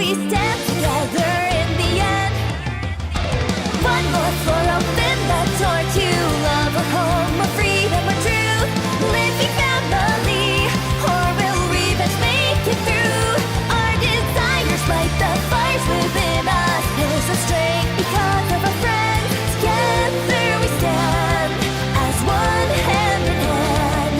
we stand together in the end. One more floor open the door to love or home or freedom or truth. Living family, or will revenge make it through? Our desires light the fires within us. There's a strength because of a friend. Together we stand as one hand in hand,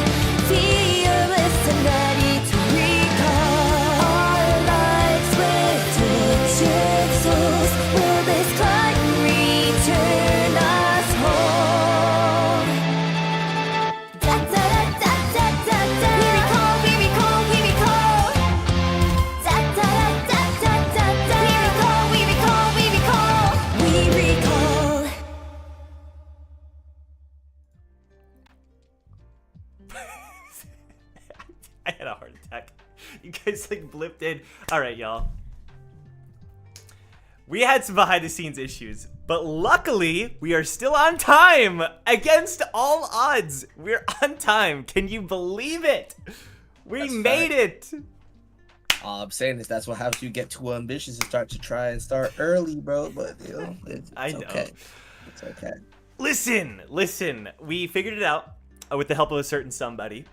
fearless and ready to recall our lives with tortured souls. Will this climb return us home? Da da da da da da. We recall, we recall, we recall. Da da da da da da. We recall, we recall, we recall. We recall. I had a heart attack. You guys like blipped in. All right, y'all. We had some behind the scenes issues, but luckily we are still on time. Against all odds, we're on time. Can you believe it? We That's made it. All I'm saying is that's what happens. You get too ambitious and start early, bro. But you know, it's I know. okay. It's okay. Listen. We figured it out with the help of a certain somebody.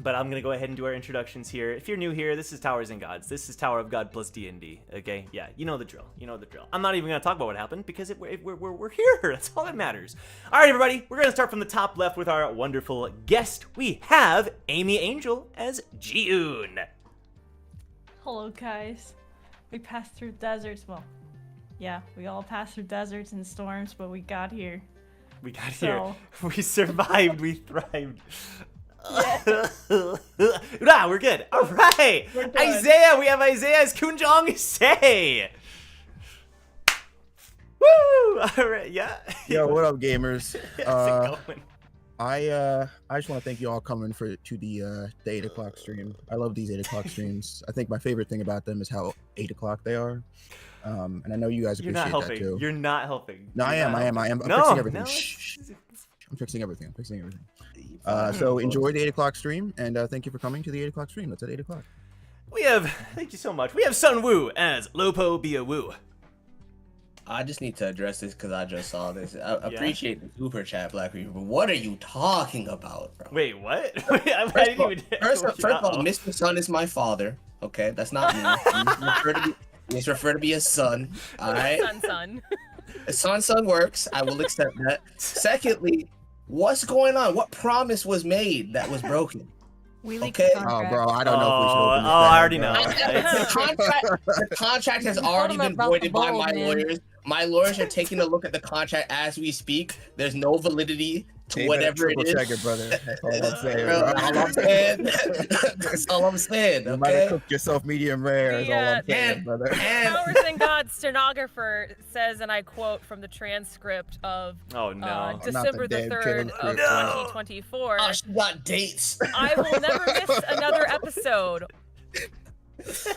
But I'm gonna go ahead and do our introductions here. If you're new here, this is Towers and Gods. This is Tower of God plus D&D. Okay, yeah, you know the drill. I'm not even gonna talk about what happened because we're here. That's all that matters. All right, everybody, we're gonna start from the top left with our wonderful guest. We have Amy Angel as Jiun. Hello, guys. We passed through deserts. Well, yeah, we all passed through deserts and storms, but we got here. We got here. We survived. We thrived. Yeah. Nah, we're good. All right, We're good. Isaiah. We have Isaiah as Kunjong Say. Woo! All right, yeah. Yo, what up, gamers? How's it going? I just want to thank you all coming to the 8 o'clock stream. I love these 8 o'clock streams. I think my favorite thing about them is how 8 o'clock they are. And I know you guys You're appreciate not that helping. too. You're not helping. No, I You're am. not I'm helping. fixing everything. No, Shh. it's- I'm fixing everything. So enjoy the 8 o'clock stream, and thank you for coming to the 8 o'clock stream. That's at 8 o'clock. Thank you so much. We have Sun Wu as Lopo Bia Wu. I just need to address this because I just saw this. I appreciate the super chat, Black Reaper, but what are you talking about, bro? Wait, what? Wait, I didn't even. First of all, Mr. Sun is my father. Okay, that's not me. He's referred to be a son. All right. Son works. I will accept that. Secondly, what's going on? What promise was made that was broken? We leaked Okay. the Oh, contract. bro, I don't know if we should open this I bag, already bro. know. The contract has You told already him been about voided the by bulb, my man. lawyers. My lawyers are taking a look at the contract as we speak. There's no validity to Hey, whatever it triple is. check it, brother. That's all I'm saying, Bro, bro. all I'm saying. That's all I'm saying. You might have Okay. cooked yourself medium rare. Is all I'm saying, And- brother. And Towers and God's stenographer says, and I quote from the transcript of Oh no. December the damn 3rd transcript. of No. 2024, oh, she got dates. I will never miss another episode.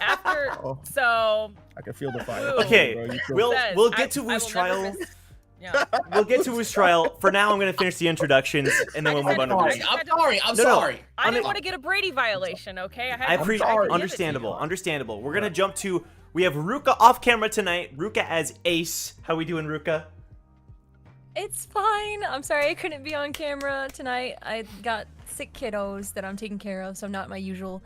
After, Oh. so I can feel the fire. Ooh. Okay, Bro, you feel- we'll says, we'll I- get to I Wu's will never trial. miss- yeah. We'll get to Wu's trial. For now, I'm gonna finish the introductions and then we'll move on to Wu's. I'm sorry. I'm No, no. sorry. I didn't want to get a Brady violation, okay? I had to- appreciate. had to give it to Understandable. you. Understandable. We're gonna jump to. We have Ruka off camera tonight. Ruka as Ace. How we doing, Ruka? It's fine. I'm sorry I couldn't be on camera tonight. I got sick kiddos that I'm taking care of, so I'm not in my usual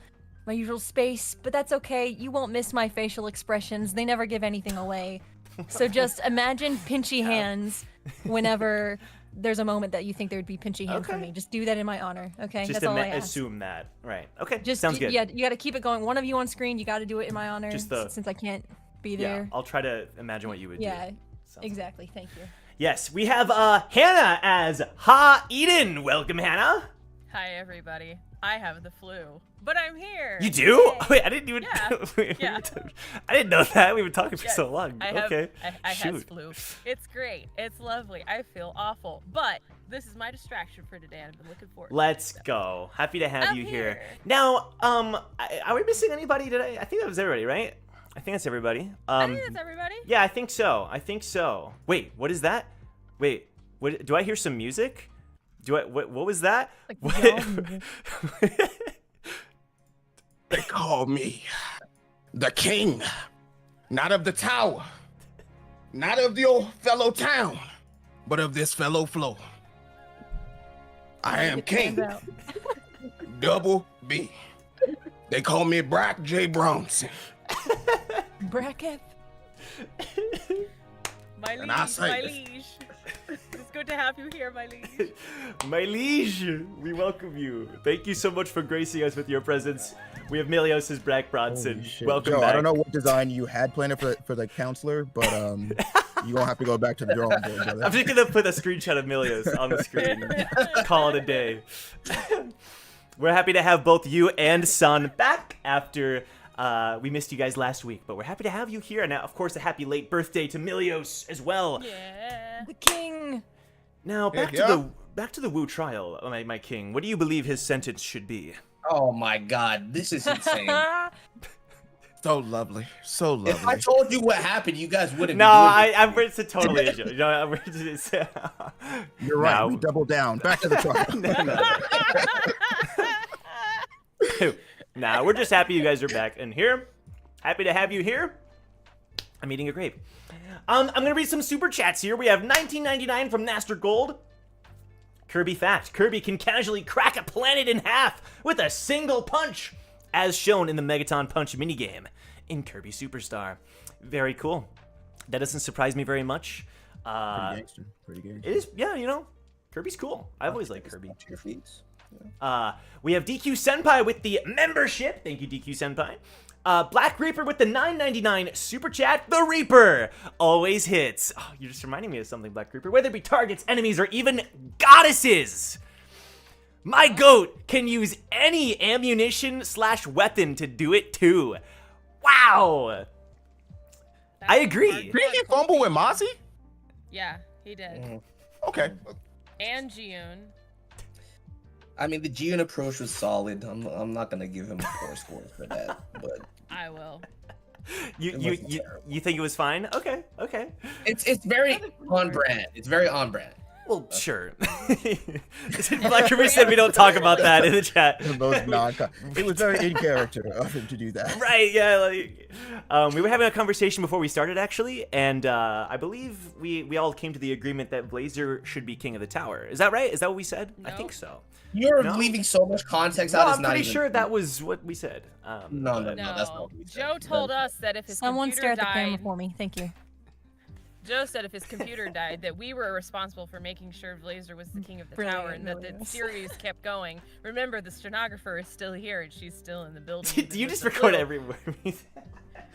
space, but that's okay. You won't miss my facial expressions. They never give anything away. So just imagine pinchy hands whenever there's a moment that you think there would be pinchy hands for Okay. me. Just do that in my honor, okay? Just That's all I ask. assume that. Right. Okay. Just sounds good. Yeah, you got to keep it going. One of you on screen, you got to do it in my honor Just the- since I can't be Yeah, there. I'll try to imagine what you would Yeah, do. Sounds exactly. Thank you. Yes, we have Hannah as Ha Eden. Welcome, Hannah. Hi, everybody. I have the flu, but I'm here. You do? Yay. Wait, I didn't even. Yeah. Yeah. I didn't know that. We've been talking for Yes, so long. I have, Okay. I Shoot. have flu. It's great. It's lovely. I feel awful, but this is my distraction for today. I've been looking forward. Let's to it, so. go. Happy to have I'm you here. here. Now, are we missing anybody today? I think that was everybody, right? I think that's everybody. I think that's everybody. Yeah, I think so. Wait, what is that? Wait, what? Do I hear some music? What was that? Like What? y'all They call me the king Not of the tower, not of your fellow town, but of this fellow flow. I am king. Double B. They call me Brac J. Bronson. Bracket. My And I liege, say my this. liege. It's good to have you here, my liege. My liege, we welcome you. Thank you so much for gracing us with your presence. We have Milios as Brac Bronson. Holy shit. Welcome Joe, back. I don't know what design you had planned for the counselor, but you're gonna have to go back to the drawing board, brother. I'm just gonna put a screenshot of Milios on the screen. Call it a day. We're happy to have both you and Son back after we missed you guys last week, but we're happy to have you here. And of course, a happy late birthday to Milios as well. Yeah. The king. Now back Yeah. to the Wu trial, my king. What do you believe his sentence should be? Oh my God, this is insane. So lovely, so lovely. If I told you what happened, you guys wouldn't. No, be doing I'm it's a totally a joke. No, You're right. Now- We double down. Back to the trial. Nah, we're just happy you guys are back and here. Happy to have you here. I'm eating a grape. I'm gonna read some super chats here. We have 1999 from Naster Gold. Kirby fact: Kirby can casually crack a planet in half with a single punch, as shown in the Megaton Punch minigame in Kirby Superstar. Very cool. That doesn't surprise me very much. Pretty gangster. Pretty gangster. It is, yeah, you know, Kirby's cool. I've always liked Kirby. to your feet. We have DQ Senpai with the membership. Thank you, DQ Senpai. Black Reaper with the $9.99 super chat. The Reaper always hits. Oh, you're just reminding me of something, Black Reaper. Whether it be targets, enemies, or even goddesses. My goat can use any ammunition/weapon to do it too. Wow. I agree. Did he fumble with Mozzie? Yeah, he did. Okay. And June. I mean, the June approach was solid. I'm not gonna give him a poor score for that, but I will. You think it was fine? Okay. it's very on brand. It's very on brand. Well, sure. Black Reaper said we don't talk about that in the chat. The most it was very in character of him to do that. Right, yeah. Like, we were having a conversation before we started, actually, and I believe we all came to the agreement that Blazer should be king of the tower. Is that right? Is that what we said? I think so. You're No? leaving so much context No, out. It's I'm not pretty even... sure that was what we said. No, but- that's not what we said. Joe told us that if his Someone stare computer at the camera died, for me. Thank you. Joe said if his computer died, that we were responsible for making sure Blazer was the king of the tower, and that the Brilliant. series kept going. Remember, the stenographer is still here, and she's still in the building. Do you with just the record flu. every word we say?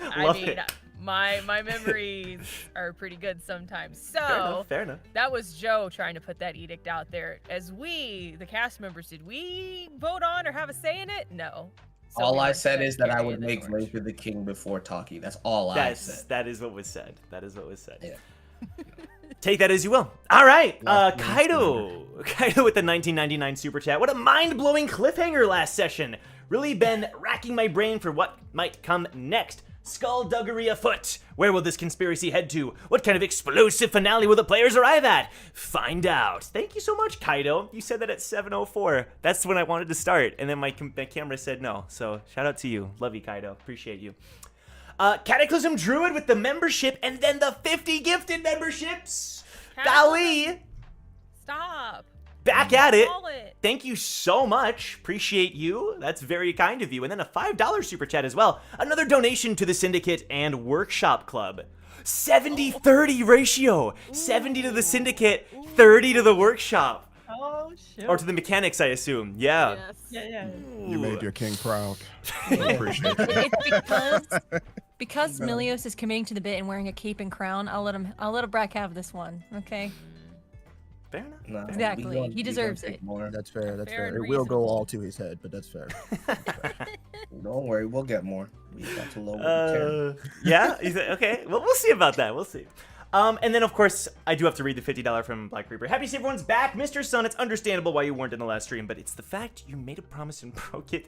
I Love mean, it. my memories are pretty good sometimes. Fair So enough, fair enough. that was Joe trying to put that edict out there. As we, the cast members, did we vote on or have a say in it? No. So All we I were said set is that I carrying would the make torch. Blazer the king before Taki. That's all I said. That is what was said. That is what was said. Yeah. Take that as you will. All right, Last Kaido with the 1999 super chat. What a mind-blowing cliffhanger last session. Really been racking my brain for what might come next. Skullduggery afoot. Where will this conspiracy head to? What kind of explosive finale will the players arrive at? Find out. Thank you so much, Kaido. You said that at 7:04. That's when I wanted to start, and then my camera said no. So shout out to you. Love you, Kaido. Appreciate you. Cataclysm Druid with the membership, and then the 50 gifted memberships. Dali, Stop. back at it. Call it. Thank you so much. Appreciate you. That's very kind of you. And then a $5 super chat as well. Another donation to the Syndicate and Workshop Club. 70-30 ratio. 70 to the Syndicate, 30 to the Workshop. Oh shit. Or to the mechanics, I assume. Yeah. Yes. Yeah. You made your king proud. I appreciate it. It's because Milios is committing to the bit and wearing a cape and crown. I'll let Brac have this one. Okay. Fair enough. No, Exactly. we gonna- He we gonna deserves take it. More. That's fair. That's Fair fair. and It will go reasonable. all to his head, but that's fair. Don't worry, we'll get more. We got to lower the Yeah? Okay. Well, we'll see about that. We'll see. And then, of course, I do have to read the $50 from Black Reaper. Happy to see everyone's back. Mr. Sun, it's understandable why you weren't in the last stream, but it's the fact you made a promise and broke it.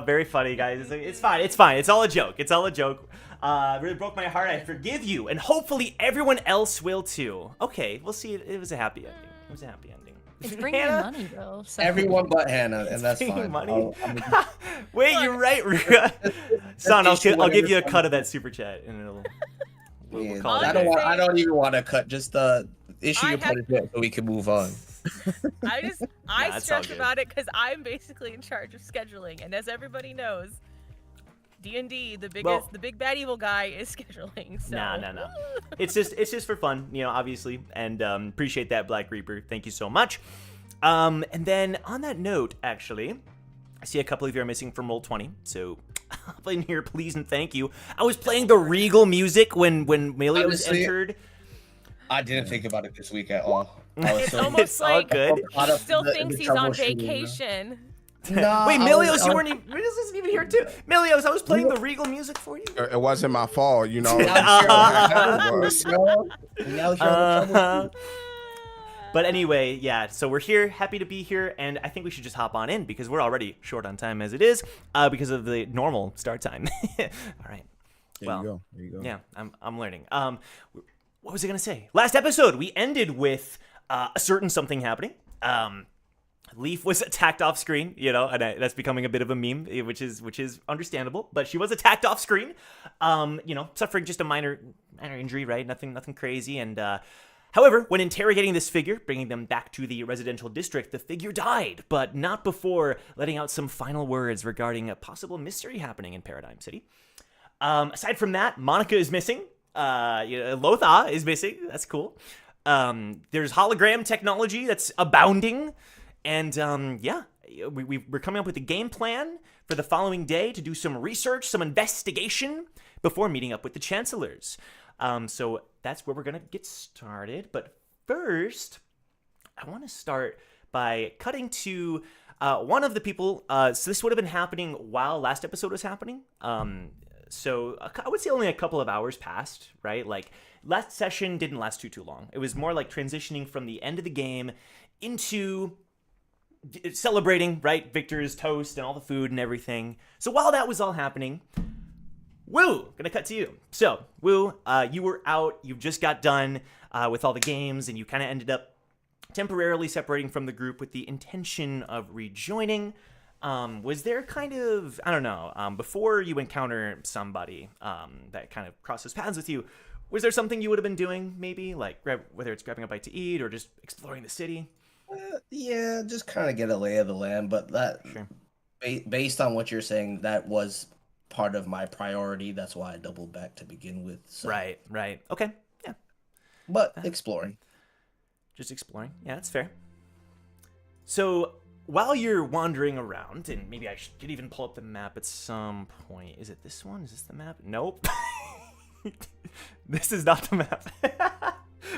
Very funny, guys. It's fine. It's fine. It's all a joke. It's all a joke. Really broke my heart. I forgive you, and hopefully everyone else will too. Okay, we'll see. It was a happy ending. It was a happy ending. It's bringing in money though. So. Everyone but Hannah, and that's bringing fine. money. I'll Wait, you're right, Ruka. Son, I'll give you a cut of that super chat, and we'll call it. I don't even want to cut. Just issue your punishment so we can move on. I stress about it because I'm basically in charge of scheduling, and as everybody knows, D&D, the big bad evil guy is scheduling. So. No. It's just for fun, obviously, and appreciate that, Black Reaper. Thank you so much. And then on that note, actually, I see a couple of you are missing from Roll20, so hop in here, please and thank you. I was playing the regal music when Melios entered. I didn't think about it this week at all. It's almost like good. He still thinks he's on vacation. No, wait, Melios, you weren't even. Melios isn't even here too. Melios, I was playing the regal music for you. It wasn't my fault, you know. But anyway, yeah. So we're here, happy to be here, and I think we should just hop on in because we're already short on time as it is, because of the normal start time. All right. There you go. Yeah, I'm learning. What was I gonna say? Last episode we ended with a certain something happening. Leaf was attacked off screen, and that's becoming a bit of a meme, which is understandable. But she was attacked off screen, suffering just a minor injury, right? Nothing crazy. And however, when interrogating this figure, bringing them back to the residential district, the figure died, but not before letting out some final words regarding a possible mystery happening in Paradigm City. Aside from that, Monica is missing. Lothaa is missing. That's cool. There's hologram technology that's abounding. And we're coming up with a game plan for the following day to do some research, some investigation before meeting up with the chancellors. So that's where we're going to get started. But first, I want to start by cutting to one of the people. So this would have been happening while last episode was happening. So I would say only a couple of hours passed, right? Like last session didn't last too long. It was more like transitioning from the end of the game into celebrating, right? Victor's toast and all the food and everything. So while that was all happening, Woo, gonna cut to you. So Woo, you were out, you just got done with all the games, and you kind of ended up temporarily separating from the group with the intention of rejoining. Was there kind of, I don't know, before you encounter somebody that kind of crosses paths with you, was there something you would have been doing, maybe? Like, whether it's grabbing a bite to eat or just exploring the city? Yeah, just kind of get a lay of the land, but that, Sure. Based on what you're saying, that was part of my priority. That's why I doubled back to begin with. So. Right. Okay, yeah. But exploring. Just exploring. Yeah, that's fair. So while you're wandering around, and maybe I should even pull up the map at some point. Is it this one? Is this the map? Nope. This is not the map.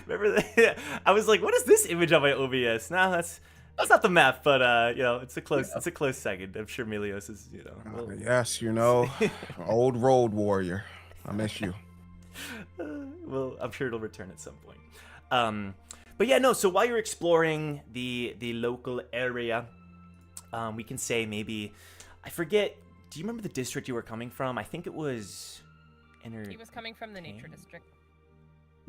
Remember that? I was like, what is this image on my OBS? No, that's not the map, but it's a close second. I'm sure Melios is, Yes, old road warrior. I miss you. Well, I'm sure it'll return at some point. But yeah, no, so while you're exploring the local area, we can say maybe, I forget, do you remember the district you were coming from? I think it was... He was coming from the nature district.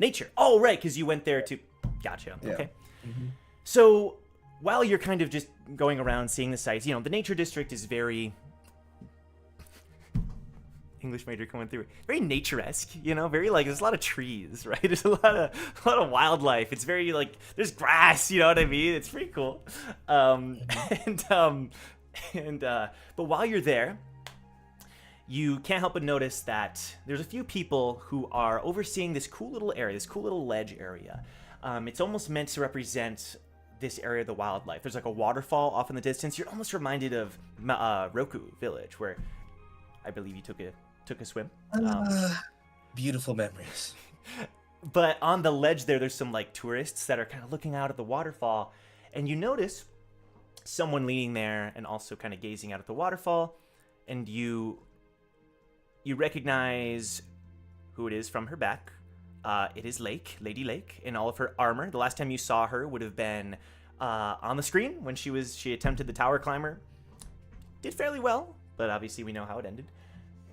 Nature. Oh, right, because you went there to... Gotcha. Yeah. Okay. Mm-hmm. So while you're kind of just going around seeing the sights, the nature district is very... English major coming through. Very nature-esque, very there's a lot of trees, right? There's a lot of wildlife. It's very there's grass, you know what I mean? It's pretty cool. But while you're there, you can't help but notice that there's a few people who are overseeing this cool little area, this cool little ledge area. It's almost meant to represent this area of the wildlife. There's a waterfall off in the distance. You're almost reminded of Roku Village, where I believe you took a swim. Beautiful memories. But on the ledge there's some tourists that are kind of looking out at the waterfall, and you notice someone leaning there and also kind of gazing out at the waterfall, and you recognize who it is from her back. It is Lady Lake, in all of her armor. The last time you saw her would have been on the screen when she attempted the tower climber. Did fairly well, but obviously we know how it ended.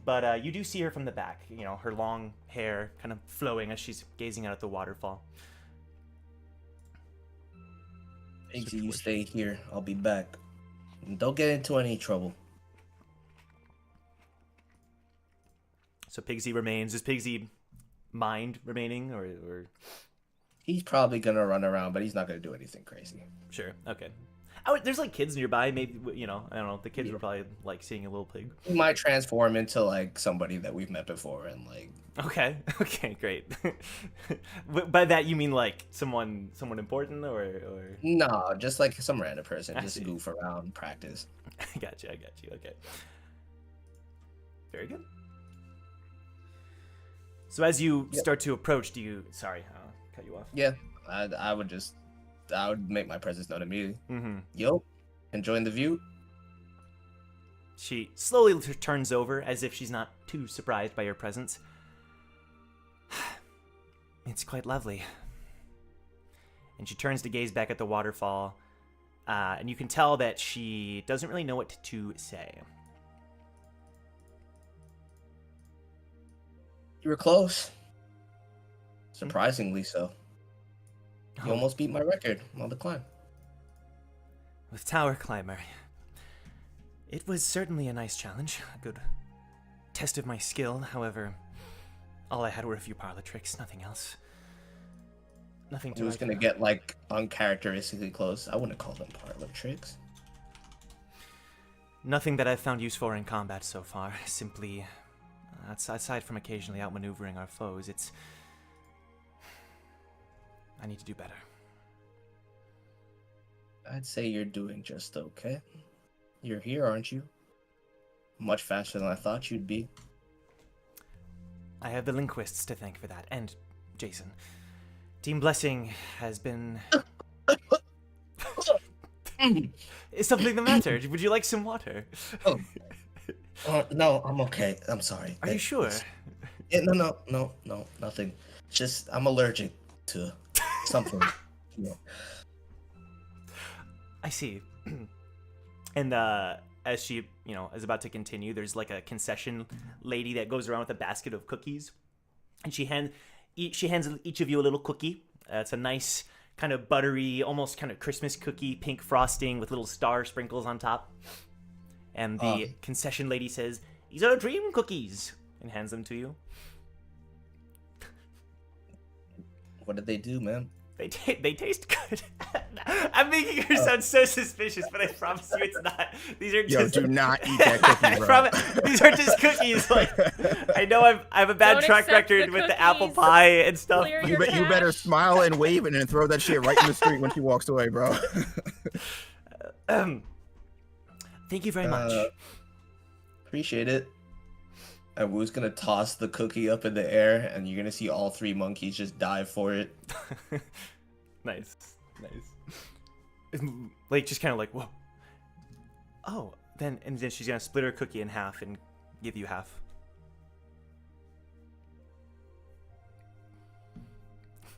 But you do see her from the back, her long hair kind of flowing as she's gazing out at the waterfall. Pigsy, you stay here. I'll be back. And don't get into any trouble. So Pigsy remains. Does Pigsy mind remaining, or? He's probably gonna run around, but he's not gonna do anything crazy. Sure. Okay. There's like kids nearby. Maybe I don't know. The kids were probably like seeing a little pig. He might transform into like somebody that we've met before, and like. Okay. Okay. Great. By that you mean like someone important, or? No, just like some random person, I just see. goof around, practice. I got you. Okay. Very good. So as you start to approach, do you? Sorry, I'll cut you off. Yeah, I would make my presence known immediately. Mm-hmm. Yo, enjoying the view? She slowly turns over as if she's not too surprised by your presence. It's quite lovely. And she turns to gaze back at the waterfall, and you can tell that she doesn't really know what to say. You were close. Surprisingly so. You Oh. almost beat my record on the climb. With Tower Climber, it was certainly a nice challenge, a good test of my skill. However, all I had were a few parlor tricks, nothing else. Nothing to. He was gonna get like uncharacteristically close. I wouldn't call them parlor tricks. Nothing that I've found useful in combat so far. Simply, aside from occasionally outmaneuvering our foes, it's. I need to do better. I'd say you're doing just okay. You're here, aren't you? Much faster than I thought you'd be. I have the linguists to thank for that, and Jason. Team Blessing has been... Is something the matter? Would you like some water? No, I'm okay. I'm sorry. Are you sure? No, nothing. Just, I'm allergic to something. I see. And as she, is about to continue, there's like a concession lady that goes around with a basket of cookies, and she hands each of you a little cookie. It's a nice kind of buttery, almost kind of Christmas cookie, pink frosting with little star sprinkles on top. And the concession lady says, "These are dream cookies," and hands them to you. What did they do, man? They taste good. I'm making her sound so suspicious, but I promise you it's not. These are just. Yo, do not eat that cookie, I bro. promise, these are just cookies. Like, I know I have a bad Don't track accept record the with the apple cookies. pie and stuff. Clear You, your you better cache. smile and wave and then throw that shit right in the street when she walks away, bro. Thank you very much. Appreciate it. And Wu's gonna toss the cookie up in the air, and you're gonna see all three monkeys just dive for it. Nice. Like, just kind of like, whoa. Oh, then she's gonna split her cookie in half and give you half.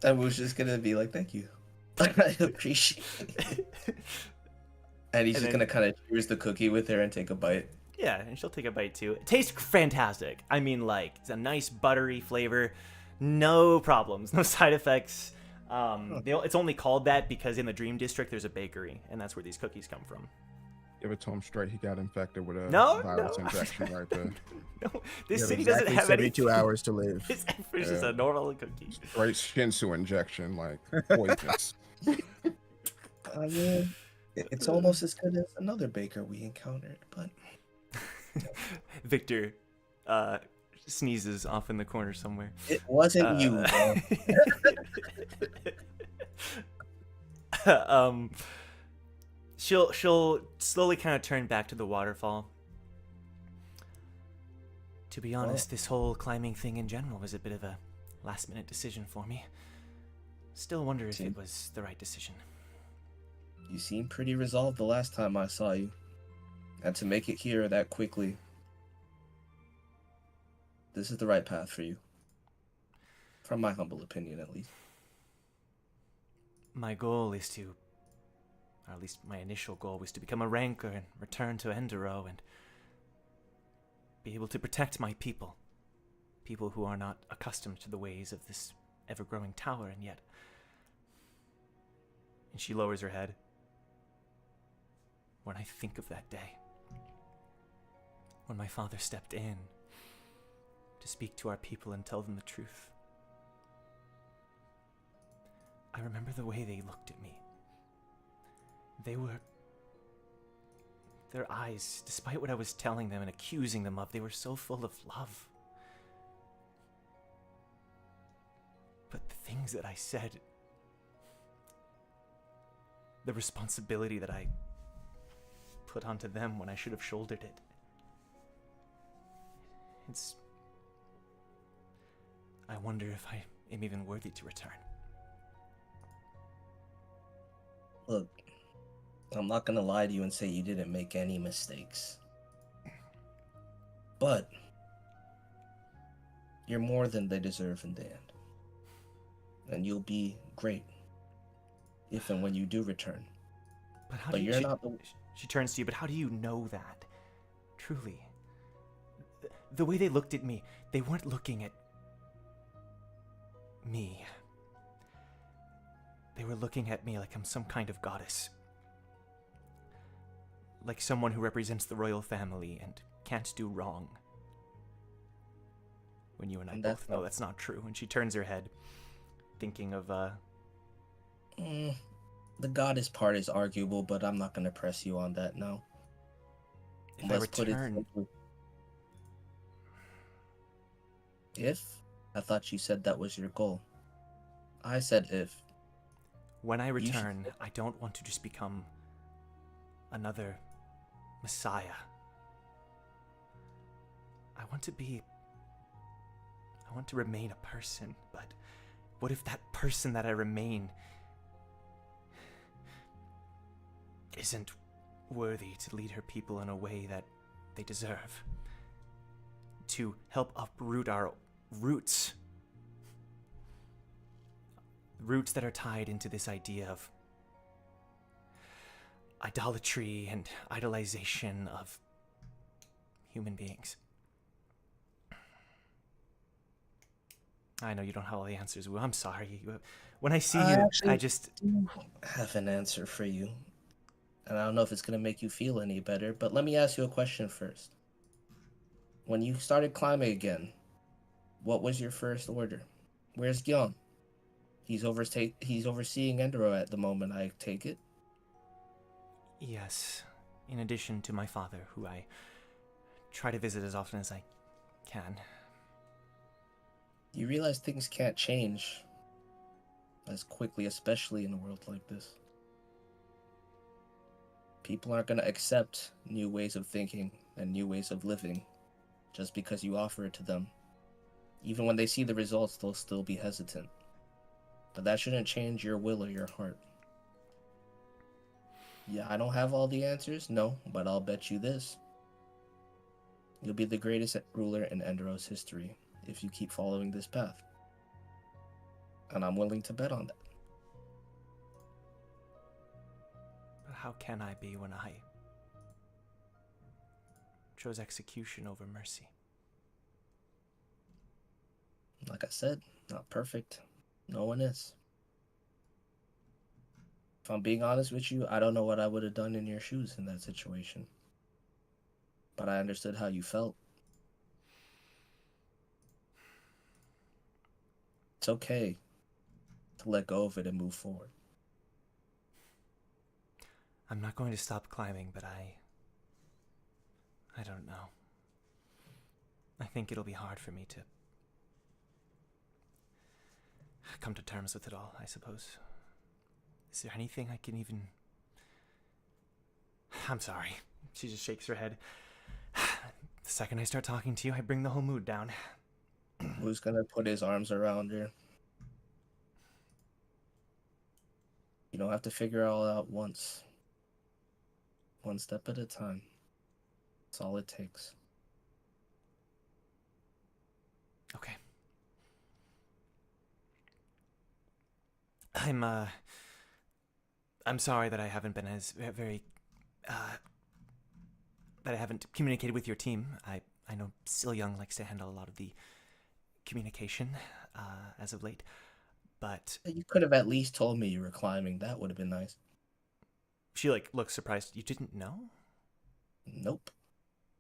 And Wu's just gonna be like, "Thank you, I appreciate it." And he's just gonna kind of cheers the cookie with her and take a bite. Yeah, and she'll take a bite too. It tastes fantastic. I mean, like, it's a nice buttery flavor. No problems, no side effects. It's only called that because in the Dream District there's a bakery, and that's where these cookies come from. Give it to him straight. He got infected with a No. virus infection right there. No, this You city have doesn't exactly have 72 anything. hours to live. It's just Yeah. a normal cookie. Straight Shinsu injection, like poisonous. I mean, it's almost as good as another baker we encountered, but Victor sneezes off in the corner somewhere. it wasn't you, bro. She'll slowly kind of turn back to the waterfall. To be honest, this whole climbing thing in general was a bit of a last-minute decision for me. Still wonder if it was the right decision. You seemed pretty resolved the last time I saw you. And to make it here that quickly, this is the right path for you. From my humble opinion, at least. My goal is to, or at least my initial goal was to become a ranker and return to Endero and be able to protect my people. People who are not accustomed to the ways of this ever-growing tower, and yet... And she lowers her head. when I think of that day, when my father stepped in to speak to our people and tell them the truth. I remember the way they looked at me. Their eyes, despite what I was telling them and accusing them of, they were so full of love. But the things that I said, the responsibility that I put onto them when I should have shouldered it, I wonder if I am even worthy to return. Look, I'm not gonna lie to you and say you didn't make any mistakes. But you're more than they deserve in the end. And you'll be great if and when you do return. But how But do you, you're not the... She turns to you, but how do you know that? Truly. The way they looked at me, they weren't looking at me. They were looking at me like I'm some kind of goddess. Like someone who represents the royal family and can't do wrong. When you and I both know that's not true. And she turns her head, thinking of, The goddess part is arguable, but I'm not gonna press you on that now. If I return... If? I thought you said that was your goal. I said if. When I return, I don't want to just become another messiah. I want to remain a person, but what if that person that I remain isn't worthy to lead her people in a way that they deserve? To help uproot our roots. Roots that are tied into this idea of idolatry and idolization of human beings. I know you don't have all the answers, Wu. I'm sorry. When I see you, I just have an answer for you. And I don't know if it's going to make you feel any better, but let me ask you a question first. When you started climbing again, what was your first order? Where's Gyeong? He's overseeing Endero at the moment, I take it? Yes. In addition to my father, who I try to visit as often as I can. You realize things can't change as quickly, especially in a world like this. People aren't going to accept new ways of thinking and new ways of living just because you offer it to them. Even when they see the results, they'll still be hesitant. But that shouldn't change your will or your heart. Yeah, I don't have all the answers, no, but I'll bet you this. You'll be the greatest ruler in Endero's history if you keep following this path. And I'm willing to bet on that. But how can I be when I chose execution over mercy? Like I said, not perfect. No one is. If I'm being honest with you, I don't know what I would have done in your shoes in that situation. But I understood how you felt. It's okay to let go of it and move forward. I'm not going to stop climbing, but I don't know. I think it'll be hard for me to come to terms with it all, I suppose. Is there anything I can even... I'm sorry. She just shakes her head. The second I start talking to you, I bring the whole mood down. Who's gonna put his arms around her? You don't have to figure it all out once. One step at a time. That's all it takes. Okay. I'm sorry that I haven't been as very, that I haven't communicated with your team. I know Sil Young likes to handle a lot of the communication, as of late, but... You could have at least told me you were climbing. That would have been nice. She like looks surprised. You didn't know? Nope.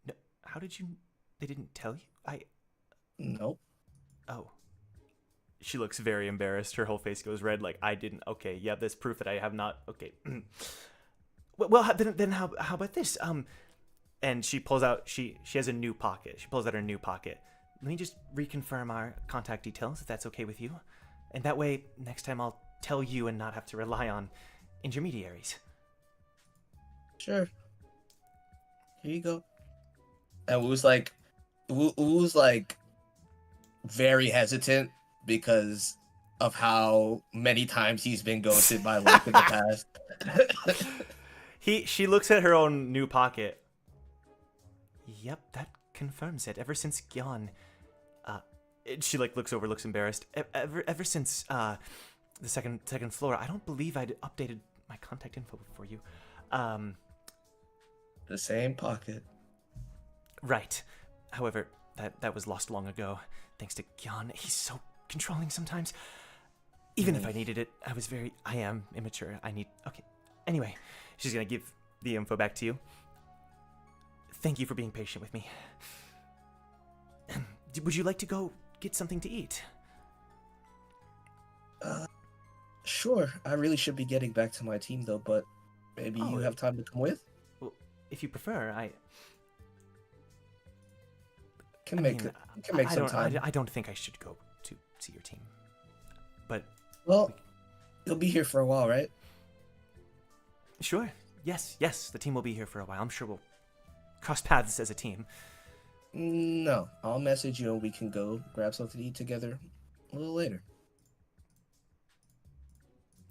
No, how did you? They didn't tell you? Nope. Oh. She looks very embarrassed. Her whole face goes red. Like, I didn't. Okay, yeah, that's proof that I have not. Okay. well, then how about this? And she pulls out. She has a new pocket. She pulls out her new pocket. Let me just reconfirm our contact details, if that's okay with you. And that way, next time I'll tell you and not have to rely on intermediaries. Sure. Here you go. And Wu's like very hesitant because of how many times he's been ghosted by Luke in the past. She looks at her own new pocket. Yep, that confirms it. Ever since Gyeon, she like looks over, looks embarrassed. Ever since the second floor, I don't believe I'd updated my contact info for you. The same pocket. Right. However, that was lost long ago, thanks to Gyeon. He's so controlling sometimes. Even if I needed it, I am immature. Okay. Anyway, she's gonna give the info back to you. Thank you for being patient with me. Would you like to go get something to eat? Sure. I really should be getting back to my team though, but maybe you have time to come with? Well, if you prefer, I can make some time. I don't think I should go to see your team. But well, you'll be here for a while, right? Sure. Yes, the team will be here for a while. I'm sure we'll cross paths as a team. No, I'll message you and we can go grab something to eat together a little later.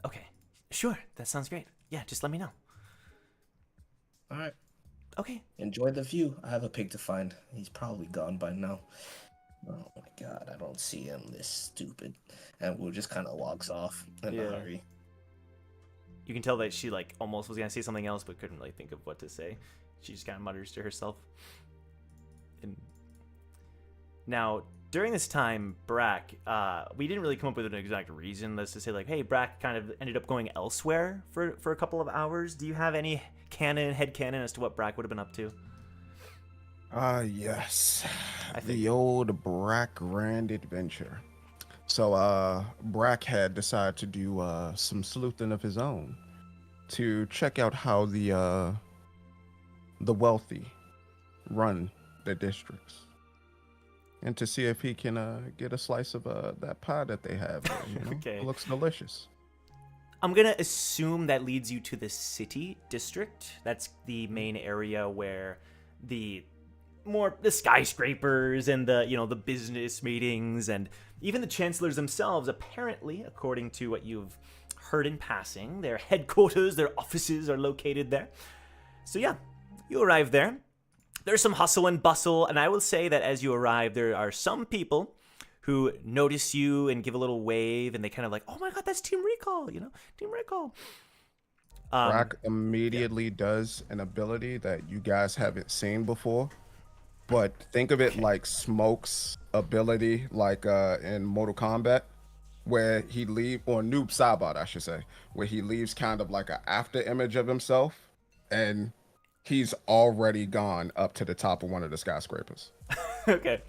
Okay, sure. That sounds great. Yeah, just let me know. All right. Okay. Enjoy the view. I have a pig to find. He's probably gone by now. Oh my god, I don't see him. This stupid. And Wu just kind of walks off in a hurry. You can tell that she like almost was gonna say something else, but couldn't really think of what to say. She just kind of mutters to herself. And now, during this time, Brac, we didn't really come up with an exact reason. Let's just say like, hey, Brac kind of ended up going elsewhere for a couple of hours. Do you have any head canon as to what Brac would have been up to? Yes. The old Brac Grand Adventure. So, Brac had decided to do some sleuthing of his own to check out how the wealthy run their districts, and to see if he can get a slice of that pie that they have. You know? Okay. It looks delicious. I'm gonna assume that leads you to the city district. That's the main area where the skyscrapers and the business meetings and even the chancellors themselves, apparently, according to what you've heard in passing, their headquarters, their offices are located there. So yeah, you arrive there. There's some hustle and bustle, and I will say that as you arrive, there are some people who notice you and give a little wave, and they kind of like, oh my god, that's Team Recall, Team Recall. Brac immediately does an ability that you guys haven't seen before, but think of it like Smoke's ability, like in Mortal Kombat, where he or Noob Saibot, I should say, where he leaves kind of like an after image of himself, and he's already gone up to the top of one of the skyscrapers. Okay.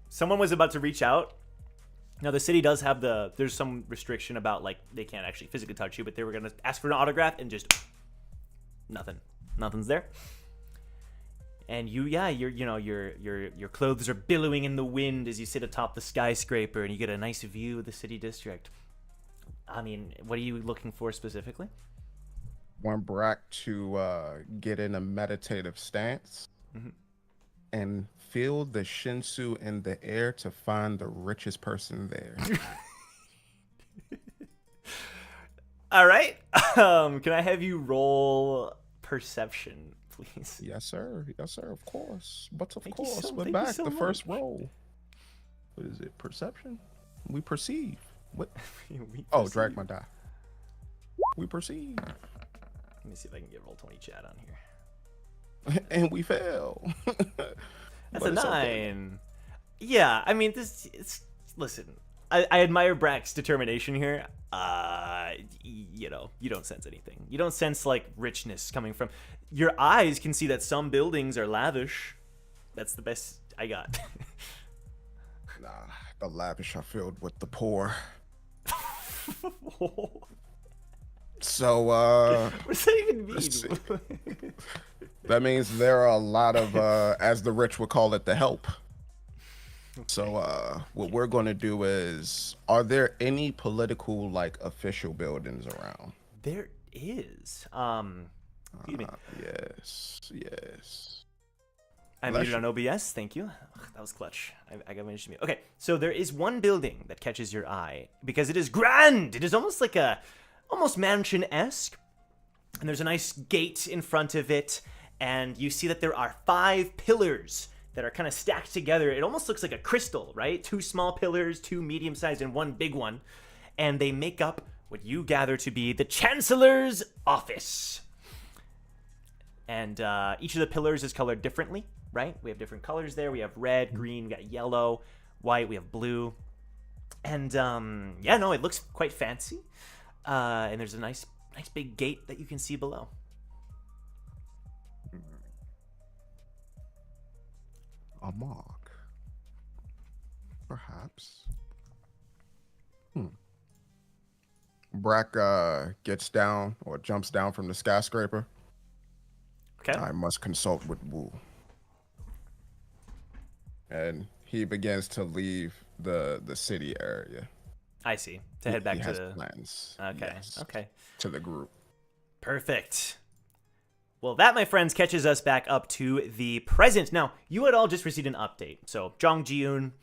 Someone was about to reach out. Now, the city does have there's some restriction about, like, they can't actually physically touch you, but they were going to ask for an autograph and just nothing's there. And your clothes are billowing in the wind as you sit atop the skyscraper and you get a nice view of the city district. I mean, what are you looking for specifically? Want Brac to get in a meditative stance and feel the Shinsu in the air to find the richest person there. All right. Can I have you roll perception, please? Yes, sir. Yes, sir. Of course. But of Thank course, we're you back. so The first much. roll. What is it? Perception? We perceive. What? We Oh, perceive. drag my die. We perceive. Let me see if I can get Roll20 chat on here. And we fail. That's But a it's 9. okay. Yeah, I mean, listen, I admire Brac's determination here. You know, you don't sense anything. You don't sense like richness coming from your eyes. Can see that some buildings are lavish. That's the best I got. Nah, the lavish are filled with the poor. So, what does that even mean? That means there are a lot of, as the rich would call it, the help. Okay. So, what we're going to do is, are there any political, like, official buildings around? There is. Excuse me. Yes. I'm muted on OBS. Thank you. Ugh, that was clutch. I got managed to mute. Okay, so there is one building that catches your eye because it is grand. It is almost like almost mansion-esque, and there's a nice gate in front of it, and you see that there are 5 pillars that are kind of stacked together. It almost looks like a crystal, right? 2 small pillars, 2 medium-sized, and 1 big one, and they make up what you gather to be the Chancellor's office. And each of the pillars is colored differently, right? We have different colors there. We have red, green, we got yellow, white, we have blue. And yeah, no, it looks quite fancy. And there's a nice big gate that you can see below. A mark. Perhaps. Brac gets down or jumps down from the skyscraper. Okay. I must consult with Wu. And he begins to leave the city area. I see. To head back he to has the plans. Okay. Yes, Okay. to the group. Perfect. Well, that, my friends, catches us back up to the present. Now, you had all just received an update. So, Jong Ji-un,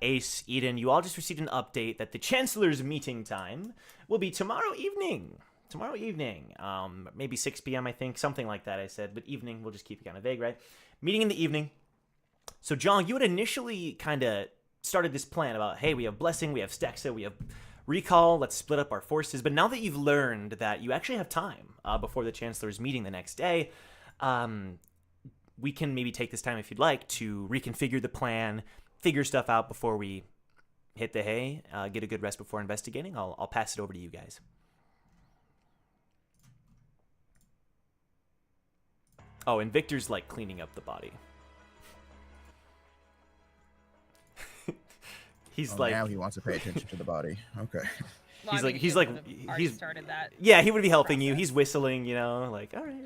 Ace, Eden, you all just received an update that the Chancellor's meeting time will be tomorrow evening. Tomorrow evening. Maybe 6 p.m., I think. Something like that, I said. But evening, we'll just keep it kind of vague, right? Meeting in the evening. So, Jong, you had initially kind of started this plan about, hey, we have Blessing, we have Stexa, we have Recall, let's split up our forces. But now that you've learned that you actually have time before the Chancellor's meeting the next day, we can maybe take this time, if you'd like, to reconfigure the plan, figure stuff out before we hit the hay, get a good rest before investigating. I'll pass it over to you guys. Oh, and Victor's, like, cleaning up the body. He's like, now he wants to pay attention to the body. Okay. Well, he's he's started that. Yeah, he would be helping you. He's whistling, you know, like, all right.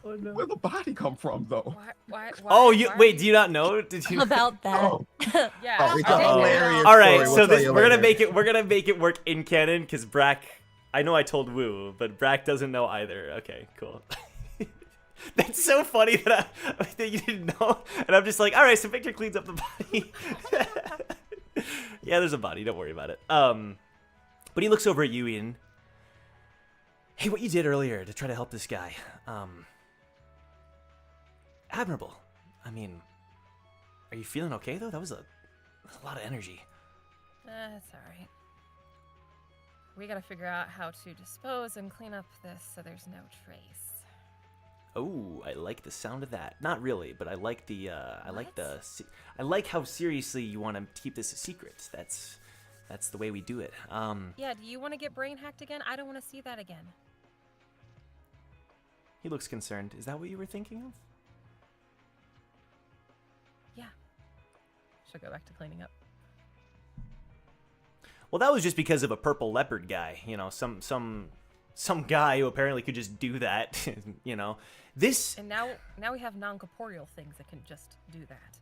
Oh, no. Where'd the body come from, though? Why, oh, wait, do you not know? Did you About that. Oh. Yeah. Oh, it's a hilarious all right, story. so We'll we're gonna make it work in canon because Brac. I know I told Wu, but Brac doesn't know either. Okay, cool. That's so funny that you didn't know, and I'm just like, all right, so Victor cleans up the body. Yeah, there's a body. Don't worry about it. But he looks over at you, Ian. Hey, what you did earlier to try to help this guy, admirable. I mean, are you feeling okay though? That was a lot of energy. It's all right. We gotta figure out how to dispose and clean up this so there's no trace. Oh, I like the sound of that. Not really, but I like the I like how seriously you want to keep this a secret. That's the way we do it. Yeah, do you want to get brain hacked again? I don't want to see that again. He looks concerned. Is that what you were thinking of? Yeah. She'll go back to cleaning up. Well, that was just because of a purple leopard guy. You know, some guy who apparently could just do that. You know, this. And now we have non-corporeal things that can just do that.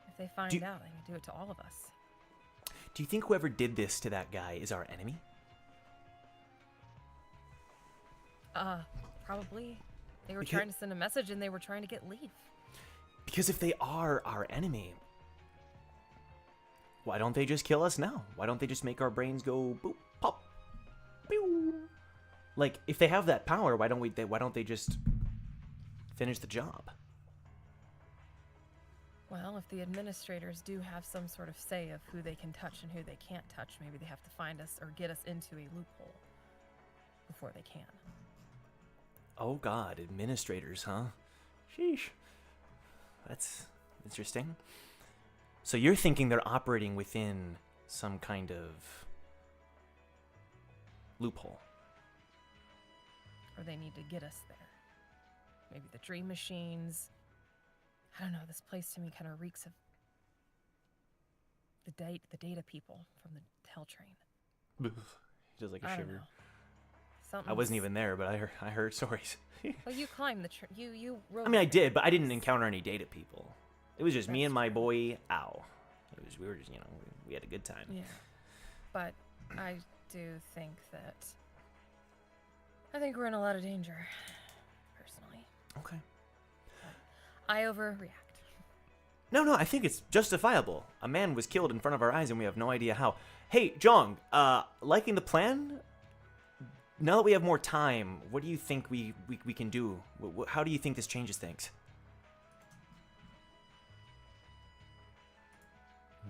If they find out, they can do it to all of us. Do you think whoever did this to that guy is our enemy? Probably. They were trying to send a message and they were trying to get leave. Because if they are our enemy, why don't they just kill us now? Why don't they just make our brains go boop, pop, pew? Like, if they have that power, why don't they just finish the job? Well, if the administrators do have some sort of say of who they can touch and who they can't touch, maybe they have to find us or get us into a loophole before they can. Oh God, administrators, huh? Sheesh. That's interesting. So you're thinking they're operating within some kind of loophole. Or they need to get us there. Maybe the dream machines. I don't know, this place to me kind of reeks of the data people from the hell train. Just like a I don't shiver. know. I wasn't even there, but I heard stories. Well, you climbed the train. You rode I mean, I the did, but I train. didn't encounter any data people. It was just me That's and my true. boy Al. We were just, we had a good time. Yeah. But I do think that I think we're in a lot of danger, personally. Okay. I overreact. No, I think it's justifiable. A man was killed in front of our eyes, and we have no idea how. Hey, Jong, liking the plan? Now that we have more time, what do you think we can do? How do you think this changes things?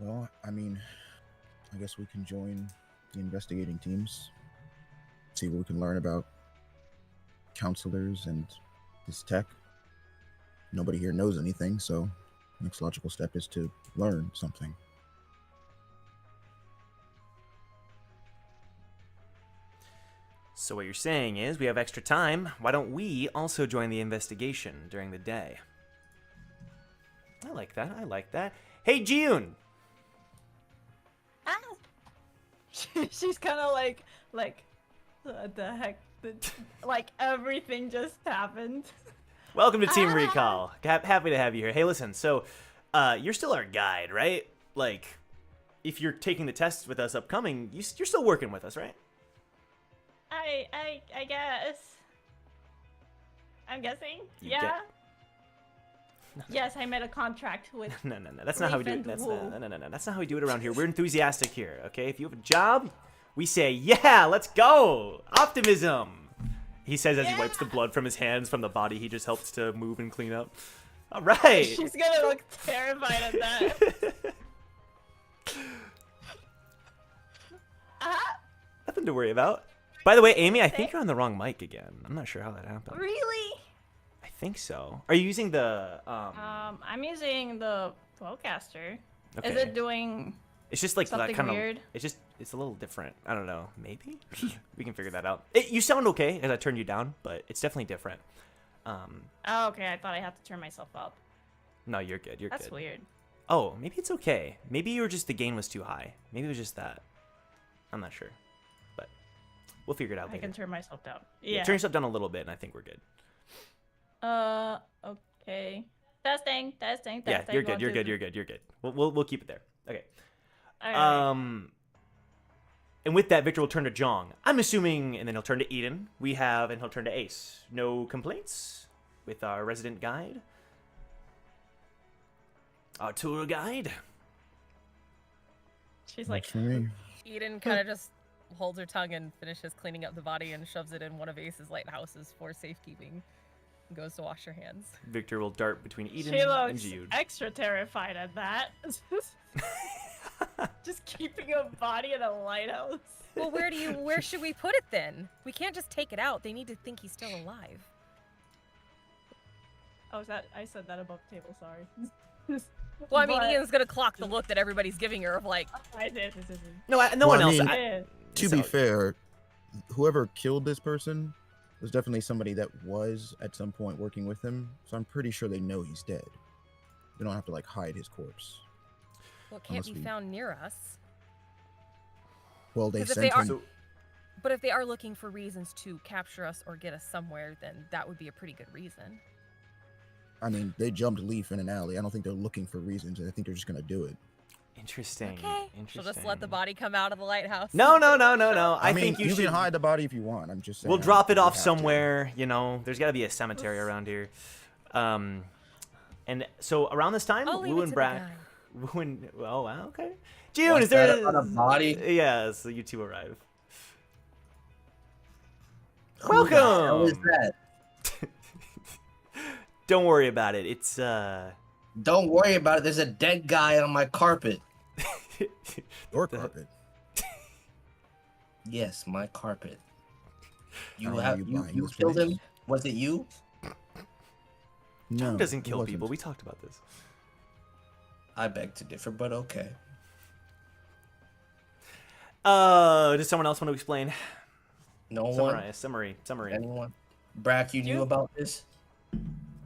Well, I mean, I guess we can join the investigating teams, see what we can learn about counselors and this tech. Nobody here knows anything, so next logical step is to learn something. So what you're saying is we have extra time. Why don't we also join the investigation during the day? I like that. Hey, June! Ah. She's kind of like, what the heck? Like everything just happened. Welcome to Team Recall. Happy to have you here. Hey, listen, so you're still our guide, right? Like, if you're taking the tests with us upcoming, you're still working with us, right? I guess. I'm guessing. You Yeah. Yes, I made a contract with. No. That's not how we do it. Leaf and No. wool. That's not how we do it around here. We're enthusiastic here, okay? If you have a job, we say, yeah, let's go. Optimism. He says as he wipes the blood from his hands from the body he just helps to move and clean up. All right. She's gonna look terrified at that. Nothing to worry about. By the way, Amy, I think you're on the wrong mic again. I'm not sure how that happened. Really? I think so. Are you using the I'm using the Flowcaster. Okay. Is it doing It's just like that something kind of. weird? It's a little different. I don't know. Maybe we can figure that out. You sound okay as I turned you down, but it's definitely different. Oh, okay. I thought I had to turn myself up. No, you're good. You're That's good. weird. Oh, maybe it's okay. Maybe you were just the gain was too high. Maybe it was just that. I'm not sure, but we'll figure it out I later. can turn myself down. Yeah, Yeah. turn yourself down a little bit, and I think we're good. Okay. Testing. Yeah, you're good. One, You're two, good. You're good. You're good. We'll keep it there. Okay. Alright. And with that, Victor will turn to Jong. I'm assuming, and then he'll turn to Eden. And he'll turn to Ace. No complaints with our resident guide? Our tour guide? She's Works like, for me. Eden kind of just holds her tongue and finishes cleaning up the body and shoves it in one of Ace's lighthouses for safekeeping. And goes to wash her hands. Victor will dart between Eden she and looks Jude. extra terrified at that. Just keeping a body in a lighthouse. Well, where should we put it then? We can't just take it out. They need to think he's still alive. Oh, I said that above the table. Sorry. Well, I mean, But- Ian's gonna clock the look that everybody's giving her of like, I did. No, no Well, one I else. mean- Yeah. To be fair, whoever killed this person was definitely somebody that was at some point working with him, so I'm pretty sure they know he's dead. They don't have to like hide his corpse. well, it can't be Unless we- found near us. Well, they 'Cause if sent they are- him. So, But if they are looking for reasons to capture us or get us somewhere, then that would be a pretty good reason. I mean, they jumped Leaf in an alley. I don't think they're looking for reasons. I think they're just gonna do it. interesting. Okay. Interesting. She'll just let the body come out of the lighthouse. No. I mean, think you should. can hide the body if you want. I'm just saying. We'll I drop don't it think we off have to. somewhere. There's got to be a cemetery around here. And so around this time, I'll leave Wu it and to the Brac. guy. Wu and oh wow, okay. June, What's is there that about a body? Yeah, so you two arrive. Who the hell Welcome. is that? Don't worry about it. It's Don't worry about it. There's a dead guy on my carpet. Or carpet. Yes, my carpet. You How are have you you, buying you this killed place? him? Was it you? No, Tom doesn't it kill wasn't. people. We talked about this. I beg to differ, but okay. Does someone else want to explain? No one? Summary. Anyone? Brac, you knew about this?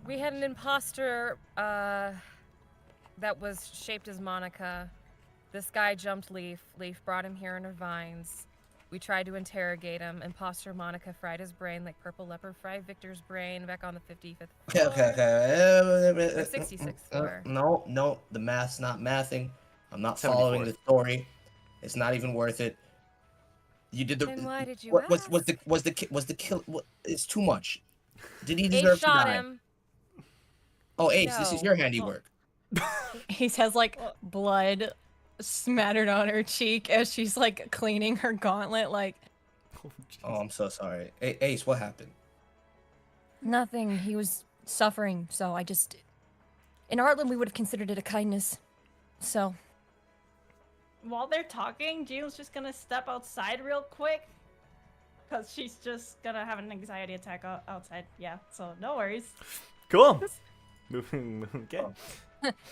We had an imposter that was shaped as Monica. This guy jumped Leaf. Leaf brought him here in her vines. We tried to interrogate him. Imposter Monica fried his brain like Purple Leopard fried Victor's brain back on the 55th floor. Okay. Or 66th floor. No, the math's not mathing. I'm not following the story. It's not even worth it. You did the. Then why did you what, ask? was the kill? It's too much. Did he Ace deserve to shot die? him. Oh, Ace, this is No. your handiwork. Ace has like blood smattered on her cheek as she's like cleaning her gauntlet. Like Oh, I'm so sorry. Ace, what happened? nothing. He was suffering, so I just. In Artland, we would have considered it a kindness. So While they're talking, June's just gonna step outside real quick. Because she's just gonna have an anxiety attack outside. Yeah, so no worries. Cool. Okay.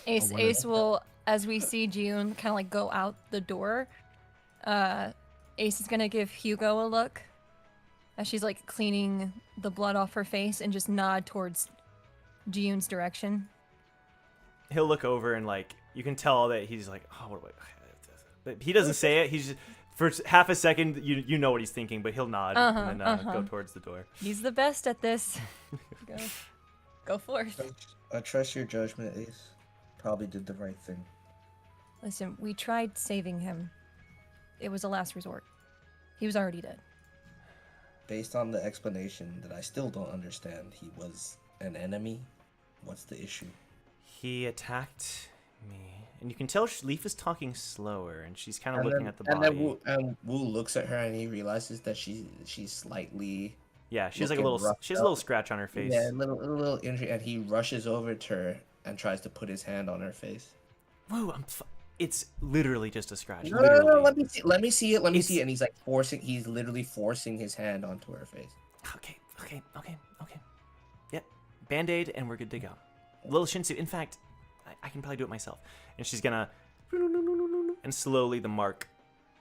Ace will, as we see June kind of like go out the door, Ace is gonna give Hugo a look as she's like cleaning the blood off her face and just nod towards June's direction. He'll look over and like you can tell that he's like, oh, what do I? But he doesn't say it. He's just for half a second you know what he's thinking, but he'll nod and then go towards the door. He's the best at this. Go forth. I trust your judgment, Ace. Probably did the right thing. Listen, we tried saving him. It was a last resort. He was already dead. Based on the explanation that I still don't understand, he was an enemy. What's the issue? He attacked me, and you can tell Leaf is talking slower, and she's kind of looking at the body. And then Wu looks at her, and he realizes that she's slightly. Yeah, she's like a little scratch on her face. Yeah, a little injury, and he rushes over to her and tries to put his hand on her face. Whoa, it's literally just a scratch. No, let me see it. And he's like he's literally forcing his hand onto her face. Okay. Yep, Band-Aid, and we're good to go. Little Shinsu. In fact, I can probably do it myself. And she's gonna, and slowly the mark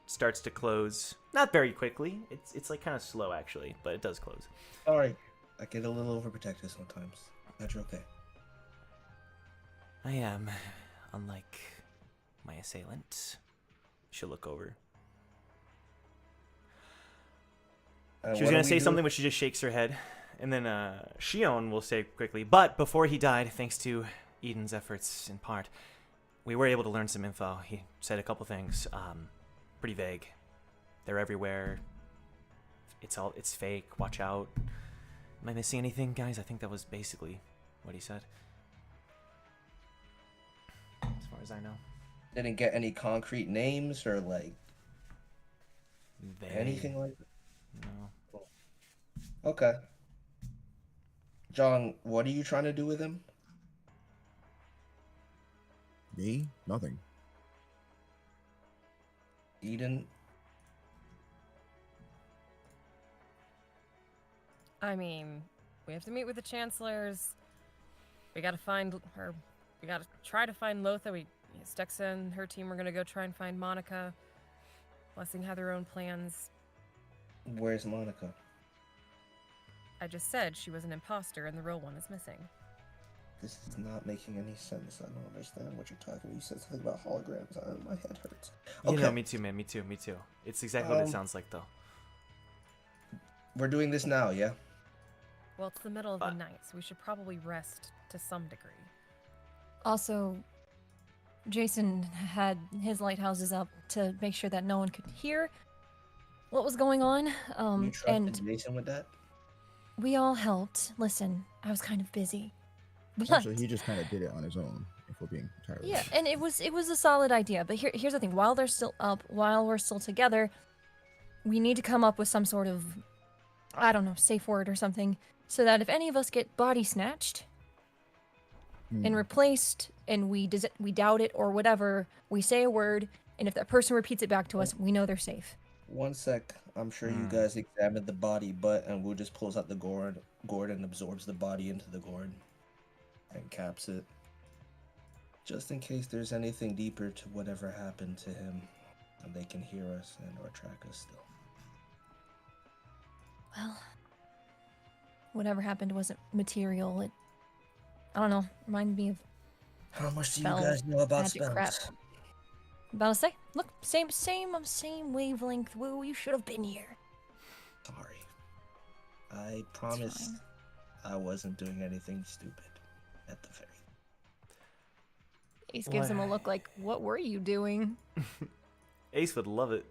starts to close. Not very quickly. It's like kind of slow actually, but it does close. All right, I get a little overprotective sometimes. That's okay. I am, unlike my assailant. She'll look over. She was gonna say something, but she just shakes her head. And then Shion will say quickly, but before he died, thanks to Eden's efforts in part, we were able to learn some info. He said a couple things, pretty vague. They're everywhere. It's fake. Watch out. Am I missing anything, guys? I think that was basically what he said. As far as I know. Didn't get any concrete names or like anything like that? No. Okay. John, what are you trying to do with him? Me? Nothing. Eden? I mean, we have to meet with the chancellors. We gotta find her. We gotta try to find Lothaa. Stexa and her team are gonna go try and find Monica. Blessing had their own plans. Where's Monica? I just said she was an imposter and the real one is missing. This is not making any sense. I don't understand what you're talking about. You said something about holograms. My head hurts. Okay. You know, me too, man. Me too. It's exactly what it sounds like, though. We're doing this now, yeah? Well, it's the middle of the night, so we should probably rest to some degree. Also, Jason had his lighthouses up to make sure that no one could hear what was going on. You trusted Jason with that? We all helped. Listen, I was kind of busy. But Actually, he just kind of did it on his own, if we're being entirely honest. and it was a solid idea. But here's the thing: while they're still up, while we're still together, we need to come up with some sort of, I don't know, safe word or something, so that if any of us get body snatched and replaced, and we doubt it or whatever, we say a word, and if that person repeats it back to us, we know they're safe. One sec. I'm sure you guys examined the body, and Wu just pulls out the gourd and absorbs the body into the gourd and caps it. Just in case there's anything deeper to whatever happened to him, and they can hear us and or track us still. Well, whatever happened wasn't material. I don't know, reminded me of How much do you spell guys know about magic spells? crap. About to say, look, same wavelength. Woo, you should have been here. Sorry. I promised I wasn't doing anything stupid at the very. Ace gives him a look like, what were you doing? Ace would love it.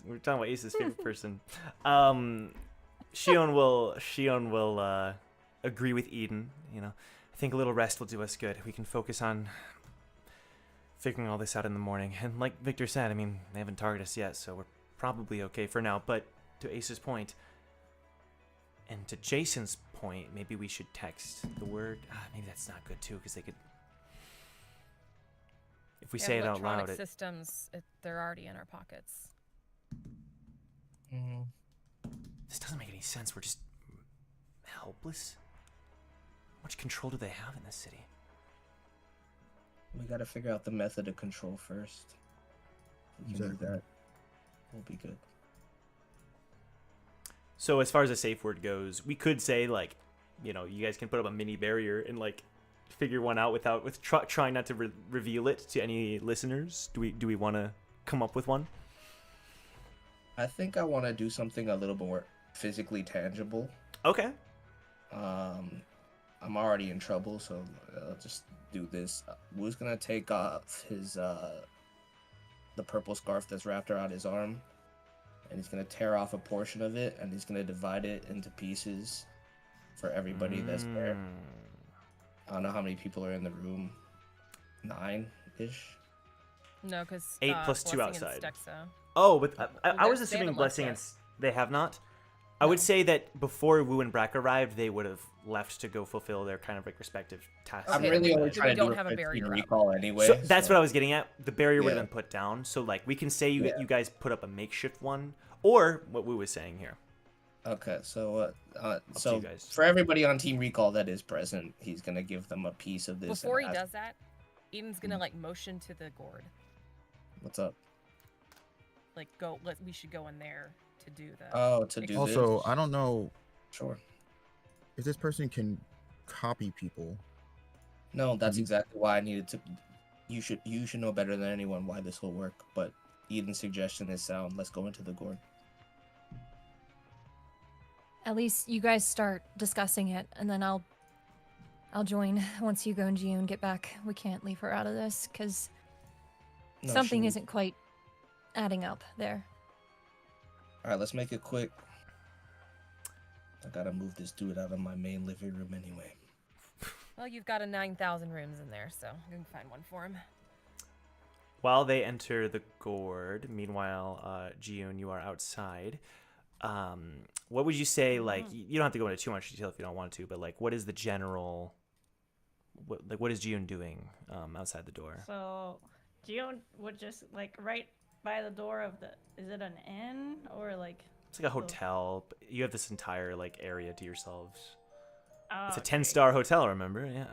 We're talking about Ace's favorite person. Shion will agree with Eden. You know, I think a little rest will do us good. We can focus on figuring all this out in the morning. And like Victor said, I mean, they haven't targeted us yet, so we're probably okay for now. But to Ace's point, and to Jason's point, maybe we should text the word. Maybe that's not good too, because they could. If we say it out loud, systems, they're already in our pockets. This doesn't make any sense. We're just helpless. How much control do they have in this city? We gotta figure out the method of control first. If we can do that, we'll be good. So as far as a safe word goes, we could say like, you know, you guys can put up a mini barrier and like figure one out trying not to reveal it to any listeners. Do we want to come up with one? I think I want to do something a little more physically tangible. Okay. I'm already in trouble, so I'll just do this. Wu's gonna take off his the purple scarf that's wrapped around his arm, and he's gonna tear off a portion of it, and he's gonna divide it into pieces for everybody that's there. I don't know how many people are in the room. 9-ish. No, because 8 plus 2 outside. Stexo. Oh, but I was they assuming haven't Blessing left and they have not. I would say that before Wu and Brac arrived, they would have left to go fulfill their kind of like respective tasks. I'm really only trying to do have a a barrier recall anyway. So that's what I was getting at. The barrier would have Yeah. been put down. So like we can say you guys put up a makeshift one, or what Wu was saying here. Okay, so to so you guys. for everybody on Team Recall that is present, he's gonna give them a piece of this. Before and he ask- does that, Eden's gonna like motion to the gourd. What's up? Like we should go in there to do that. Oh, to do Also, this. I don't know Sure. if this person can copy people. No, that's exactly why I needed to. You should know better than anyone why this will work. But Eden's suggestion is sound. Let's go into the gourd. At least you guys start discussing it, and then I'll join once you go and June get back. We can't leave her out of this, because No, something she- isn't quite adding up there. All right, let's make it quick. I gotta move this dude out of my main living room anyway. Well, you've got a 9,000 rooms in there, so you can find one for him. While they enter the gourd, meanwhile, June, you are outside. What would you say? Like, you don't have to go into too much detail if you don't want to, but like, what is the general? What is June doing outside the door? So, June would just like right by the door of the. Is it an inn or like? It's like a hotel. But you have this entire like area to yourselves. Oh, It's a okay. 10-star hotel, remember? Yeah.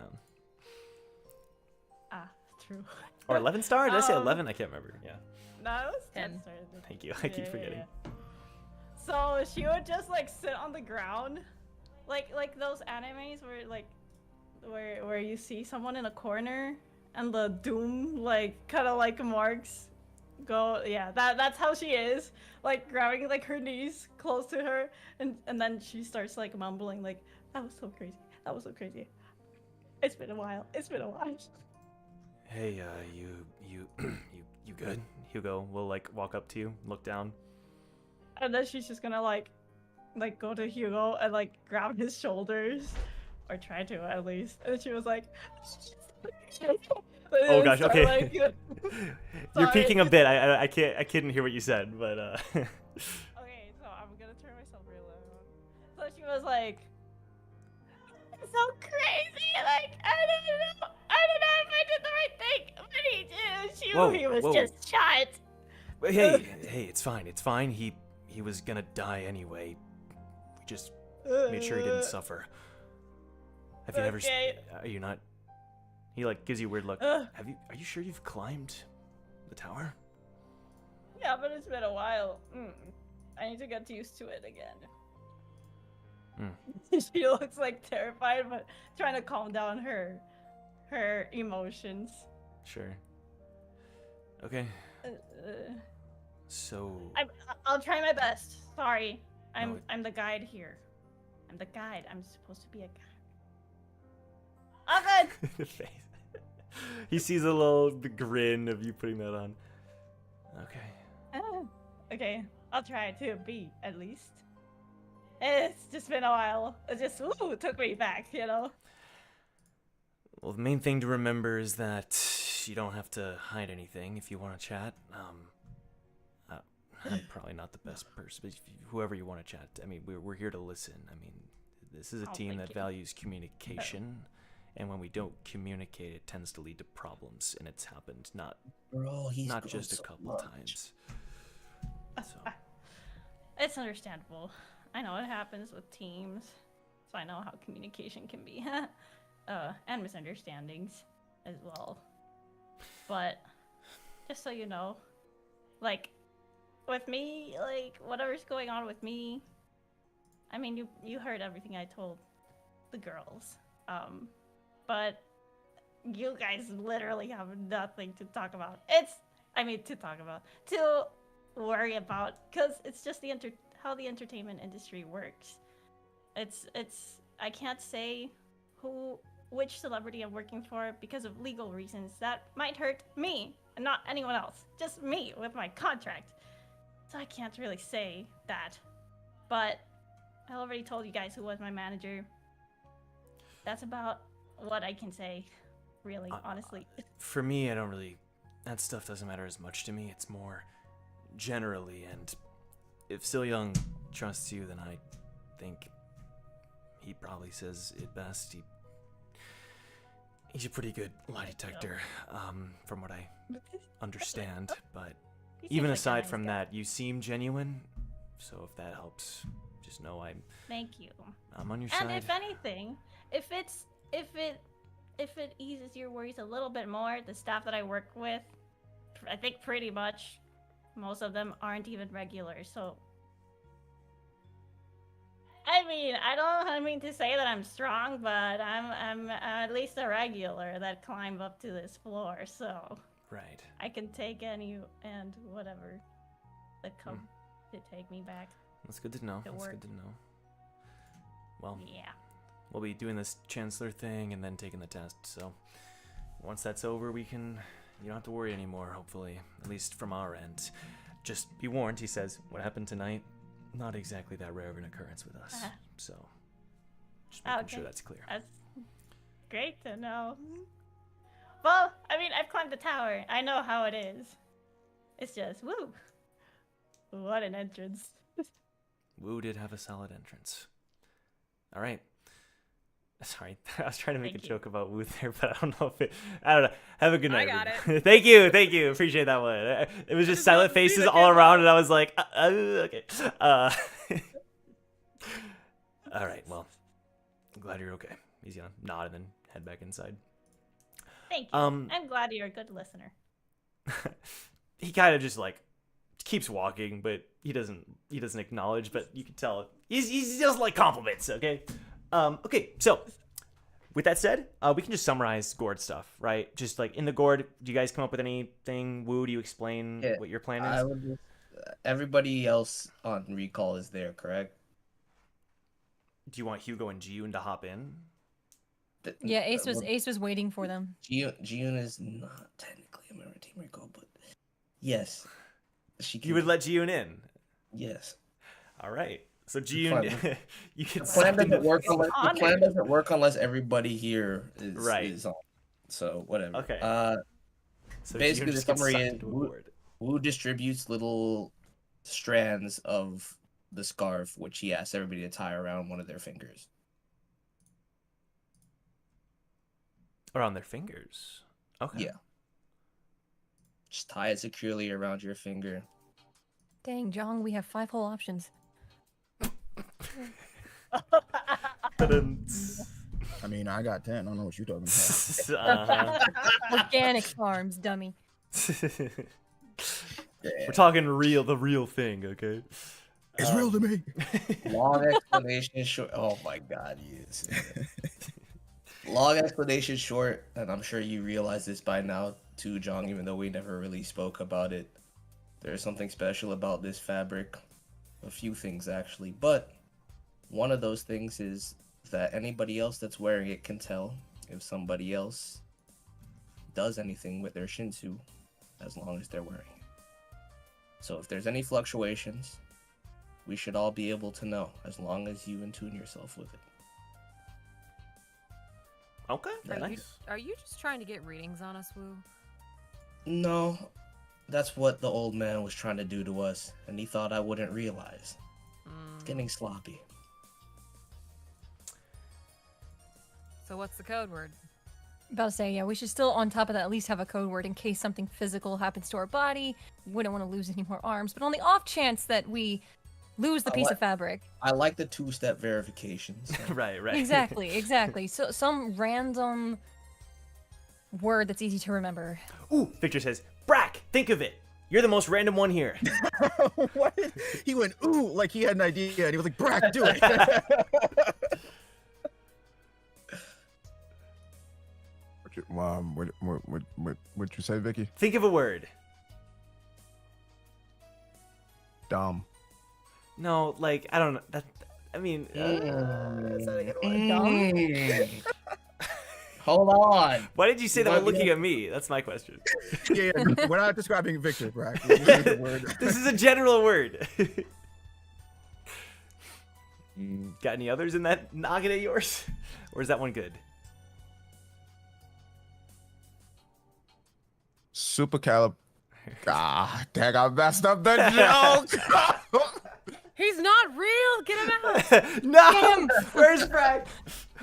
Ah, true. Or 11-star? Did I say 11? I can't remember. Yeah. No, it was 10. 10 stars. Thank you. I keep forgetting. So she would just like sit on the ground, like those animes where like where you see someone in a corner and the doom like kind of like marks go. Yeah, that's how she is. Like grabbing like her knees close to her, and then she starts like mumbling like, "That was so crazy. That was so crazy. It's been a while. It's been a while." Hey, you good? Hugo will like walk up to you, look down. And then she's just gonna like go to Hugo and like grab his shoulders, or try to at least. And she was like, Oh gosh, start, okay. like, You're sorry. peeking a bit. I couldn't hear what you said, but Okay, so I'm gonna turn myself real loud. So she was like, "It's so crazy. Like I don't know if I did the right thing, but he did. Whoa, He was whoa. just shot." hey, it's fine. He was gonna die anyway. We just made sure he didn't suffer. Have you never? Okay. Are you not? He like gives you a weird look. Ugh. Are you sure you've climbed the tower? Yeah, but it's been a while. I need to get used to it again. She looks like terrified, but trying to calm down her emotions. Sure. Okay. So. I'll try my best. Sorry, No, I'm the guide here. I'm the guide. I'm supposed to be a guide. Oh, good. Face. He sees a little grin of you putting that on. Okay. Okay, I'll try to be at least. It's just been a while. It just took me back, you know. Well, the main thing to remember is that you don't have to hide anything if you want to chat. I'm probably not the best person, but whoever you want to chat. I mean, we're here to listen. I mean, this is a team that values communication, and when we don't communicate, it tends to lead to problems, and it's happened not just a couple times. So. It's understandable. I know it happens with teams, so I know how communication can be, and misunderstandings as well. But just so you know, like with me, like whatever's going on with me, I mean, you heard everything I told the girls, but you guys literally have nothing to talk about. To worry about, because it's just how the entertainment industry works. It's I can't say which celebrity I'm working for because of legal reasons that might hurt me and not anyone else, just me with my contract. So I can't really say that, but I already told you guys who was my manager. That's about what I can say, really, honestly. For me, that stuff doesn't matter as much to me. It's more generally, and if Still Young trusts you, then I think he probably says it best. He's a pretty good lie detector, from what I understand, but even aside from that, you seem genuine, so if that helps, just know Thank you. I'm on your side. And if anything, if it eases your worries a little bit more, the staff that I work with, I think pretty much most of them aren't even regulars, so I mean to say that I'm strong, but I'm at least a regular that climbed up to this floor, so right. I can take any and whatever that come to take me back. That's good to know. That's good to know. Well, yeah. We'll be doing this chancellor thing and then taking the test, so once that's over, you don't have to worry anymore, hopefully, at least from our end. Just be warned, he says, what happened tonight, not exactly that rare of an occurrence with us, so just making sure that's clear. That's great to know. Well, I mean, I've climbed the tower. I know how it is. It's just, woo. What an entrance. Woo did have a solid entrance. All right. Sorry, I was trying to make a joke about Woo there, but I don't know. Have a good night. I got it. Thank you. Appreciate that one. It was just silent faces all around, and I was like, okay. All right, well, I'm glad you're okay. He's gonna nod and then head back inside. Thank you. I'm glad you're a good listener. He kind of just like keeps walking, but he doesn't acknowledge, but you can tell he doesn't like compliments, okay? Okay, so with that said, we can just summarize gourd stuff, right? Just like in the gourd, do you guys come up with anything? Woo, do you explain what your plan is? Everybody else on recall is there, correct? Do you want Hugo and Jiyun to hop in? Yeah, Ace was waiting for them. Jiyun is not technically a member of Team Recall, but yes, You would let Jiyun in? Yes. All right. So Jiyun, you can. The plan doesn't work unless everybody here is on. So whatever. Okay. So basically, the summary is Wu distributes little strands of the scarf, which he asks everybody to tie around one of their fingers. Around their fingers. Okay. Yeah. Just tie it securely around your finger. Dang, Jong, we have 5 whole options. I mean, I got 10. I don't know what you're talking about. Organic farms, dummy. We're talking the real thing, okay? It's real to me. Long explanation short. Oh my God, yes. Long explanation short, and I'm sure you realize this by now too, John, even though we never really spoke about it. There's something special about this fabric. A few things, actually. But one of those things is that anybody else that's wearing it can tell if somebody else does anything with their shinsu as long as they're wearing it. So if there's any fluctuations, we should all be able to know as long as you attune yourself with it. Okay, Nice. Are you just trying to get readings on us, Wu? No, that's what the old man was trying to do to us, and he thought I wouldn't realize. It's getting sloppy. So what's the code word? About to say, yeah, we should still, on top of that, at least have a code word in case something physical happens to our body. We don't want to lose any more arms, but on the off chance that we lose the piece of fabric. I like the two-step verifications. right. Exactly. So some random word that's easy to remember. Ooh, Victor says, Brac, think of it. You're the most random one here. What? He went, ooh, like he had an idea, and he was like, Brac, do it. What you say, Vicky? Think of a word. Dumb. No, like, I don't know. I mean, Hold on. why did you say that while looking at me? That's my question. Yeah, we're not describing Victor, Brac. We're just using the word. This is a general word. Got any others in that noggin of yours? Or is that one good? Supercalib. Ah, dang, I messed up the joke. He's not real. Get him out. No! Get him! Where's Brac?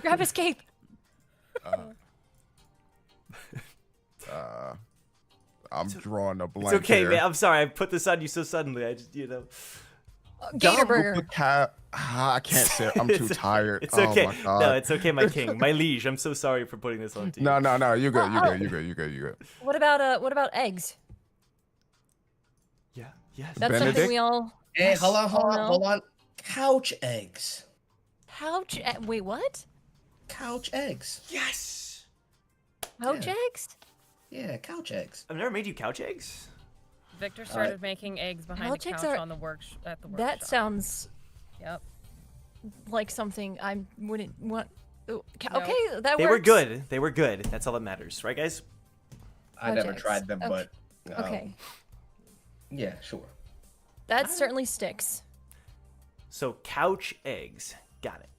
Grab his cape. I'm drawing a blank. It's okay, here. man. I'm sorry. I put this on you so suddenly. I just, Gator burger. I can't say it. I'm too tired. It's okay. Oh my God. No, it's okay, my king. My liege. I'm so sorry for putting this on to you. No. You good. You good. What about eggs? Yeah. Yes. That's Benedict? something we all. Hey, hold no. on. Couch eggs. Couch. Wait, what? Couch eggs. Yes. Couch Yeah. eggs? Yeah, couch eggs. I've never made you couch eggs. Victor started making eggs behind the Couch eggs couch are- on the at the workshop. That sounds Yep. like something I wouldn't want. Ooh, No. Okay, that They works. were good. They were good. That's all that matters, right, guys? I Couch never eggs. tried them, Okay. but Okay, yeah, sure. that certainly sticks. So couch eggs. Got it.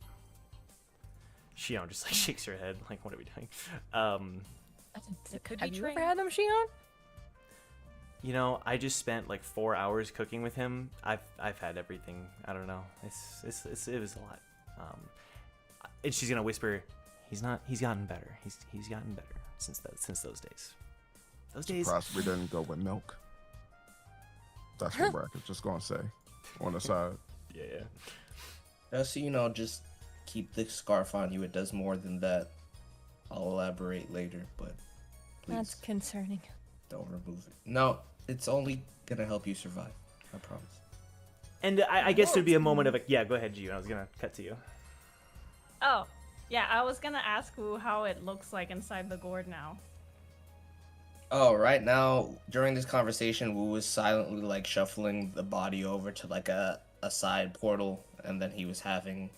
Shion just like shakes her head, like, what are we doing? It could Have be you trained. ever had them, Shion? You know, I just spent like 4 hours cooking with him. I've had everything. I don't know. It was a lot. And she's gonna whisper, he's gotten better. He's gotten better since those days. Those days. Surprised we didn't go with milk. That's what Brac is just gonna say on the side. Yeah. Just so you know, just keep the scarf on you. It does more than that. I'll elaborate later, but please That's concerning. don't remove it. No, it's only gonna help you survive. I promise. And I guess there'd be a moment of like, yeah, go ahead, Gio. I was gonna cut to you. Oh, yeah, I was gonna ask Wu how it looks like inside the gourd now. Oh, right now, during this conversation, Wu was silently like shuffling the body over to like a side portal, and then he was having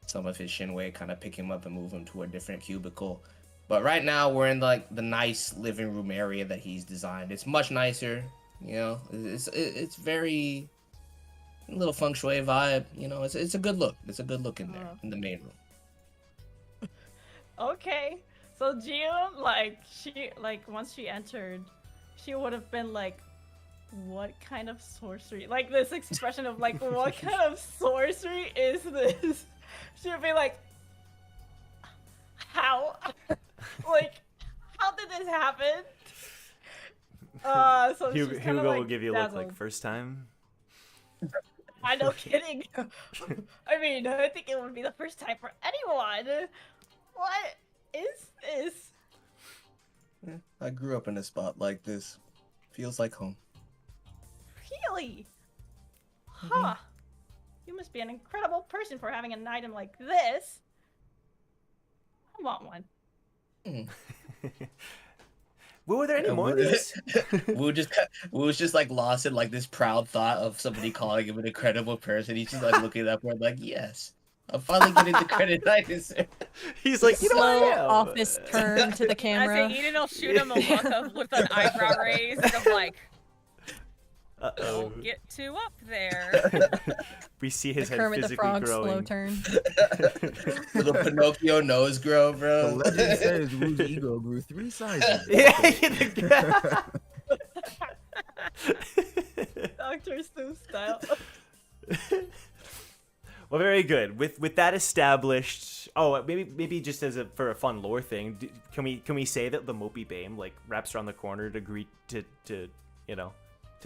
some of his Shinwei kind of pick him up and move him to a different cubicle. But right now, we're in like the nice living room area that he's designed. It's much nicer, you know. It's very little feng shui vibe, you know. It's a good look. It's a good look in there in the main room. Okay, so Gio, once she entered, she would have been like, what kind of sorcery? Like this expression of like, what kind of sorcery is this? She would be like, how? Like, how did this happen? So she's kinda, Hugo like, will give you a look dazzled. like first time. I no kidding. I mean, I think it would be the first time for anyone. What is this? I grew up in a spot like this. Feels like home. Really? Huh. You must be an incredible person for having an item like this. I want one. Were there any more of these? We was just like lost in like this proud thought of somebody calling him an incredible person. He's just like looking up and like, yes, I'm finally getting the credit I deserve. He's like, you know what I Slow am. office turn to the I camera. say Eden will shoot him a look with an eyebrow raised of like, Uh-oh. don't get too up there. We see his head Kermit the physically Frog slow growing. turn. The Pinocchio nose grow, The bro. legend says Wu's ego grew 3 sizes. Yeah. Dr. Seuss style. Well, very good. With that established, maybe just for a fun lore thing, can we say that the Mopey Bame like wraps around the corner to greet to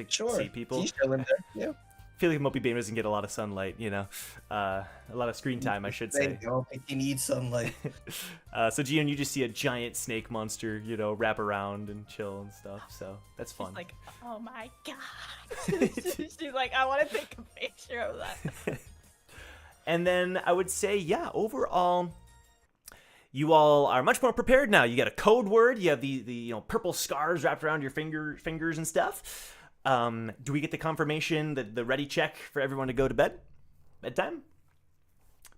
Sure. see people? He's chilling there. Yeah. I feel like Mopey Bame doesn't get a lot of sunlight, a lot of screen time, I should say. I don't think he needs sunlight. So Gian, you just see a giant snake monster, wrap around and chill and stuff. So that's fun. She's like, oh my god. She's like, I want to take a picture of that. And then I would say, yeah, overall, you all are much more prepared now. You got a code word. You have the purple scars wrapped around your fingers and stuff. Do we get the confirmation, the ready check for everyone to go to bed? Bedtime?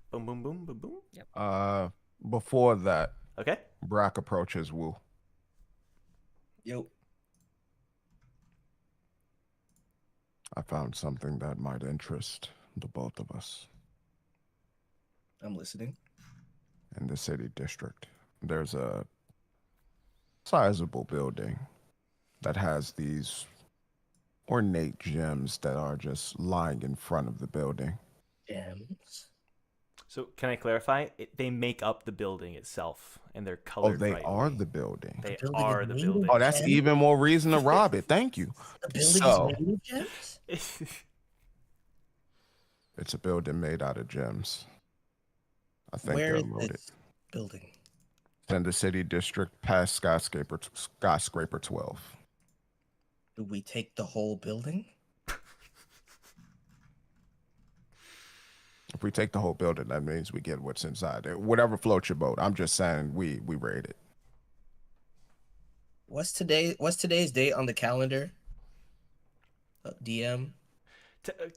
Boom, boom, boom, boom, boom. Before that, Okay. Brac approaches Wu. Yo. I found something that might interest the both of us. I'm listening. In the city district, there's a sizable building that has these ornate gems that are just lying in front of the building. Gems. So can I clarify? They make up the building itself, and they're Oh, colored. they brightly. are the building. They building are is the made of building. Oh, that's gems? even more reason to rob it. Thank you. The building So- is made of gems? It's a building made out of gems. I think Where they're is loaded. this building? It's in the city district past skyscraper 12. Do we take the whole building? If we take the whole building, that means we get what's inside it. Whatever floats your boat. I'm just saying we raid it. What's today's date on the calendar? DM.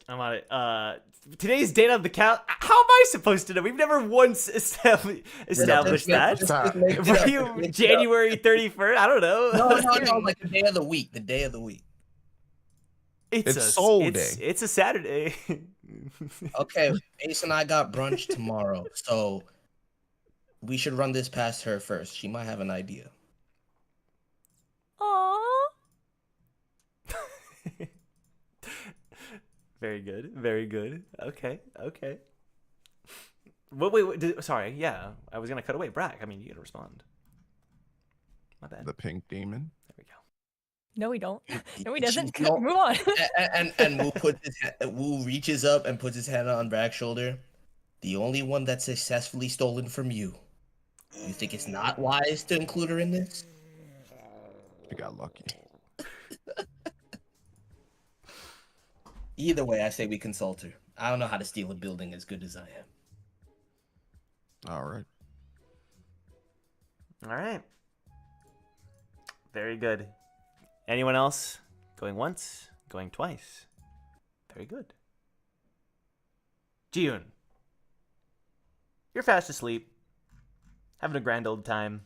I'm on it. Today's date on the How am I supposed to know? We've never once established that. Just make it Were up. you Make it up. January 31st? I don't know. No, like the day of the week. The day of the week. It's Soul Day. It's a Saturday. Okay, Ace and I got brunch tomorrow, so we should run this past her first. She might have an idea. Aww. Very good. Very good. Okay. Wait. Sorry. Yeah, I was gonna cut away. Brac, I mean, you gotta respond. My bad. The pink demon. There we go. No, we don't. No, he doesn't. No. Move on. And Wu reaches up and puts his hand on Brac's shoulder. The only one that's successfully stolen from you. You think it's not wise to include her in this? You got lucky. Either way, I say we consult her. I don't know how to steal a building as good as I am. All right. All right. Very good. Anyone else? Going once? Going twice? Very good. Jihun, you're fast asleep, having a grand old time,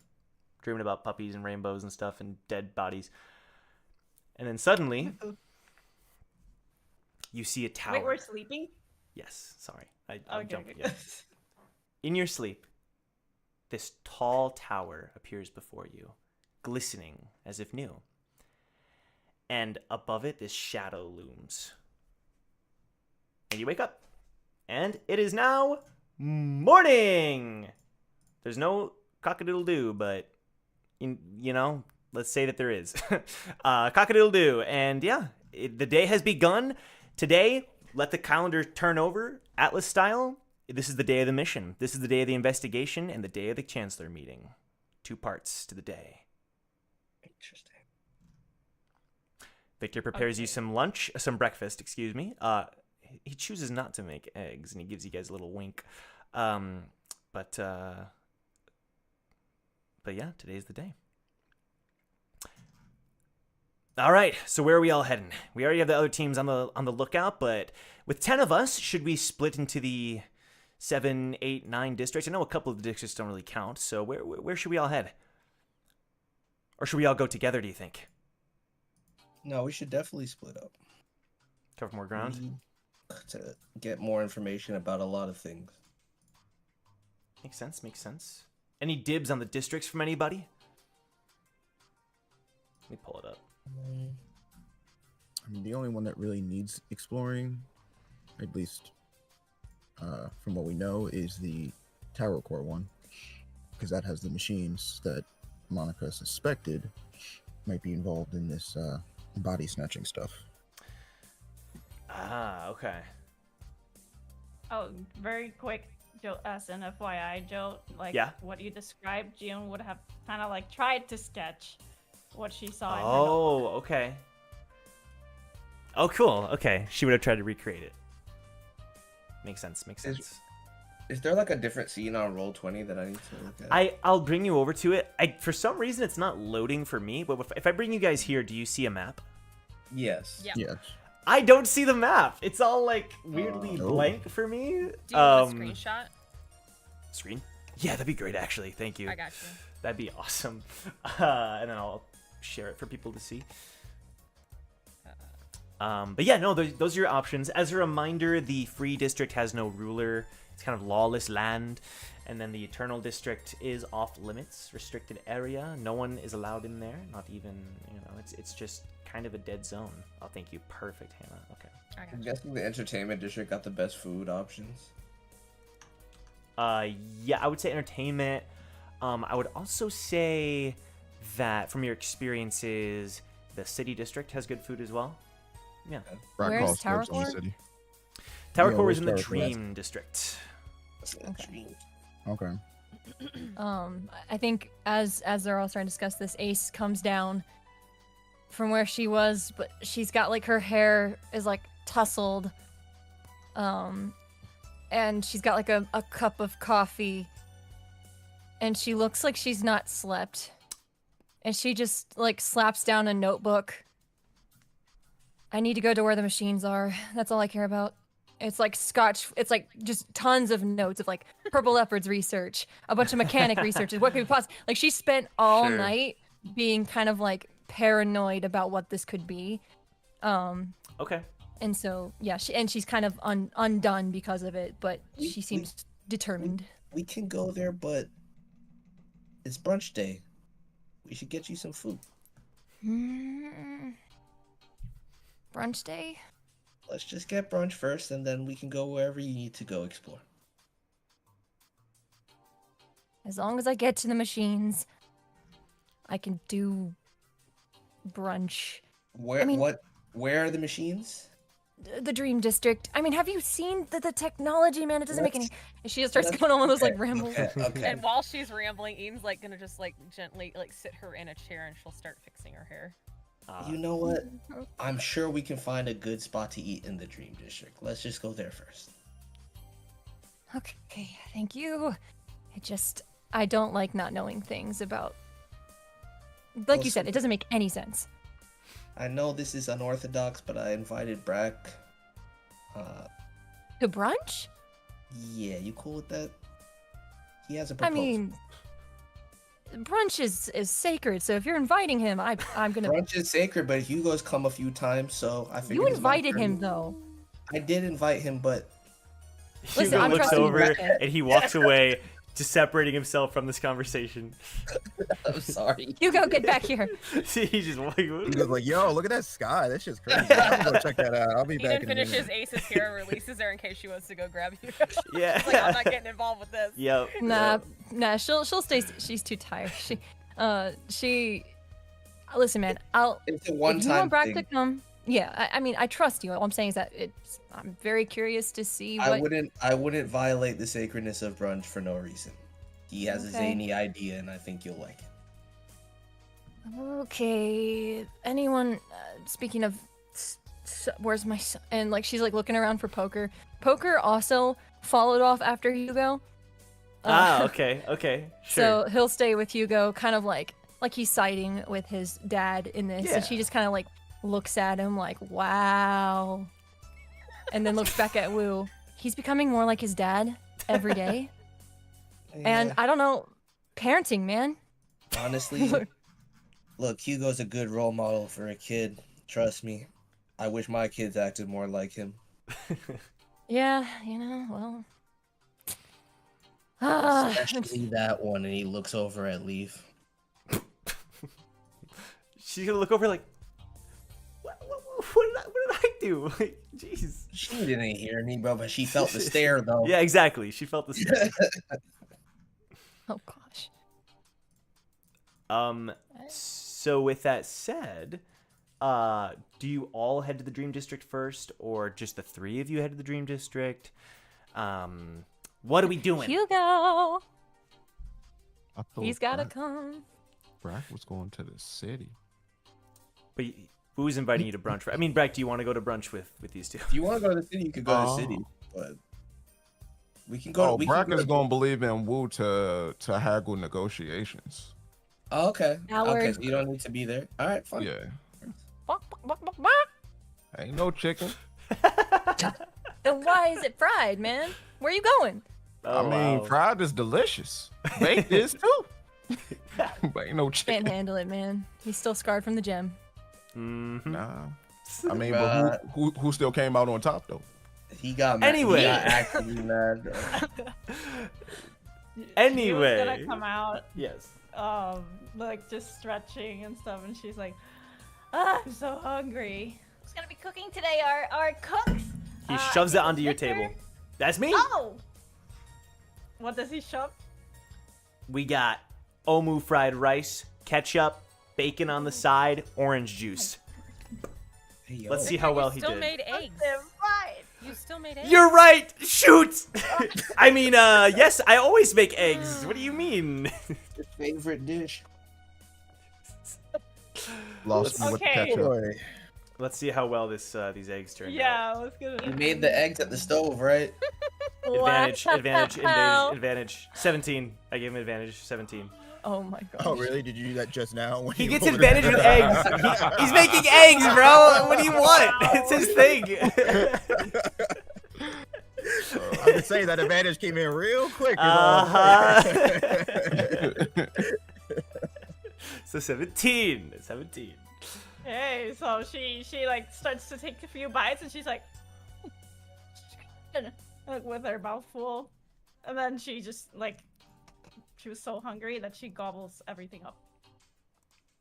dreaming about puppies and rainbows and stuff and dead bodies. And then suddenly, you see a tower. Wait, we're sleeping? Yes, sorry. I jumped. Okay. Yeah. In your sleep, this tall tower appears before you, glistening as if new. And above it, this shadow looms. And you wake up. And it is now morning! There's no cock-a-doodle-doo, but, let's say that there is. Cock-a-doodle-doo. And yeah, the day has begun. Today, let the calendar turn over, Atlas style. this is the day of the mission. This is the day of the investigation and the day of the Chancellor meeting. 2 parts to the day. Interesting. Victor prepares you some breakfast, excuse me. He chooses not to make eggs, and he gives you guys a little wink. But yeah, today's the day. All right, so where are we all heading? We already have the other teams on the lookout, but with 10 of us, should we split into the 7, 8, 9 districts? I know a couple of the districts don't really count, so where should we all head? Or should we all go together, do you think? No, we should definitely split up. Cover more ground? To get more information about a lot of things. Makes sense. Any dibs on the districts from anybody? Let me pull it up. I mean, the only one that really needs exploring, at least from what we know, is the Tower Core one, because that has the machines that Monica suspected might be involved in this body snatching stuff. Ah, okay. Oh, very quick, Joe, as an FYI, Joe, like what you described, June would have kind of like tried to sketch what she saw. In her notebook. Okay. Oh, cool. Okay, she would have tried to recreate it. Makes sense. Is there like a different scene on Roll20 that I need to look at? I'll bring you over to it. For some reason, it's not loading for me, but if I bring you guys here, do you see a map? Yes. Yeah. Yes. I don't see the map. It's all like weirdly blank for me. Do you want a screenshot? Screen? Yeah, that'd be great, actually. Thank you. I got you. That'd be awesome. And then I'll share it for people to see. But yeah, no, those are your options. As a reminder, the Free District has no ruler. It's kind of lawless land. And then the Eternal District is off limits, restricted area. No one is allowed in there. Not even, it's just kind of a dead zone. Oh, thank you. Perfect, Hannah. Okay. I'm guessing the Entertainment District got the best food options. Yeah, I would say entertainment. I would also say that from your experiences, the City District has good food as well. Yeah. Where's Tower Core? Tower Core is in the Dream District. Okay. I think as they're all starting to discuss this, Ace comes down from where she was, but she's got like her hair is like tousled. And she's got like a cup of coffee. And she looks like she's not slept. And she just like slaps down a notebook. I need to go to where the machines are. That's all I care about. It's like it's like just tons of notes of like Purple Leopard's research, a bunch of mechanic researches. What could be possible? Like she spent all night being kind of like paranoid about what this could be. Okay. And so yeah, she's kind of undone because of it, but she seems determined. We can go there, but it's brunch day. We should get you some food. Brunch day? Let's just get brunch first, and then we can go wherever you need to go explore. As long as I get to the machines, I can do brunch. Where are the machines? The Dream District. I mean, have you seen the technology, man? It doesn't make any. She just starts going on one of those like rambles. Okay. And while she's rambling, Eden's like gonna just like gently like sit her in a chair, and she'll start fixing her hair. You know what? I'm sure we can find a good spot to eat in the Dream District. Let's just go there first. Okay, thank you. I don't like not knowing things about. Like you said, it doesn't make any sense. I know this is unorthodox, but I invited Brac. To brunch? Yeah, you cool with that? He has a proposal. I mean, brunch is sacred, so if you're inviting him, I'm gonna. Brunch is sacred, but Hugo's come a few times, so I figured. You invited him though. I did invite him, but Hugo looks over and he walks away, just separating himself from this conversation. I'm sorry. Hugo, get back here. See, he's just like, He goes like, "Yo, look at that sky. That's just crazy. I'm gonna go check that out. I'll be back Eden in a minute." finishes Ace's hair, releases her in case she wants to go grab you. Yeah. She's like, I'm not getting involved with this. Yep. Nah, she'll stay. She's too tired. Listen, man. It's a one-time If you want Brac thing. to come, Yeah, I mean, I trust you. All I'm saying is that I'm very curious to see what. I wouldn't violate the sacredness of brunch for no reason. He has a Okay. zany idea, and I think you'll like it. Okay. Anyone? Speaking of, where's my son? And like she's like looking around for Poker. Poker also followed off after Hugo. Okay, sure. So he'll stay with Hugo, kind of like he's siding with his dad in this, and she Yeah. just kind of like looks at him like, wow, and then looks back at Wu. He's becoming more like his dad every day, and Yeah. I don't know, parenting, man. Honestly, look, Hugo's a good role model for a kid. Trust me. I wish my kids acted more like him. Yeah, well. Especially that one, and he looks over at Leaf. She's gonna look over like, what did I do? Like, jeez. She didn't hear me, bro, but she felt the stare, though. Yeah, exactly. She felt the stare. Oh gosh. So with that said, do you all head to the Dream District first, or just the three of you head to the Dream District? What are we doing? Hugo, I thought he's gotta Brac- come. Brac was going to the city. But who's inviting you to brunch? I mean, Brac, do you want to go to brunch with these two? If you want to go to the city, you could go to the city. But we can go. Oh, we Brac can is gonna believe in Wu to haggle negotiations. Oh, okay. Howard. Okay, so you don't need to be there. All right, fine. Yeah, ain't no chicken. Then why is it fried, man? Where are you going? Oh, I mean, wow. fried is delicious. Baked is too. But ain't no chicken. Can't handle it, man. He's still scarred from the gem. Mhm. Nah. I mean, but who still came out on top though? He got mad. Anyway. He got actually mad. Bro. Anyway. She was gonna come out, Yes. like just stretching and stuff, and she's like, I'm so hungry. Who's gonna be cooking today? Our cooks. He I shoves it think onto your it's Victor. table. That's me. Oh. What does he shove? We got omu fried rice, ketchup, bacon on the side, orange juice. Hey, yo. Let's see how well he still did. made eggs. Right. You still made eggs. You're right. Shoot. I mean, yes, I always make eggs. What do you mean? Your favorite dish. Lost me with the Okay. ketchup. Boy. Let's see how well these eggs turned out. Yeah, let's get it. You made the eggs at the stove, right? Advantage. 17. I gave him advantage. 17. Oh my god. Oh, really? Did you do that just now? When He you gets rolled it? advantage with eggs. He's making eggs, bro. What do you want? It's his thing. I'm just saying that advantage came in real quick. So 17. 17. Hey, so she like starts to take a few bites, and she's like with her mouth full, and then she just like she was so hungry that she gobbles everything up.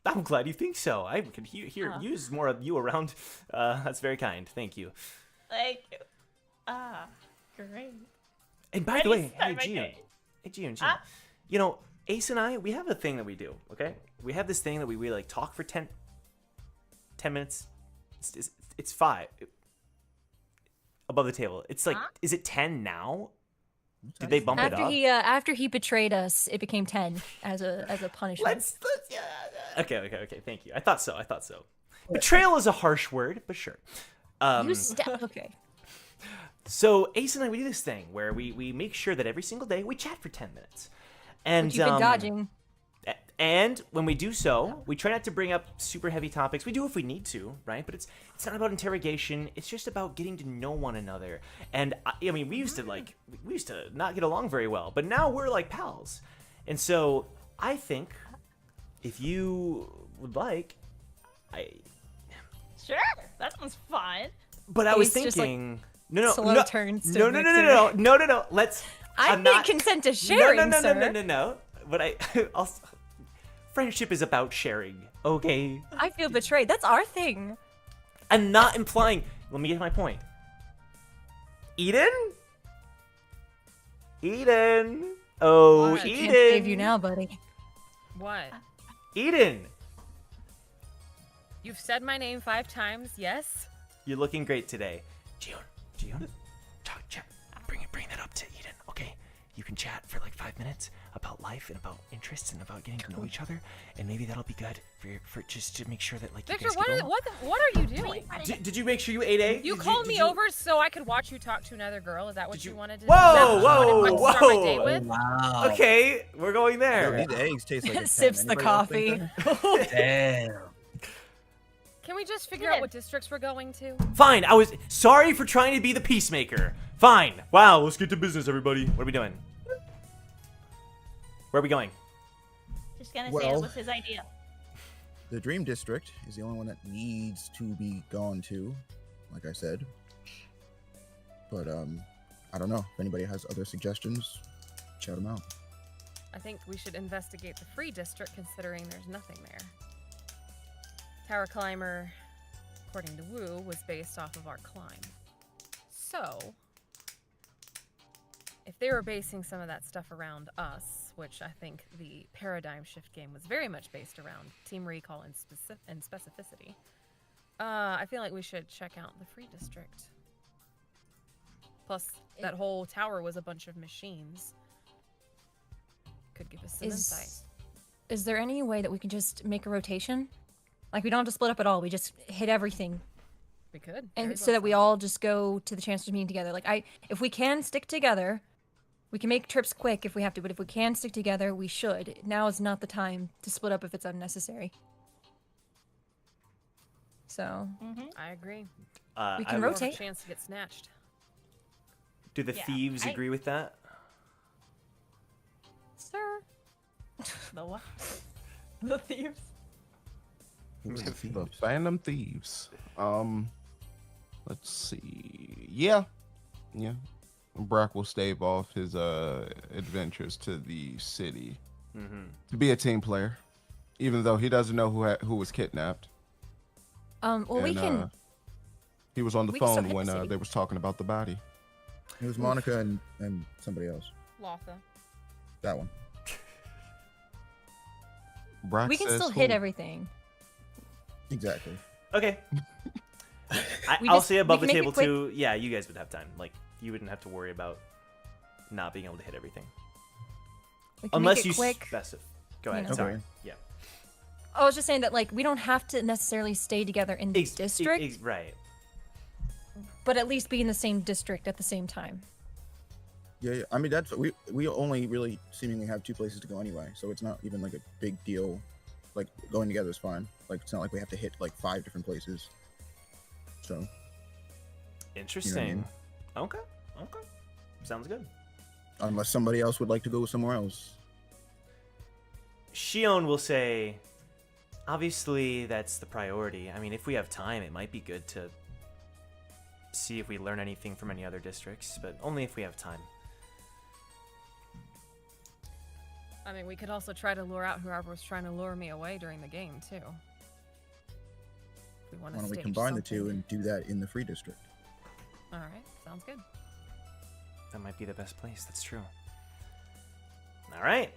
I'm glad you think so. I could use more of you around. That's very kind. Thank you. Like, great. And by the way, hey, Ready? June. Hey, June. Huh? You know, Ace and I, we have a thing that we do, okay? We have this thing that we like talk for 10 minutes. It's 5. Above the table. It's like, is it 10 now? Did they bump it up? After he betrayed us, it became 10 as a punishment. Let's okay. Thank you. I thought so. Betrayal is a harsh word, but sure. Okay. So Ace and I, we do this thing where we make sure that every single day we chat for 10 minutes. And But you've been dodging. And when we do so, we try not to bring up super heavy topics. We do if we need to, right? But it's not about interrogation. It's just about getting to know one another. And I mean, we used to not get along very well, but now we're like pals. And so I think if you would like, Sure, that sounds fun. But I was Ace just, like, no. slow turns to No. Let's. I I'm didn't not- consent to sharing, sir. No. But friendship is about sharing, okay? I feel betrayed. That's our thing. I'm not implying. Let me get to my point. Eden. Oh, What? I Eden. can't save you now, buddy. What? Eden. You've said my name 5 times, yes? You're looking great today. Gion, chat. Bring that up to Eden, okay? You can chat for like 5 minutes about life and about interests and about getting to know each other, and maybe that'll be good for just to make sure that like Victor, you guys get along. what are you doing? Did you make sure you ate egg? You called me over so I could watch you talk to another girl. Is that what you wanted to do? Whoa! Start my day with? Wow. Okay, we're going there. These eggs taste like a 10. Sips the Anybody else think coffee. that? Damn. Can we just figure out what districts we're going to? Fine, I was sorry for trying to be the peacemaker. Fine. Wow, let's get to business, everybody. What are we doing? Where are we going? Just gonna say Well- it was his idea. The Dream District is the only one that needs to be gone to, like I said. But I don't know if anybody has other suggestions. Shout them out. I think we should investigate the free district considering there's nothing there. Tower Climber, according to Wu, was based off of our climb. So, if they were basing some of that stuff around us, which I think the Paradigm Shift game was very much based around team recall and specificity, I feel like we should check out the free district. Plus, that whole tower was a bunch of machines. Could give us some insight. Is there any way that we can just make a rotation? Like, we don't have to split up at all. We just hit everything. We could. And so that we all just go to the Chancellor's meeting together. Like, if we can stick together, we can make trips quick if we have to, but if we can stick together, we should. Now is not the time to split up if it's unnecessary. So, I agree. we can More of a rotate. chance to get snatched. Do the thieves agree with that? Sir. The what? The thieves. The Phantom Thieves. Let's see. Yeah. Brac will stave off his adventures to the city to be a team player, even though he doesn't know who was kidnapped. Well, we can. He was on the we can still phone hit the when city. they was talking about the body. It was Monica and somebody else. Lothaa. That one. Brac We can says still who? hit everything. Exactly. Okay. We I'll just- say above we the can make table it quick. too. Yeah, you guys would have time. Like, you wouldn't have to worry about not being able to hit everything. We can Unless make it you quick. specify. Go ahead. know. Sorry. Okay. Yeah. I was just saying that, like, we don't have to necessarily stay together in the district, Right. but at least be in the same district at the same time. Yeah. I mean, that's we only really seemingly have 2 places to go anyway, so it's not even like a big deal. Like, going together is fine. Like, it's not like we have to hit like 5 different places. So. Interesting. Okay. Sounds good. Unless somebody else would like to go somewhere else. Shion will say, obviously that's the priority. I mean, if we have time, it might be good to see if we learn anything from any other districts, but only if we have time. I mean, we could also try to lure out whoever was trying to lure me away during the game, too. We want Why to don't we stage combine the something. 2 and do that in the free district? All right, sounds good. That might be the best place. That's true. All right.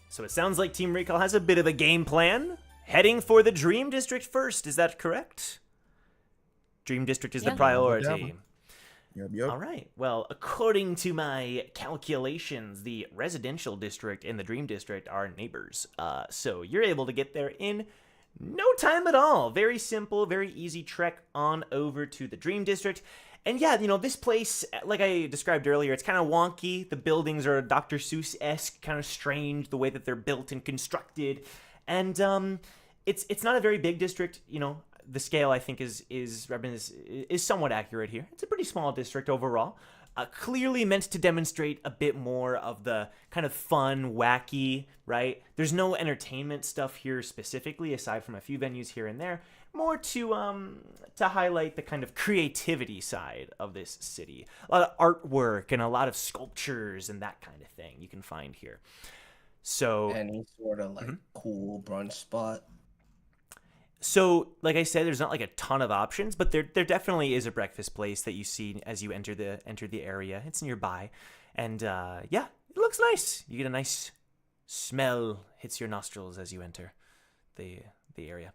So it sounds like Team Recall has a bit of a game plan. Heading for the Dream District first. Is that correct? Dream District is the Yeah. priority. Yep. All right. Well, according to my calculations, the residential district and the Dream District are neighbors. So you're able to get there in no time at all. Very simple, very easy trek on over to the Dream District. And yeah, this place, like I described earlier, it's kind of wonky. The buildings are Dr. Seuss-esque, kind of strange, the way that they're built and constructed. And it's not a very big district. The scale, I think, is somewhat accurate here. It's a pretty small district overall. Clearly meant to demonstrate a bit more of the kind of fun, wacky, right? There's no entertainment stuff here specifically, aside from a few venues here and there. More to highlight the kind of creativity side of this city. A lot of artwork and a lot of sculptures and that kind of thing you can find here. So Any sort of like cool brunch spot. So, like I said, there's not like a ton of options, but there definitely is a breakfast place that you see as you enter the area. It's nearby, and yeah, it looks nice. You get a nice smell hits your nostrils as you enter the area.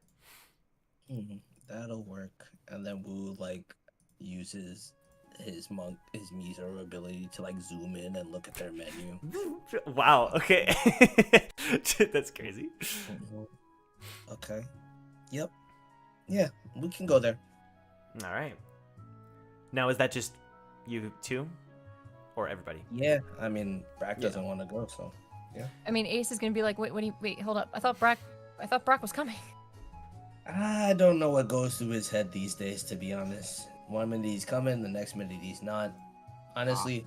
That'll work. And then Wu like uses his Mizo ability to like zoom in and look at their menu. Wow. Okay. That's crazy. Okay. Yep. Yeah, we can go there. All right. Now, is that just you two, or everybody? Yeah, I mean, Brac doesn't want to go, so yeah. I mean, Ace is gonna be like, wait, hold up. I thought Brac was coming. I don't know what goes through his head these days, to be honest. One minute he's coming, the next minute he's not. Honestly,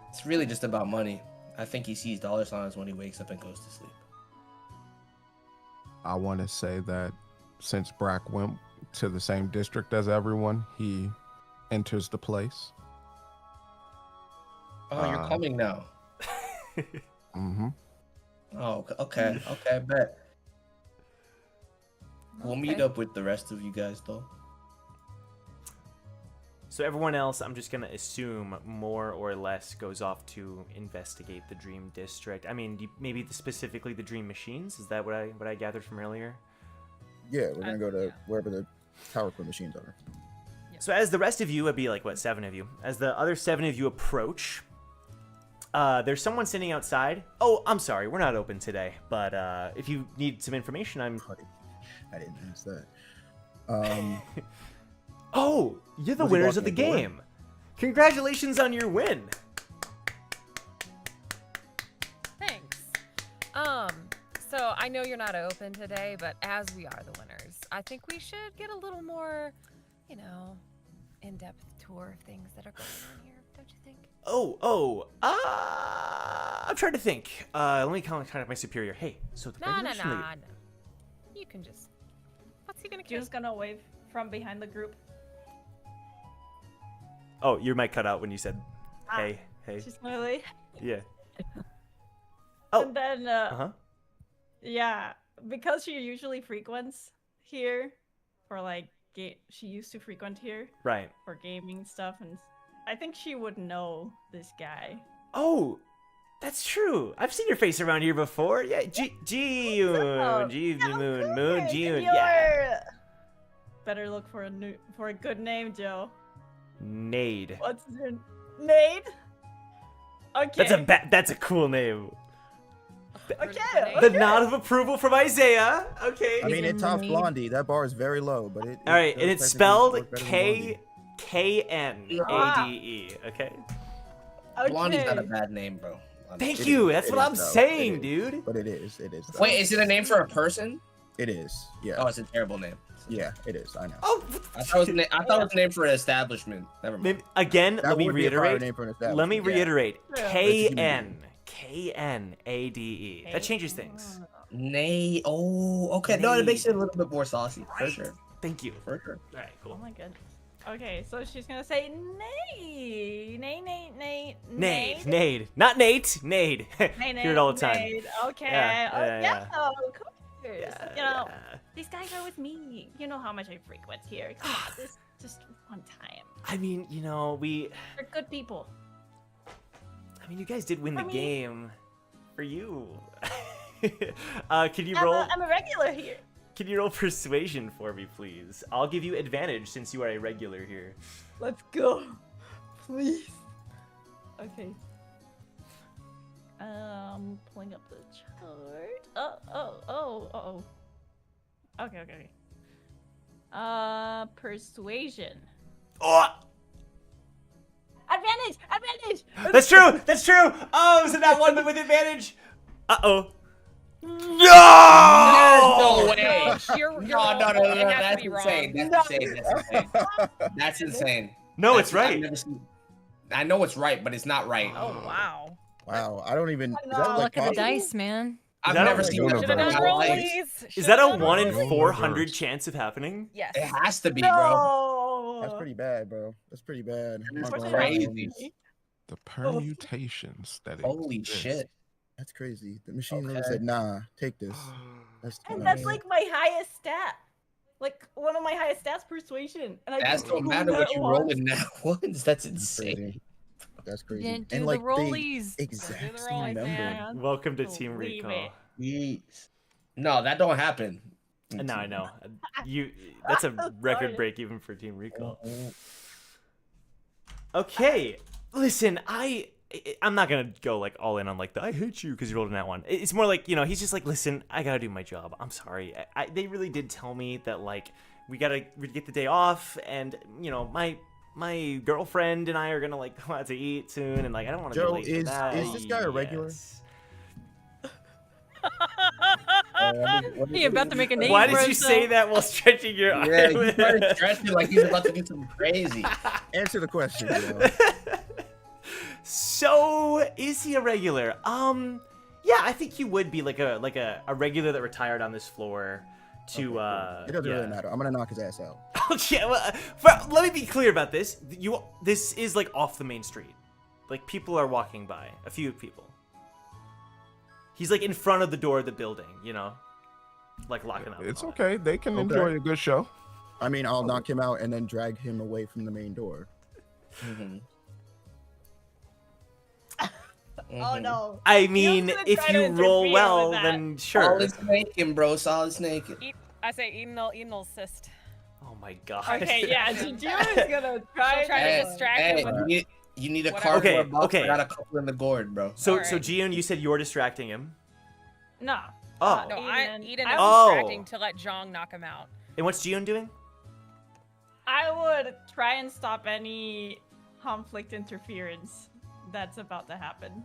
it's really just about money. I think he sees dollar signs when he wakes up and goes to sleep. I want to say that since Brac went to the same district as everyone, he enters the place. Oh, you're coming now. Mm-hmm. Oh, okay, bet. We'll meet up with the rest of you guys, though. So everyone else, I'm just gonna assume more or less goes off to investigate the Dream District. I mean, maybe specifically the Dream Machines. Is that what I gathered from earlier? Yeah, we're gonna go to wherever the Tower Queen machines are. So as the rest of you, it'd be like what, 7 of you. As the other 7 of you approach, there's someone sitting outside. Oh, I'm sorry, we're not open today. But if you need some information, I'm. I didn't ask that. Oh, you're the Was he winners of the walking the door? game. Congratulations on your win. Thanks. So I know you're not open today, but as we are the winners, I think we should get a little more, in-depth tour of things that are going on here, don't you think? I'm trying to think. Let me contact my superior. Hey, so the No. regulation league- You can just. What's he gonna do? June's gonna wave from behind the group. Oh, your mic cut out when you said, hey. She's literally. Yeah. Oh. And then, yeah, because she usually frequents here, or like, she used to frequent here Right. for gaming stuff, and I think she would know this guy. Oh, that's true. I've seen your face around here before. Yeah, June, Moon, June. Yeah. Better look for a good name, Joe. Nade. What's your Nade? Okay. That's a cool name. Okay. The nod of approval from Isaiah. Okay. I mean, it tops Blondie. That bar is very low, but it. All right, and it's does spelled technically work better than Blondie. KNADE. Okay. Blondie's not a bad name, bro. Thank It you. is, That's it what is, I'm though. saying, It dude. But it is. Though. Wait, is it a name for a person? It is. Yeah. Oh, it's a terrible name. Yeah, it is. I know. Oh. I thought it was a name for an establishment. Never mind. Maybe, again, That let me would be a proper reiterate. name for an Let me establishment, yeah. reiterate. Yeah. KNADE. That changes things. Nay. Oh, okay. No, it makes it a little bit more saucy. For sure. Thank you. For sure. All right, Oh cool. my god. Okay, so she's gonna say Nade. Nade. Not Nate. Nade. Hear it all the time. Nade. Okay. Yeah. Of course. Yeah. These guys are with me. You know how much I frequent here. Come on, this just one time. I mean, They're good people. you guys did win the me. game. For you. Can you roll? I'm a regular here. Can you roll persuasion for me, please? I'll give you advantage since you are a regular here. Let's go. Please. Okay. Pulling up the chart. Oh. Okay. Persuasion. Oh, Advantage! that's true. Oh, is it that one with advantage? Uh-oh. No! No way. You're No, wrong. no. It has That's to be insane. wrong. That's insane. No, it's I've right. never seen- I know it's right, but it's not right. Oh wow. Wow, I don't even. Is No. that like Luck of the possible? dice, man. I've that never a- seen Should that Should have in done my life. rollies. Is that a Should've done 1 in rollies. 400 chance of happening? Yes. It has to be, bro. No. That's pretty bad, bro. That's pretty bad. I'm That's not gonna lie. crazy. The permutations that Holy exist. shit. That's crazy. The machine Okay. literally said, "Nah, take this." That's And that's like my highest stat. Like one of my highest stats, persuasion. And I That just don't rolled matter what that you once. roll in now once. That's That's insane. crazy. That's crazy. Didn't do And the like rollies. the exact Do the same rollies, number. man. Welcome to Team Believe Recall. it. Jeez. No, that don't happen. Now I know. That's a record break even for Team Recall. Okay, listen, I'm not gonna go like all in on like the I hate you because you rolled in that one. It's more like, he's just like, listen, I gotta do my job. I'm sorry. They really did tell me that like we gotta get the day off, and my girlfriend and I are gonna like go out to eat soon, and like I don't want to be Joe, late for that. is this guy a regular? Yes. He about to make a name Why for did you himself. say that while stretching your arm? Yeah, he started stretching like he's about to do something crazy. Answer the question, Joe. So, is he a regular? Yeah, I think he would be like a regular that retired on this floor to It doesn't really matter. I'm gonna knock his ass out. Okay, well, let me be clear about this. This is like off the main street. Like people are walking by, a few people. He's like in front of the door of the building, like locking up. It's okay. They can enjoy a good show. I mean, I'll knock him out and then drag him away from the main door. Oh no. I mean, gonna if try to you roll interfere well, with that. then sure. Solid snaking, bro. Solid snaking. I say Eden'll assist. Oh my gosh. Okay, yeah, June is gonna try. She'll try to distract him with You need a Whatever. cardboard box. Okay. I got a couple in the gourd, bro. So Alright. Jiyoon, you said you're distracting him. No. Oh. No, Eden. Eden I is was- distracting to let Jong knock him out. And what's Jiyoon doing? I would try and stop any conflict interference that's about to happen.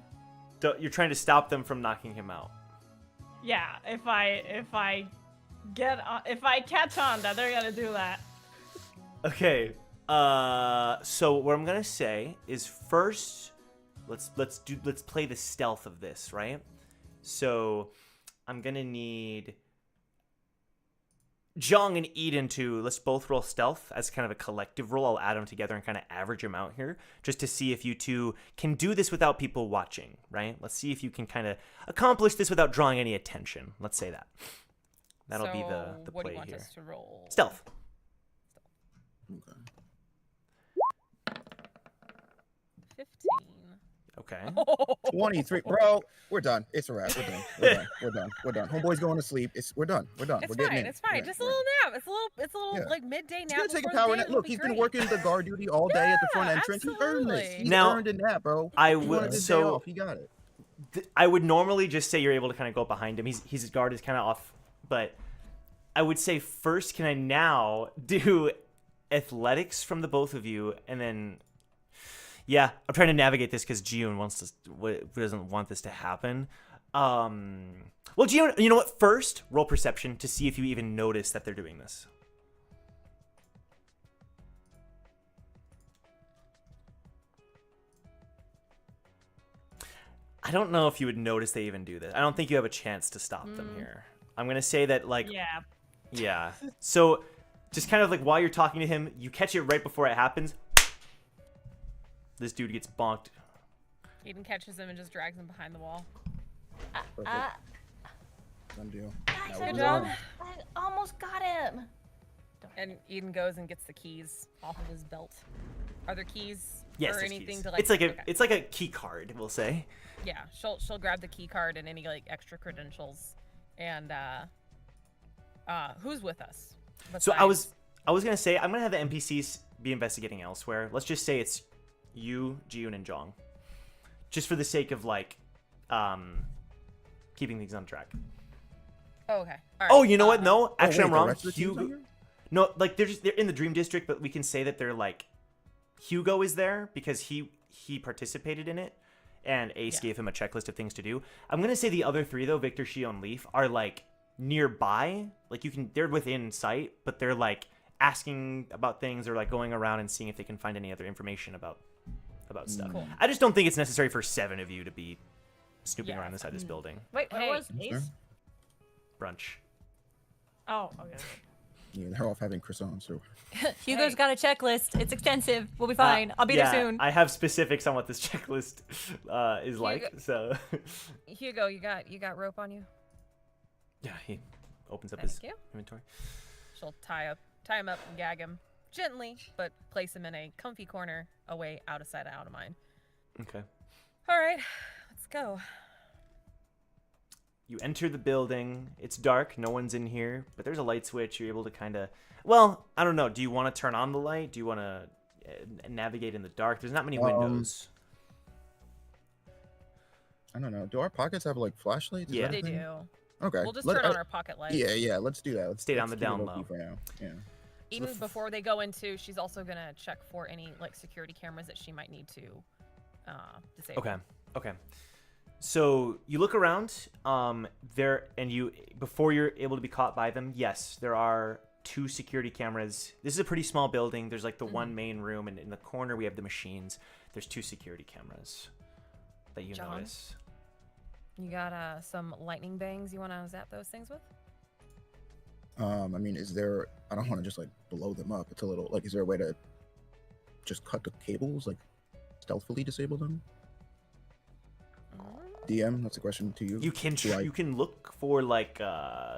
You're trying to stop them from knocking him out. Yeah, if I catch on that they're gonna do that. Okay. So what I'm gonna say is first, let's play the stealth of this, right? So I'm gonna need Jong and Eden to let's both roll stealth as kind of a collective roll. I'll add them together and kind of average them out here just to see if you two can do this without people watching, right? Let's see if you can kind of accomplish this without drawing any attention. Let's say that. That'll be the what do play you want here. us to roll? Stealth. Okay. 15. Okay. 23, bro. We're done. It's a wrap. We're done. Homeboy's going to sleep. We're done. We're It's getting fine. in. It's fine. Yeah, Just a we're- little nap. It's a little Yeah. like midday He's nap. gonna take a before the power day, nap. it'll Look, be he's been great. working the guard duty all day at the front Yeah, entrance. He earned this. absolutely. He Now, earned a nap, bro. I He would- wanted his day so- off. He got it. I would normally just say you're able to kind of go behind him. His guard is kind of off, but I would say first, can I now do athletics from the both of you, and then yeah, I'm trying to navigate this because Jiyoon doesn't want this to happen. Well, Jiyoon, you know what? First, roll perception to see if you even notice that they're doing this. I don't know if you would notice they even do this. I don't think you have a chance to stop them here. I'm gonna say that like yeah. So just kind of like while you're talking to him, you catch it right before it happens. This dude gets bonked. Eden catches him and just drags him behind the wall. Perfect. Done deal. Guys, Good job. I almost got him. And Eden goes and gets the keys off of his belt. Are there keys Yes, or there's anything keys. to like? It's like okay. it's like a key card, we'll say. Yeah, she'll grab the key card and any like extra credentials. And who's with us? So I besides- was gonna say I'm gonna have the NPCs be investigating elsewhere. Let's just say it's you, Jiyoon, and Jong, just for the sake of like keeping things on track. Oh, okay. All right. Oh, you know what? No, actually, wait, I'm the wrong. rest of the team's Hugo. here? No, like they're in the Dream District, but we can say that they're like Hugo is there because he participated in it, and Ace gave him a checklist of things to do. I'm gonna say the other three though, Victor, Shio, and Leaf, are like nearby. Like they're within sight, but they're like asking about things or like going around and seeing if they can find any other information about stuff. Cool. I just don't think it's necessary for 7 of you to be snooping Yeah. around inside this building. Wait, where Hey. was Ace? Brunch. Oh, okay. Yeah, they're off having croissants. So Hugo's got a checklist. It's extensive. We'll be fine. I'll be there soon. I have specifics on what this checklist is like. Hugo- So Hugo, you got rope on you? yeah, he opens up Thank his you. inventory. She'll tie him up and gag him gently, but place him in a comfy corner away, out of sight, out of mind. Okay. All right, let's go. You enter the building. It's dark. No one's in here, but there's a light switch. You're able to kind of, well, I don't know. Do you want to turn on the light? Do you want to navigate in the dark? There's not many windows. I don't know. Do our pockets have like flashlights? Is Yeah. that a They thing? do. Okay. We'll just turn on our pocket lights. Yeah. Let's do that. Stay down let's the keep it down low-key low. for now. Yeah. Even before they go into, she's also gonna check for any like security cameras that she might need to disable. Okay. So you look around, before you're able to be caught by them, yes, there are 2 security cameras. This is a pretty small building. There's like the one main room, and in the corner we have the machines. There's 2 security cameras that you John? notice. You got some lightning bangs you want to zap those things with? I mean, is there? I don't want to just like blow them up. It's a little like. Is there a way to just cut the cables, like stealthily disable them? DM, that's a question to you. You can look for like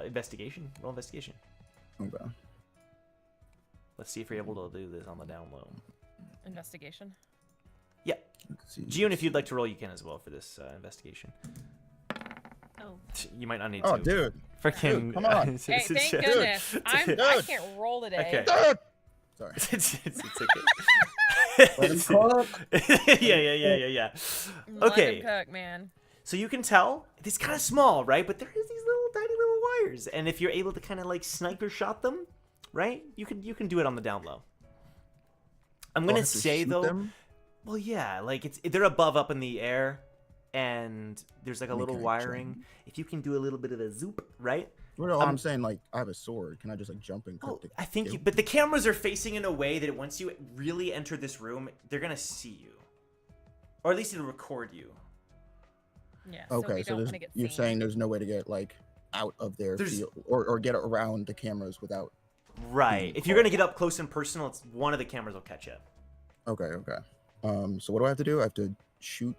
investigation. Roll investigation. Okay. Let's see if you're able to do this on the down low. Investigation. Yeah. Let's see. June, if you'd like to roll, you can as well for this investigation. Oh. You might not need Oh, to. dude. Freaking. Dude, come on. Hey, thank goodness. I can't roll today. Okay. Dude! Sorry. it's okay. Let him cook. yeah. Let Okay. him cook, man. So you can tell it's kind of small, right? But there is these little tiny little wires, and if you're able to kind of like sniper shot them, right? You can do it on the down low. I'm gonna say though, them? well, yeah, like they're above up in the air, and there's like a little Okay, wiring. jump. If you can do a little bit of a zoop, right? Well, no, I'm saying like I have a sword. Can I just like jump and cut Oh, the I think, cable? but the cameras are facing in a way that once you really enter this room, they're gonna see you, or at least it'll record you. Yeah. Okay, we so don't wanna get you're seen. saying there's no way to get like out of their field or get around the cameras without. Right. If you're gonna get up close and personal, it's one of the cameras will catch you. Okay. So what do I have to do? I have to shoot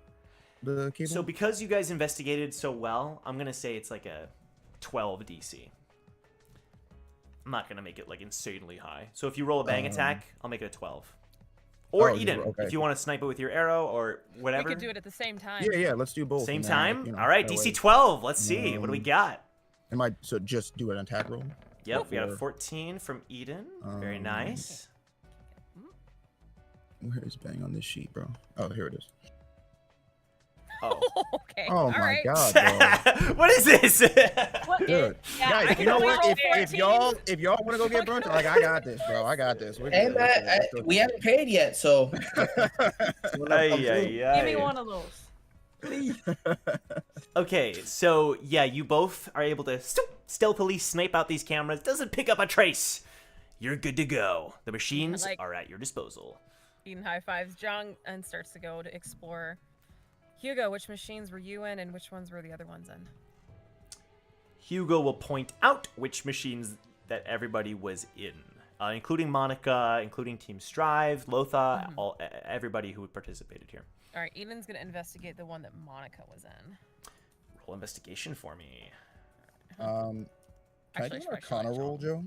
the cable. So because you guys investigated so well, I'm gonna say it's like a 12 DC. I'm not gonna make it like insanely high. So if you roll a bang attack, I'll make it a 12. Or Eden, if you want to snipe it with your arrow or whatever. We could do it at the same time. Yeah. Let's do both. Same and then, time. you know, All right, that DC way- 12. Let's see. What do we got? So just do an attack roll? Yep, we got a 14 from Eden. Very nice. Where is bang on this sheet, bro? Oh, here it is. Oh. Okay. Oh all my right. god, bro. What is this? Dude, Yeah, I guys, can you know only what? roll If y'all want to go get brunch, like I got this, bro. I got this. We're Hey, good. man, we haven't paid yet, so. Give me one of those. Please. Okay, so yeah, you both are able to stealthily snipe out these cameras. Doesn't pick up a trace. You're good to go. The machines Like- are at your disposal. Eden high fives John and starts to go to explore. Hugo, which machines were you in and which ones were the other ones in? Hugo will point out which machines that everybody was in, including Monica, including Team Strive, Lothaa, everybody who participated here. All right, Eden's going to investigate the one that Monica was in. Roll investigation for me. Can I do Actually, an Arcana roll, Joe?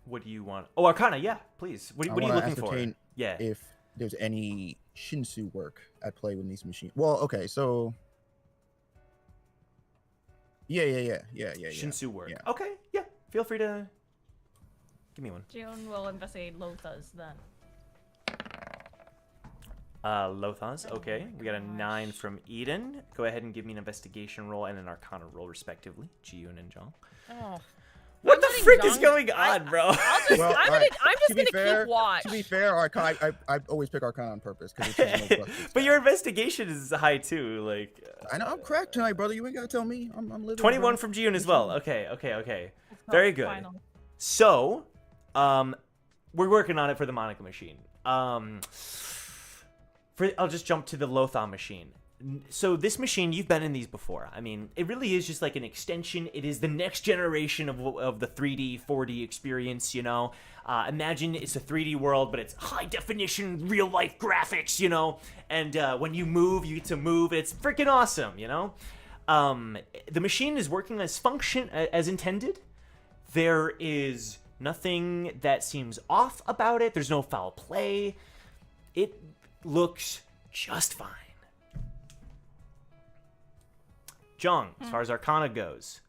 What do you want? Oh, Arcana, yeah, please. What I are you wanna looking for? ascertain Yeah. If there's any Shinsu work at play with these machines. Well, okay, so. Yeah. Shinsu work. Yeah. Okay, yeah. Feel free to give me one. June will investigate Lothaa's then. Lotha's, okay. We got a 9 from Eden. Go ahead and give me an investigation roll and an Arcana roll, respectively. June and John. Oh. What the letting frick is John- going on, bro? Well, I'm alright, just to be gonna fair- keep watch. To be fair, Arcana, I always pick Arcana on purpose. 'Cause it's just the most trusted But stat. your investigation is high too, like I know I'm cracked tonight, brother. You ain't gotta tell me. I'm living. 21 bro. from June as well. Okay. Very good. Final. So, we're working on it for the Monica machine. I'll just jump to the Lothaa machine. So this machine, you've been in these before. I mean, it really is just like an extension. It is the next generation of the 3D, 4D experience, you know. Imagine it's a 3D world, but it's high definition, real life graphics, you know. And when you move, you get to move. It's freaking awesome, you know. The machine is working as intended. There is nothing that seems off about it. There's no foul play. It looks just fine. Jong, as far as Arcana goes,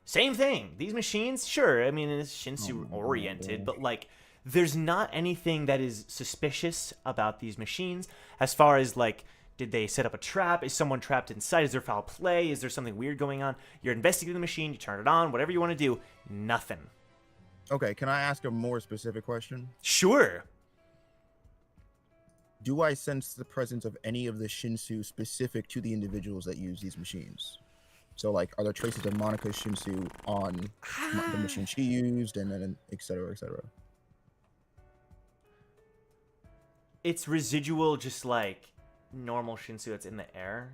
same thing. These machines, sure, I mean, it's Shinsu oriented, but like, there's not anything that is suspicious about these machines as far as like, did they set up a trap? Is someone trapped inside? Is there foul play? Is there something weird going on? You're investigating the machine, you turn it on, whatever you want to do, nothing. Okay, can I ask a more specific question? Sure. Do I sense the presence of any of the Shinsu specific to the individuals that use these machines? So, like, are there traces of Monika's Shinsu on the machine she used, and then et cetera, et cetera? It's residual, just like normal Shinsu that's in the air.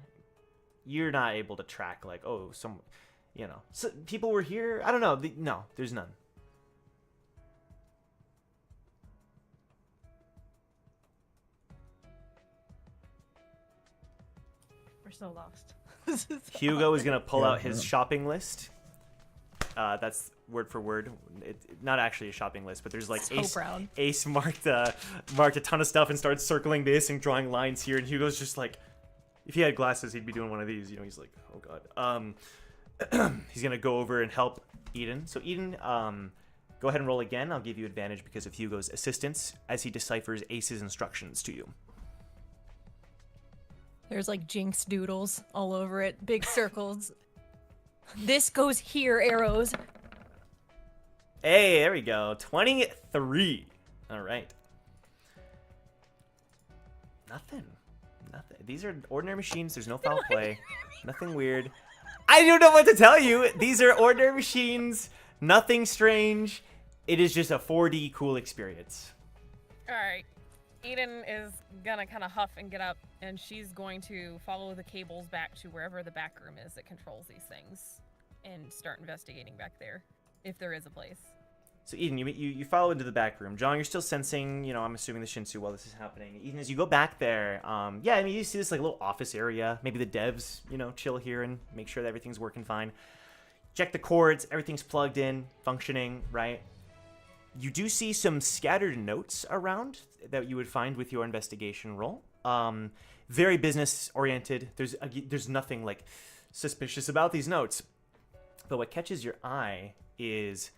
You're not able to track, like, oh, so people were here. I don't know. No, there's none. We're so lost. Hugo is going to pull out his shopping list. That's word for word. Not actually a shopping list, but there's like Ace marked a ton of stuff and started circling this and drawing lines here. And Hugo's just like, if he had glasses, he'd be doing one of these. He's like, oh god. He's gonna go over and help Eden. So Eden, go ahead and roll again. I'll give you advantage because of Hugo's assistance as he deciphers Ace's instructions to you. There's like jinx doodles all over it, big circles. This goes here, arrows. Hey, there we go. 23. All right. Nothing. These are ordinary machines. There's no foul play. Nothing weird. I don't know what to tell you. These are ordinary machines. Nothing strange. It is just a 4D cool experience. All right. Eden is gonna kind of huff and get up, and she's going to follow the cables back to wherever the back room is that controls these things, and start investigating back there, if there is a place. So Eden, you follow into the back room. John, you're still sensing, I'm assuming the Shinsu while this is happening. Eden, as you go back there, you see this like little office area. Maybe the devs, chill here and make sure that everything's working fine. Check the cords, everything's plugged in, functioning, right? You do see some scattered notes around that you would find with your investigation roll. Very business oriented. There's nothing like suspicious about these notes. But what catches your eye is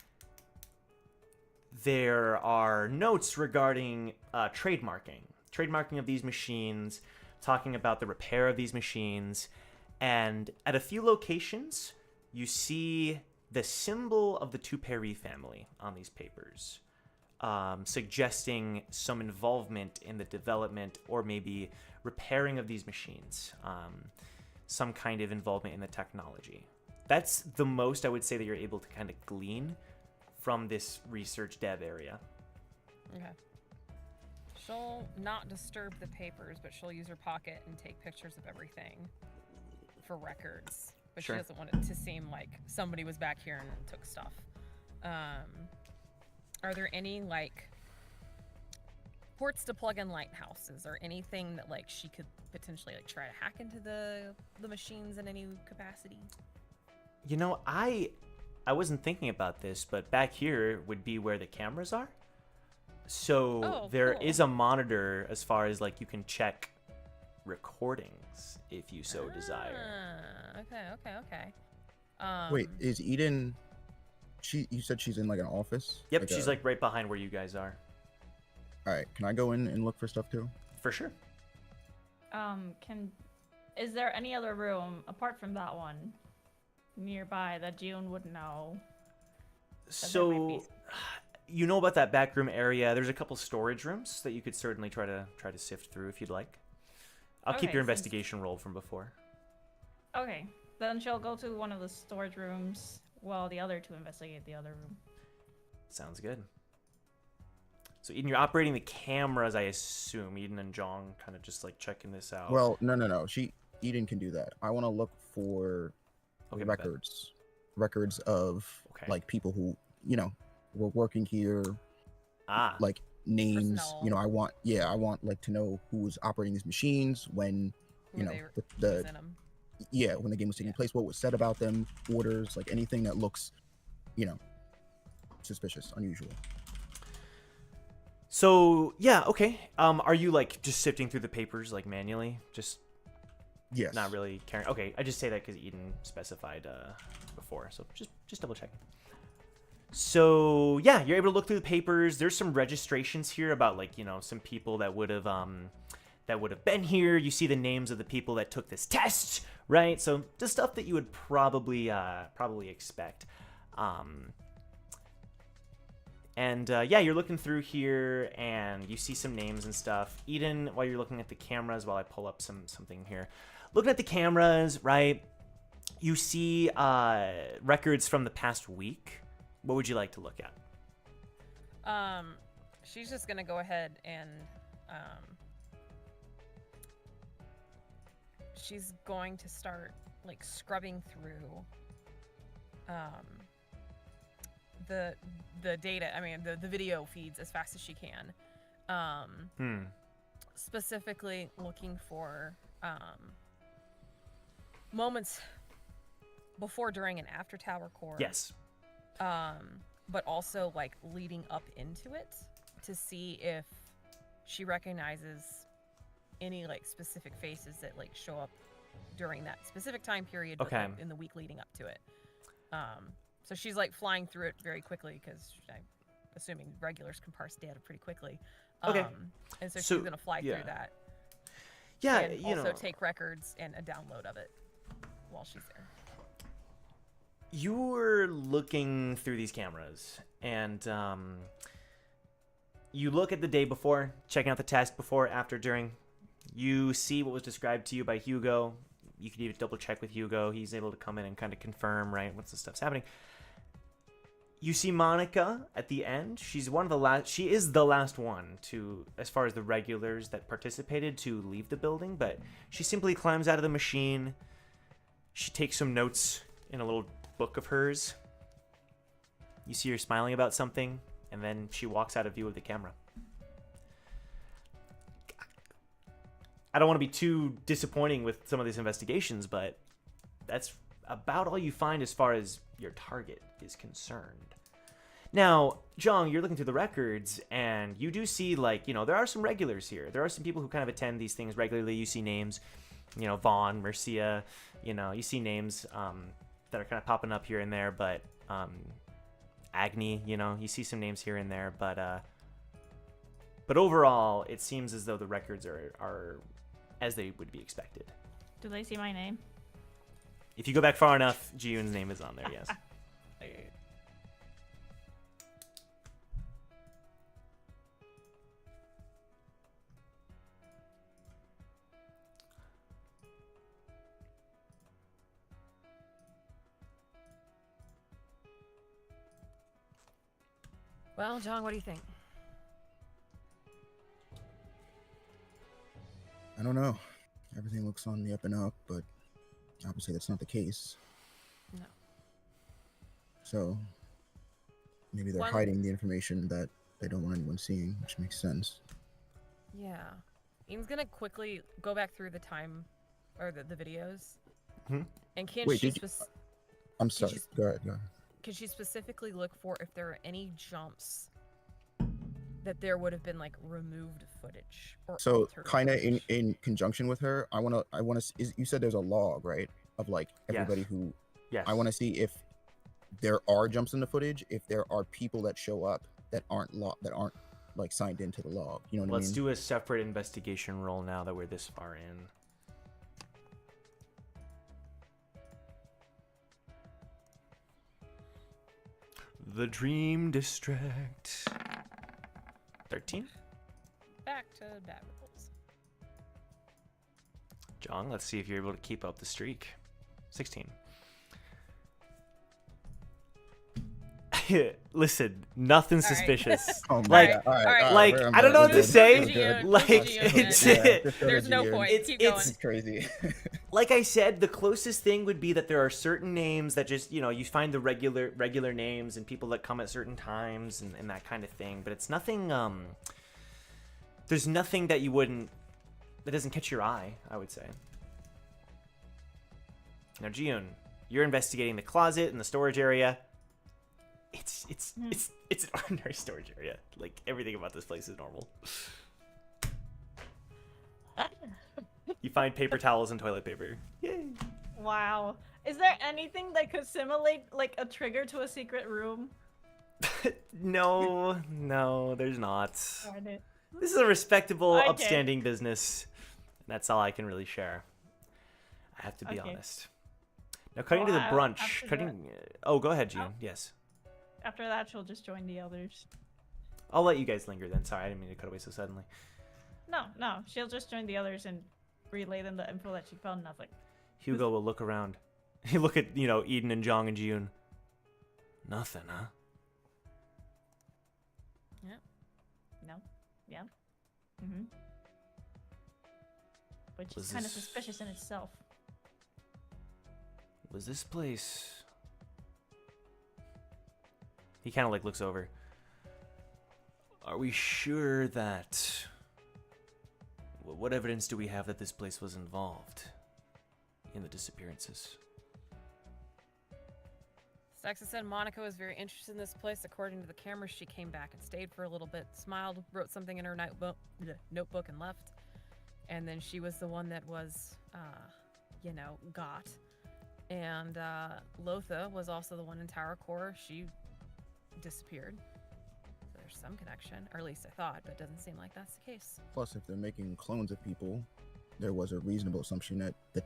there are notes regarding trademarking of these machines, talking about the repair of these machines, and at a few locations you see the symbol of the Tuperi family on these papers, suggesting some involvement in the development or maybe repairing of these machines, some kind of involvement in the technology. That's the most I would say that you're able to kind of glean from this research dev area. Okay. She'll not disturb the papers, but she'll use her pocket and take pictures of everything for records. But Sure. She doesn't want it to seem like somebody was back here and took stuff. Are there any like ports to plug in lighthouses or anything that like she could potentially like try to hack into the machines in any capacity? I wasn't thinking about this, but back here would be where the cameras are. So there is a monitor as far as like you can check recordings if you so desire. Okay. Wait, is Eden? You said she's in like an office? Yep, she's like right behind where you guys are. All right, can I go in and look for stuff too? For sure. Is there any other room apart from that one nearby that June would know? So, you know about that back room area. There's a couple storage rooms that you could certainly try to sift through if you'd like. I'll keep your investigation roll from before. Okay, then she'll go to one of the storage rooms while the other two investigate the other room. Sounds good. So Eden, you're operating the cameras, I assume. Eden and Jong kind of just like checking this out. Well, no. Eden can do that. I want to look for records of like people who were working here. Like names. Personnel. I want like to know who was operating these machines when when the game was taking place, what was said about them, orders, like anything that looks suspicious, unusual. So, yeah, okay. Are you like just sifting through the papers like manually? Just Yes. Not really caring. Okay, I just say that because Eden specified before, so just double check. So yeah, you're able to look through the papers. There's some registrations here about like some people that would have been here. You see the names of the people that took this test, right? So the stuff that you would probably expect. Yeah, you're looking through here and you see some names and stuff. Eden, while you're looking at the cameras, while I pull up something here, looking at the cameras, right? You see records from the past week. What would you like to look at? She's just gonna go ahead and she's going to start like scrubbing through the data. I mean, the video feeds as fast as she can. Specifically looking for moments before, during, and after Tower Core. Yes. But also like leading up into it to see if she recognizes any like specific faces that like show up during that specific time period, but, like, in the week leading up to it. So she's like flying through it very quickly because I'm assuming regulars can parse data pretty quickly. And so she's gonna fly through that. Yeah, and also take records and a download of it while she's there. You're looking through these cameras, and you look at the day before, checking out the test before, after, during. You see what was described to you by Hugo. You could even double check with Hugo. He's able to come in and kind of confirm, right, what's the stuff's happening. You see Monica at the end. She's one of the last. She is the last one to, as far as the regulars that participated, to leave the building. But she simply climbs out of the machine. She takes some notes in a little book of hers. You see her smiling about something, and then she walks out of view of the camera. I don't want to be too disappointing with some of these investigations, but that's about all you find as far as your target is concerned. Now, Jong, you're looking through the records, and you do see, like, there are some regulars here. There are some people who kind of attend these things regularly. You see names, Vaughn, Mercia, you see names that are kind of popping up here and there, but Agni, you see some names here and there, but overall, it seems as though the records are as they would be expected. Do they see my name? If you go back far enough, Jiyun's name is on there, yes. Well, John, what do you think? I don't know. Everything looks on the up and up, but obviously that's not the case. No. So maybe they're hiding the information that they don't want anyone seeing, which makes sense. Yeah. Ian's gonna quickly go back through the time, or the videos. And can Wait, she I'm sorry. Go ahead. Can she specifically look for if there are any jumps that there would have been like removed footage? Or So kind of in conjunction with her, I want to. You said there's a log, right? Of like everybody who. Yes. I want to see if there are jumps in the footage. If there are people that show up that aren't like signed into the log. You know what I mean? Let's do a separate investigation roll now that we're this far in. The Dream District. 13? Back to bad rolls. Jong, let's see if you're able to keep up the streak. 16. Listen, nothing suspicious. Oh my Like, God. All right, like I don't know what to say. Like, there's no point. Keep going. It's crazy. Like I said, the closest thing would be that there are certain names that just, you find the regular names and people that come at certain times and that kind of thing. But it's nothing, there's nothing that that doesn't catch your eye, I would say. Now, Jiyun, you're investigating the closet and the storage area. It's an ordinary storage area. Like, everything about this place is normal. You find paper towels and toilet paper. Yay! Wow. Is there anything that could simulate like a trigger to a secret room? No, there's not. Darn it. This is a respectable, Okay. upstanding business. That's all I can really share. I have to be Okay. honest. Now, cutting to the Well, brunch. after Cutting. Oh, go ahead, June. Oh. Yes. After that, she'll just join the others. I'll let you guys linger then. Sorry, I didn't mean to cut away so suddenly. No, she'll just join the others and relay them the info that she found nothing. Hugo will look around. He look at, Eden and Jong and June. Nothing, huh? No. Yeah. Mm-hmm. Which Was is kind of this- suspicious in itself. Was this place... He kind of like looks over. Are we sure that... What evidence do we have that this place was involved in the disappearances? Saxa said Monica was very interested in this place. According to the cameras, she came back and stayed for a little bit, smiled, wrote something in her notebook, and left. And then she was the one that was, got. And Lothaa was also the one in Tower Core. She disappeared. So there's some connection, or at least I thought, but it doesn't seem like that's the case. Plus, if they're making clones of people, there was a reasonable assumption that the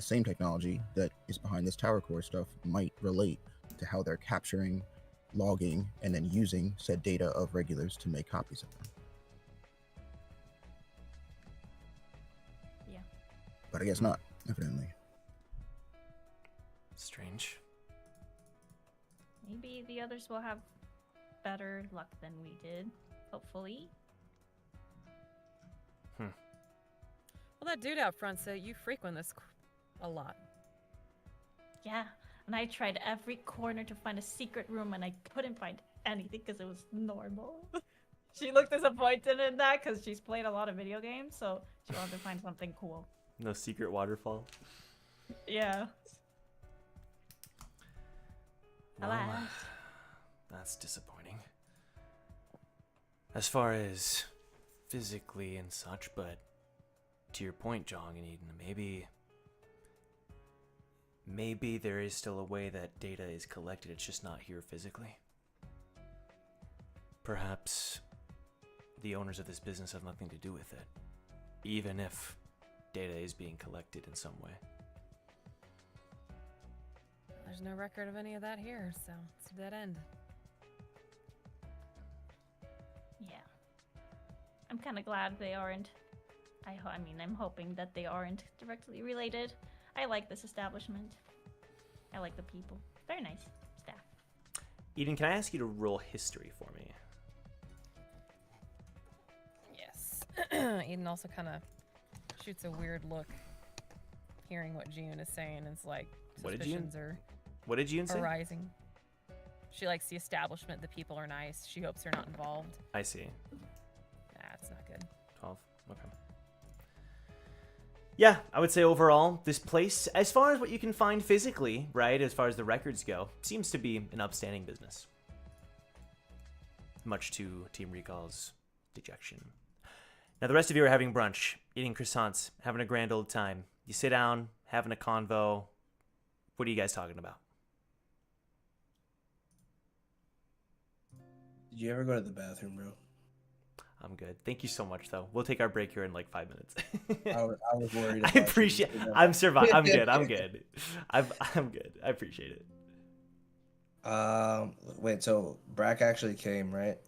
same technology that is behind this Tower Core stuff, might relate to how they're capturing, logging, and then using said data of regulars to make copies of them. Yeah. But I guess not, evidently. Strange. Maybe the others will have better luck than we did. Hopefully. Well, that dude out front said you frequent this a lot. Yeah. And I tried every corner to find a secret room and I couldn't find anything because it was normal. She looked disappointed in that because she's played a lot of video games, so she wanted to find something cool. No secret waterfall. Yeah. Well, Alas. that's disappointing. As far as physically and such, but to your point, Jong and Eden, maybe there is still a way that data is collected, it's just not here physically. Perhaps the owners of this business have nothing to do with it, even if data is being collected in some way. There's no record of any of that here, so it's a dead end. Yeah. I'm kind of glad they aren't. I'm hoping that they aren't directly related. I like this establishment. I like the people. Very nice staff. Eden, can I ask you to roll history for me? Yes. Eden also kind of shoots a weird look, hearing what June is saying. It's like What did suspicions are What did June say? arising. She likes the establishment. The people are nice. She hopes they're not involved. I see. Nah, it's not good. 12. Okay. Yeah, I would say overall, this place, as far as what you can find physically, right, as far as the records go, seems to be an upstanding business. Much to Team Recall's dejection. Now, the rest of you are having brunch, eating croissants, having a grand old time. You sit down, having a convo. What are you guys talking about? Did you ever go to the bathroom, bro? I'm good. Thank you so much, though. We'll take our break here in like 5 minutes. I was worried. I appreciate. I'm surviving. I'm good. I'm good. I'm good. I appreciate it. Wait. So Brac actually came, right?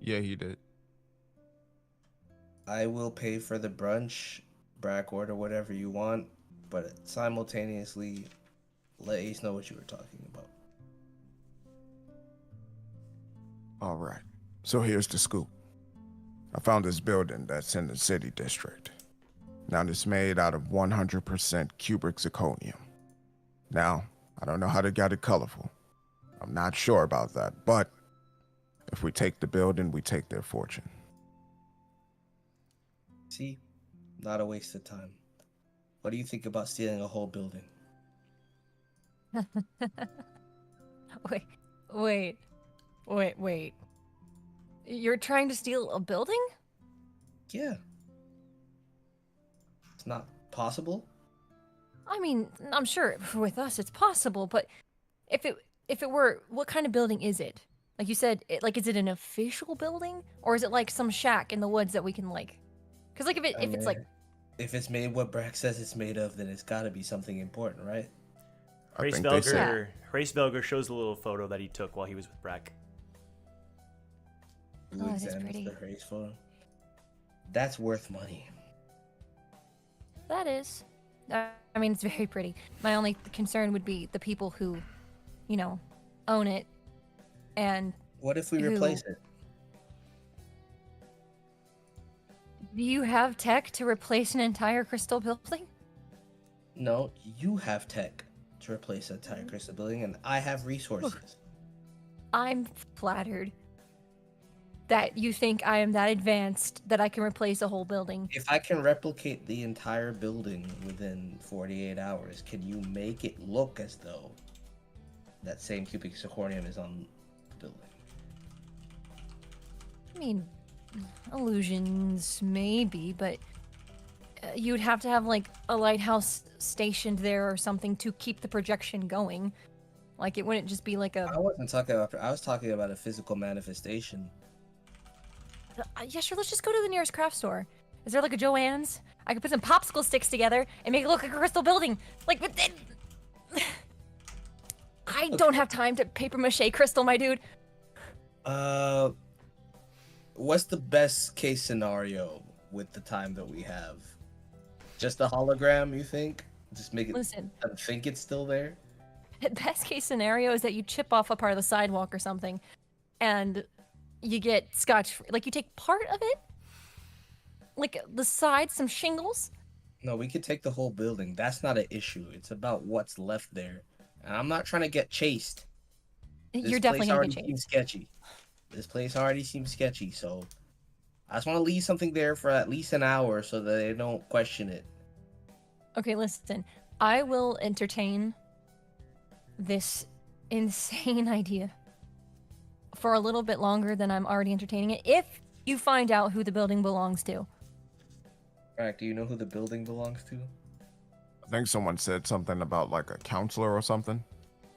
Yeah, he did. I will pay for the brunch. Brac, order whatever you want, but simultaneously let Ace know what you were talking about. All right. So here's the scoop. I found this building that's in the city district. Now, it's made out of 100% cubic zirconium. Now, I don't know how they got it colorful. I'm not sure about that, but if we take the building, we take their fortune. See, not a waste of time. What do you think about stealing a whole building? Wait. You're trying to steal a building? Yeah. It's not possible. I mean, I'm sure with us it's possible, but if it were, what kind of building is it? Like you said, is it an official building, or is it like some shack in the woods that we can like? Because like if it's made what Brac says it's made of, then it's got to be something important, right? Race Belger shows a little photo that he took while he was with Brac. Who that is examines pretty. the race photo? That's worth money. That is. I mean, it's very pretty. My only concern would be the people who, own it, and. What if we replace it? Do you have tech to replace an entire crystal building? No, you have tech to replace an entire crystal building, and I have resources. I'm flattered that you think I am that advanced that I can replace a whole building. If I can replicate the entire building within 48 hours, can you make it look as though that same cubic zirconium is on the building? I mean, illusions, maybe, but you'd have to have, like, a lighthouse stationed there or something to keep the projection going. Like, it wouldn't just be like a... I wasn't talking about... I was talking about a physical manifestation. Yeah, sure, let's just go to the nearest craft store. Is there, like, a Joann's? I could put some popsicle sticks together and make it look like a crystal building. Like, but then... I don't have time to paper mache crystal, my dude. What's the best case scenario with the time that we have? Just a hologram, you think? Just make it... Listen. I think it's still there? Best case scenario is that you chip off a part of the sidewalk or something, and you get scotch. Like, you take part of it, like the sides, some shingles. No, we could take the whole building. That's not an issue. It's about what's left there. And I'm not trying to get chased. You're definitely gonna get chased. Seems sketchy. This place already seems sketchy, so I just want to leave something there for at least an hour so that they don't question it. Okay, listen. I will entertain this insane idea for a little bit longer than I'm already entertaining it, if you find out who the building belongs to. Brac, do you know who the building belongs to? I think someone said something about like a counselor or something.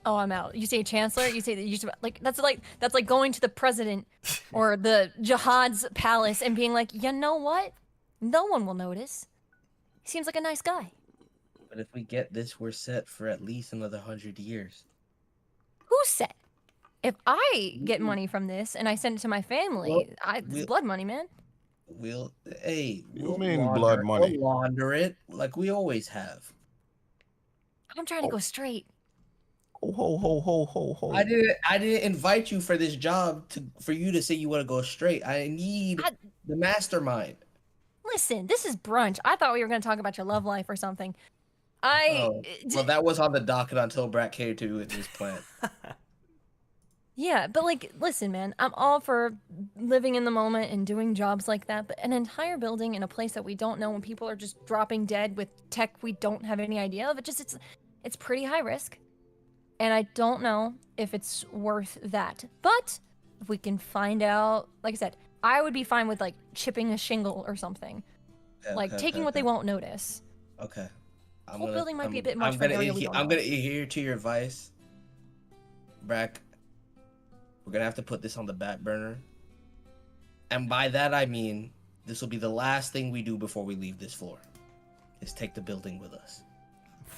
Oh, I'm out. You say chancellor, you say that you should, that's like going to the president or the Jahad's palace and being like, you know what? No one will notice. He seems like a nice guy. But if we get this, we're set for at least another 100 years. Who's set? If I get money from this and I send it to my family, it's blood money, man. We'll blood money? We'll launder it like we always have. I'm trying to go straight. Ho. I didn't invite you for this job for you to say you want to go straight. I need the mastermind. Listen, this is brunch. I thought we were going to talk about your love life or something. Well, that was on the docket until Brac came to this plan. Yeah, but like, listen, man, I'm all for living in the moment and doing jobs like that, but an entire building in a place that we don't know when people are just dropping dead with tech we don't have any idea of, it's pretty high risk. And I don't know if it's worth that. But if we can find out, like I said, I would be fine with like chipping a shingle or something. Taking what they won't notice. Okay. The whole building might be a bit much for an area we don't know. I'm gonna adhere to your advice, Brac. We're gonna have to put this on the back burner. And by that I mean this will be the last thing we do before we leave this floor. Is take the building with us.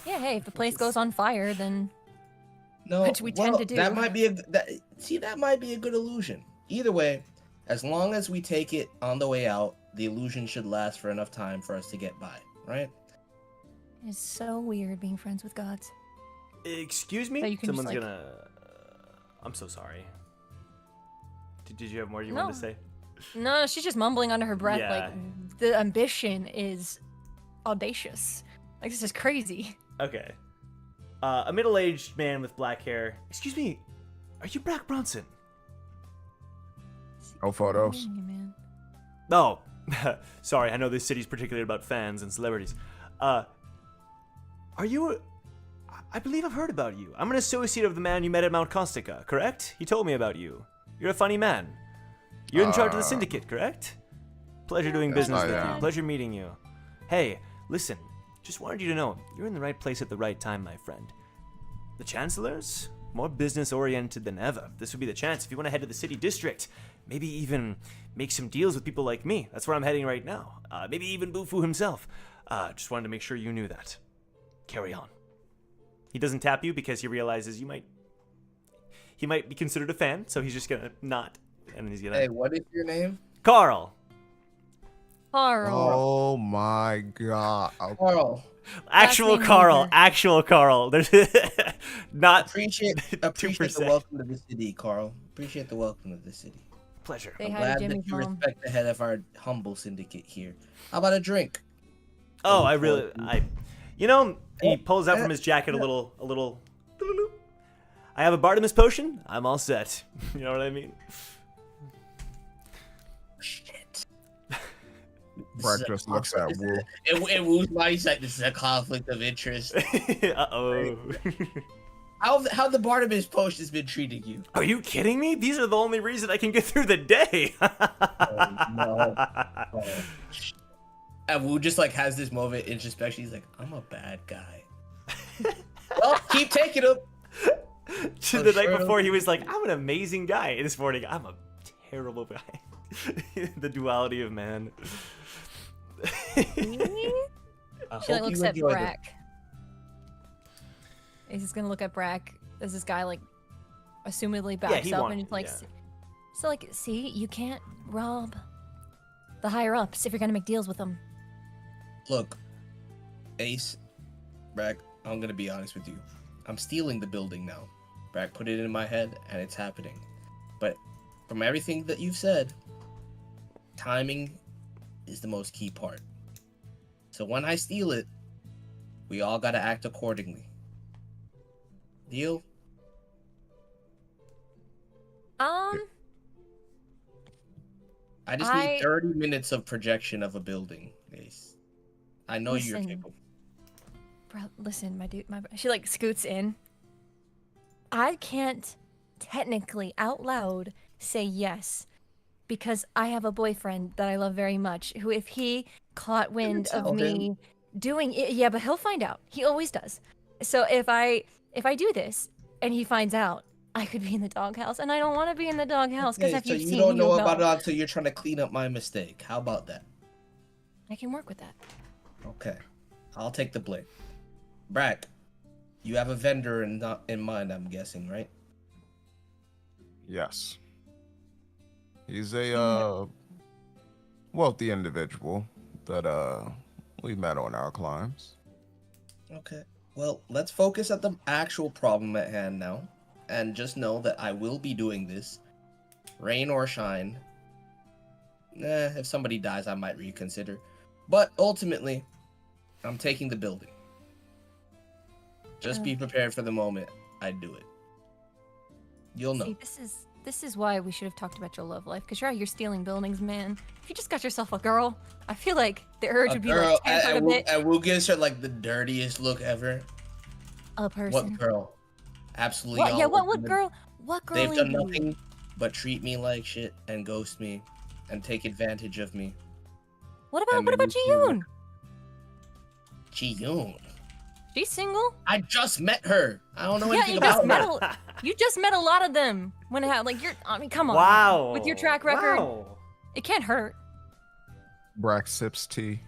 Yeah, hey, if the place goes on fire, then no, which we tend to do. That might be that might be a good illusion. Either way, as long as we take it on the way out, the illusion should last for enough time for us to get by, right? It's so weird being friends with gods. Excuse me? So you can Someone's just, gonna... I'm so sorry. Did you have more you wanted to say? No, she's just mumbling under her breath. Yeah. Like, the ambition is audacious. Like, this is crazy. Okay. A middle-aged man with black hair. Excuse me, are you Brac Bronson? No photos. No. Sorry, I know this city's particularly about fans and celebrities. Are you... I believe I've heard about you. I'm an associate of the man you met at Mount Caustica, correct? He told me about you. You're a funny man. You're in charge of the syndicate, correct? Pleasure doing business with you. Pleasure meeting you. Hey, Listen, just wanted you to know, you're in the right place at the right time, my friend. The Chancellor's more business-oriented than ever. This would be the chance if you want to head to the city district. Maybe even make some deals with people like me. That's where I'm heading right now. Maybe even Bufu himself. Just wanted to make sure you knew that. Carry on. He doesn't tap you because he realizes he might be considered a fan, so he's just gonna nod. And he's gonna... Hey, what is your name? Carl! Carl. Oh my god. Carl. Actual name Carl. neither. Actual Carl. There's not... Appreciate the 2%. welcome to the city, Carl. Appreciate the welcome to the city. Pleasure. Say I'm hi glad to Jimmy that you Mom. respect the head of our humble syndicate here. How about a drink? Oh, he pulls out from his jacket a little. I have a Bartimus potion. I'm all set. You know what I mean? Shit. Brac just looks at Wu. And Wu's body's like, this is a conflict of interest. Uh-oh. How the Barnabas potion has been treating you? Are you kidding me? These are the only reason I can get through the day. No. And Wu just like has this moment introspection. He's like, I'm a bad guy. Well, keep taking them. The night before, he was like, I'm an amazing guy. This morning, I'm a terrible guy. The duality of man. She like looks at Brac. He's just gonna look at Brac as this guy like assumedly backs up and he's like, so like, see, you can't rob the higher ups if you're gonna make deals with them. Look, Ace, Brac, I'm gonna be honest with you. I'm stealing the building now. Brac put it in my head and it's happening. But from everything that you've said, timing is the most key part. So when I steal it, we all gotta act accordingly. Deal? I just need 30 minutes of projection of a building, Ace. I know you're capable. Bro, listen, my dude, she like scoots in. I can't technically out loud say yes because I have a boyfriend that I love very much who, if he caught wind of me doing it, yeah, but he'll find out. He always does. So if I do this and he finds out, I could be in the doghouse, and I don't want to be in the doghouse because if you've seen me, you don't know about it until you're trying to clean up my mistake. How about that? I can work with that. Okay, I'll take the blame. Brac, you have a vendor in mind, I'm guessing, right? Yes. He's a wealthy individual that we met on our climbs. Okay. Well, let's focus at the actual problem at hand now. And just know that I will be doing this. Rain or shine. If somebody dies, I might reconsider. But ultimately, I'm taking the building. Just be prepared for the moment I do it. You'll know. See, this is why we should have talked about your love life. Because you're stealing buildings, man. If you just got yourself a girl, I feel like the urge would be like tempered a bit. And we'll give her like the dirtiest look ever. A person. What girl? Absolutely. What? Yeah. What girl? What girl? They've done nothing but treat me like shit and ghost me and take advantage of me. What about Ji-yoon? Ji-yoon? She's single. I just met her. I don't know anything about her. You just met a lot of them. When it like you're. I mean, come on. Wow. With your track record, wow. It can't hurt. Brac sips tea.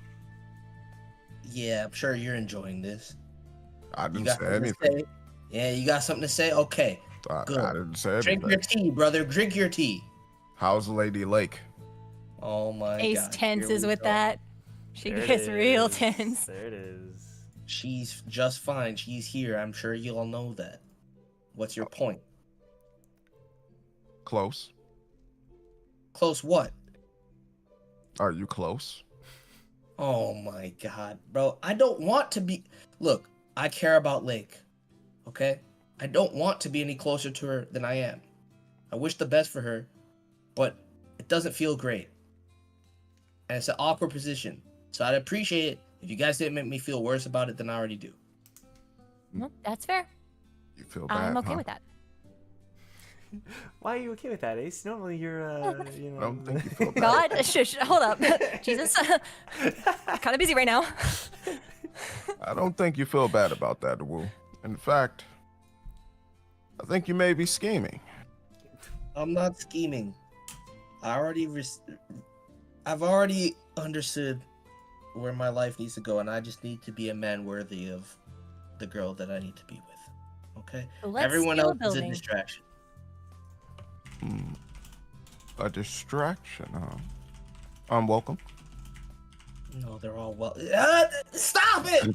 Yeah, I'm sure you're enjoying this. I didn't say anything. Yeah, you got something to say? Okay. Good. I didn't say anything. Drink your tea, brother. Drink your tea. How's Lady Lake? Oh my god. Ace tenses with that. She gets real tense. There it is. She's just fine. She's here. I'm sure you all know that. What's your point? Close. Close what? Are you close? Oh my god, bro. I don't want to be... Look, I care about Lake. Okay? I don't want to be any closer to her than I am. I wish the best for her, but it doesn't feel great. And it's an awkward position. So I'd appreciate it if you guys didn't make me feel worse about it than I already do. Well, that's fair. You feel bad, I'm okay huh? with that. Why are you okay with that, Ace? Normally you're, you know. I don't think you feel bad. God, hold up. Jesus. Kind of busy right now. I don't think you feel bad about that, Wu. In fact, I think you may be scheming. I'm not scheming. I've already understood where my life needs to go, and I just need to be a man worthy of the girl that I need to be with. Okay? So let's Everyone steal a else is a building. distraction. A distraction, huh? I'm welcome. No, they're all well. Stop it!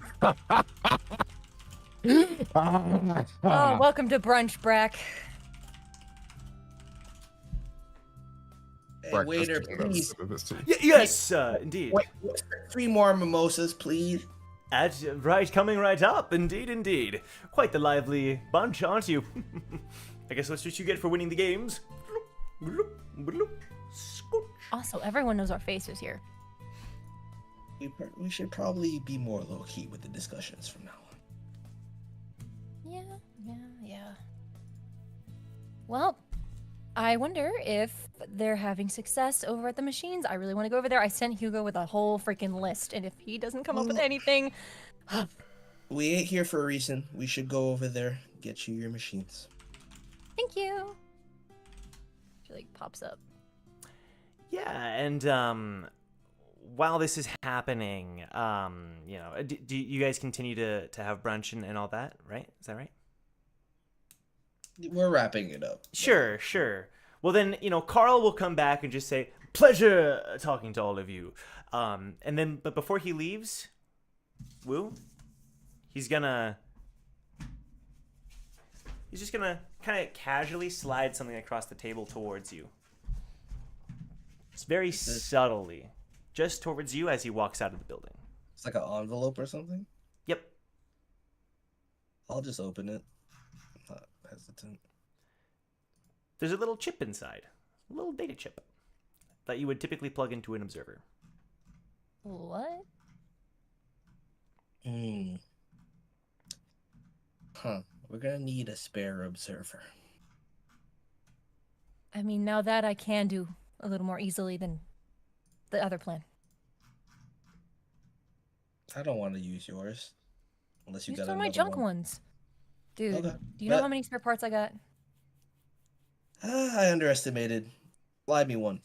Oh, welcome to brunch, Brac. Hey, Brac waiter, just took another please. sip of his tea. Yes, indeed. Wait, 3 more mimosas, please. Right, coming right up. Indeed. Quite the lively bunch, aren't you? I guess that's what you get for winning the games. Also, everyone knows our faces here. We should probably be more low-key with the discussions from now on. Yeah. Well, I wonder if they're having success over at the machines. I really want to go over there. I sent Hugo with a whole freaking list, and if he doesn't come up with anything... We ain't here for a reason. We should go over there, get you your machines. Thank you. She, like, pops up. Yeah, and while this is happening, you know, do you guys continue to have brunch and all that, right? Is that right? We're wrapping it up. Sure. Well, then, you know, Carl will come back and just say, pleasure talking to all of you. But before he leaves, Wu, he's just gonna kind of casually slide something across the table towards you. It's very subtly, just towards you as he walks out of the building. It's like an envelope or something. Yep. I'll just open it. I'm not hesitant. There's a little chip inside, a little data chip that you would typically plug into an observer. What? We're gonna need a spare observer. I mean, now that I can do a little more easily than the other plan. I don't want to use yours. Unless you Use got some of my another junk one. ones. Dude, Okay. do you know Bet. how many spare parts I got? I underestimated. Fly me one.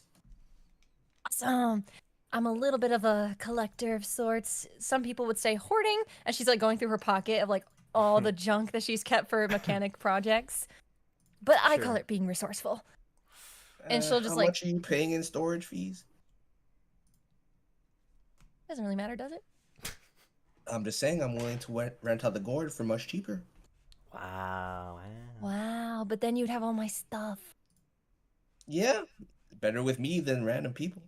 Awesome. I'm a little bit of a collector of sorts. Some people would say hoarding, and she's like going through her pocket of like all the junk that she's kept for mechanic projects. But I call Sure. it being resourceful. And she'll just how like, much are you paying in storage fees? doesn't really matter, does it? I'm just saying I'm willing to rent out the gourd for much cheaper. Wow. Wow, but then you'd have all my stuff. Yeah, better with me than random people.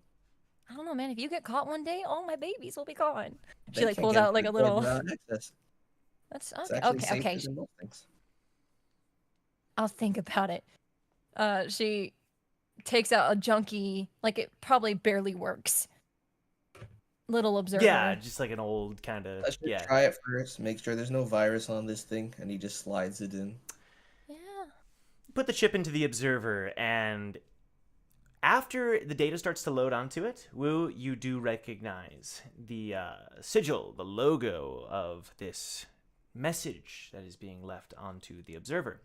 I don't know, man. If you get caught one day, all my babies will be gone. She They like can't pulls get out like a the gourd little. without access. That's It's okay. actually Okay. safer than most things. I'll think about it. She takes out a junky, like it probably barely works. Little observer. Yeah, just like an old kind of, Let's just yeah. try it first. Make sure there's no virus on this thing, and he just slides it in. Yeah. Put the chip into the observer, and after the data starts to load onto it, Wu, you do recognize the sigil, the logo of this message that is being left onto the observer.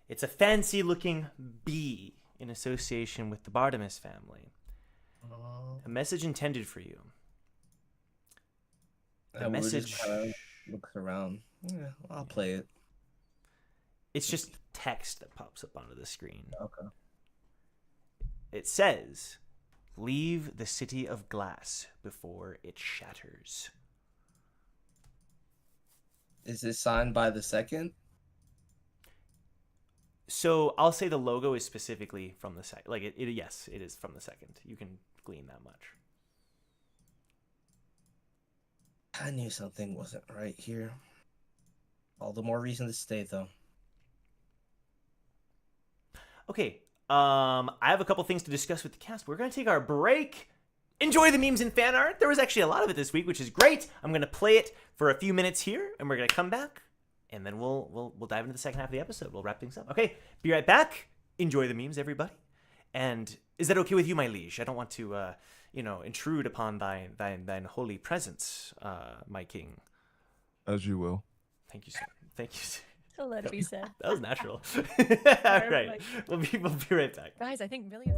It's a fancy-looking bee in association with the Bartimus family. A message intended for you. The Wu just message... kinda looks around. Yeah, I'll play it. It's just text that pops up onto the screen. Okay. It says, "Leave the city of glass before it shatters." Is this signed by the second? So I'll say the logo is specifically from the second. Like yes, it is from the second. You can glean that much. I knew something wasn't right here. All the more reason to stay, though. Okay, I have a couple things to discuss with the cast. We're gonna take our break. Enjoy the memes and fan art. There was actually a lot of it this week, which is great. I'm gonna play it for a few minutes here, and we're gonna come back, and then we'll dive into the second half of the episode. We'll wrap things up. Okay, be right back enjoy the memes, everybody. And is that okay with you, my liege? I don't want to, intrude upon thine holy presence, my king. As you will. Thank you, sir. Thank you, sir. So let it be said. That was natural. All right. We'll be right back. Guys, I think Billy is...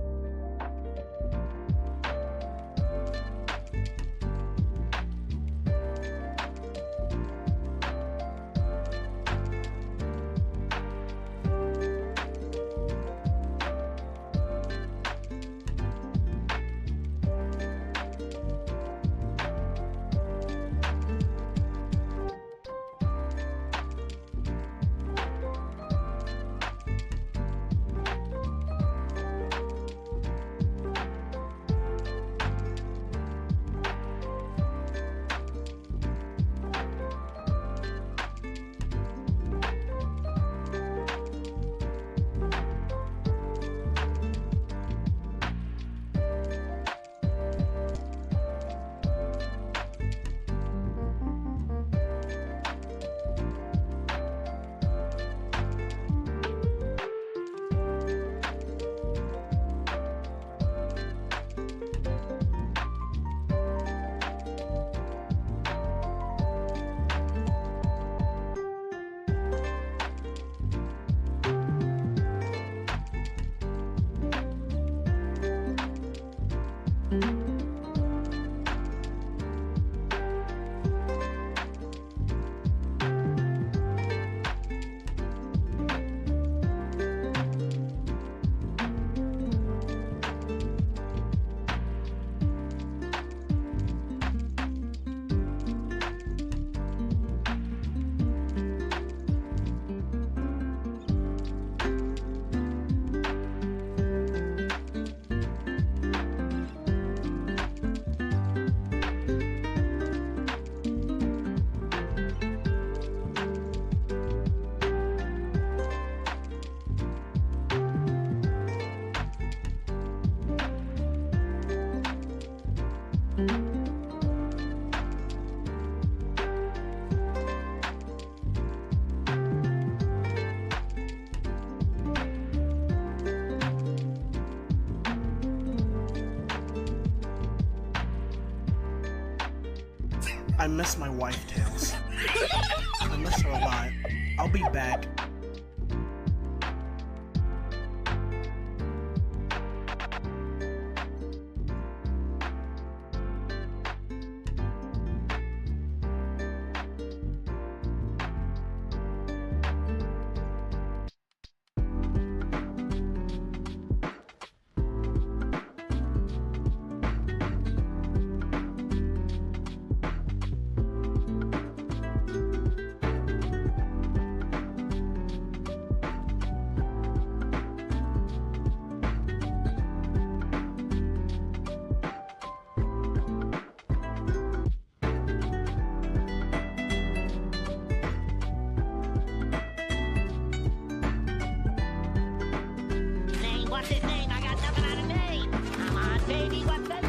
I miss my wife, Tails. I miss her a lot. I'll be back. What's his name? I got nothing on a name. Come on, baby, what's the name?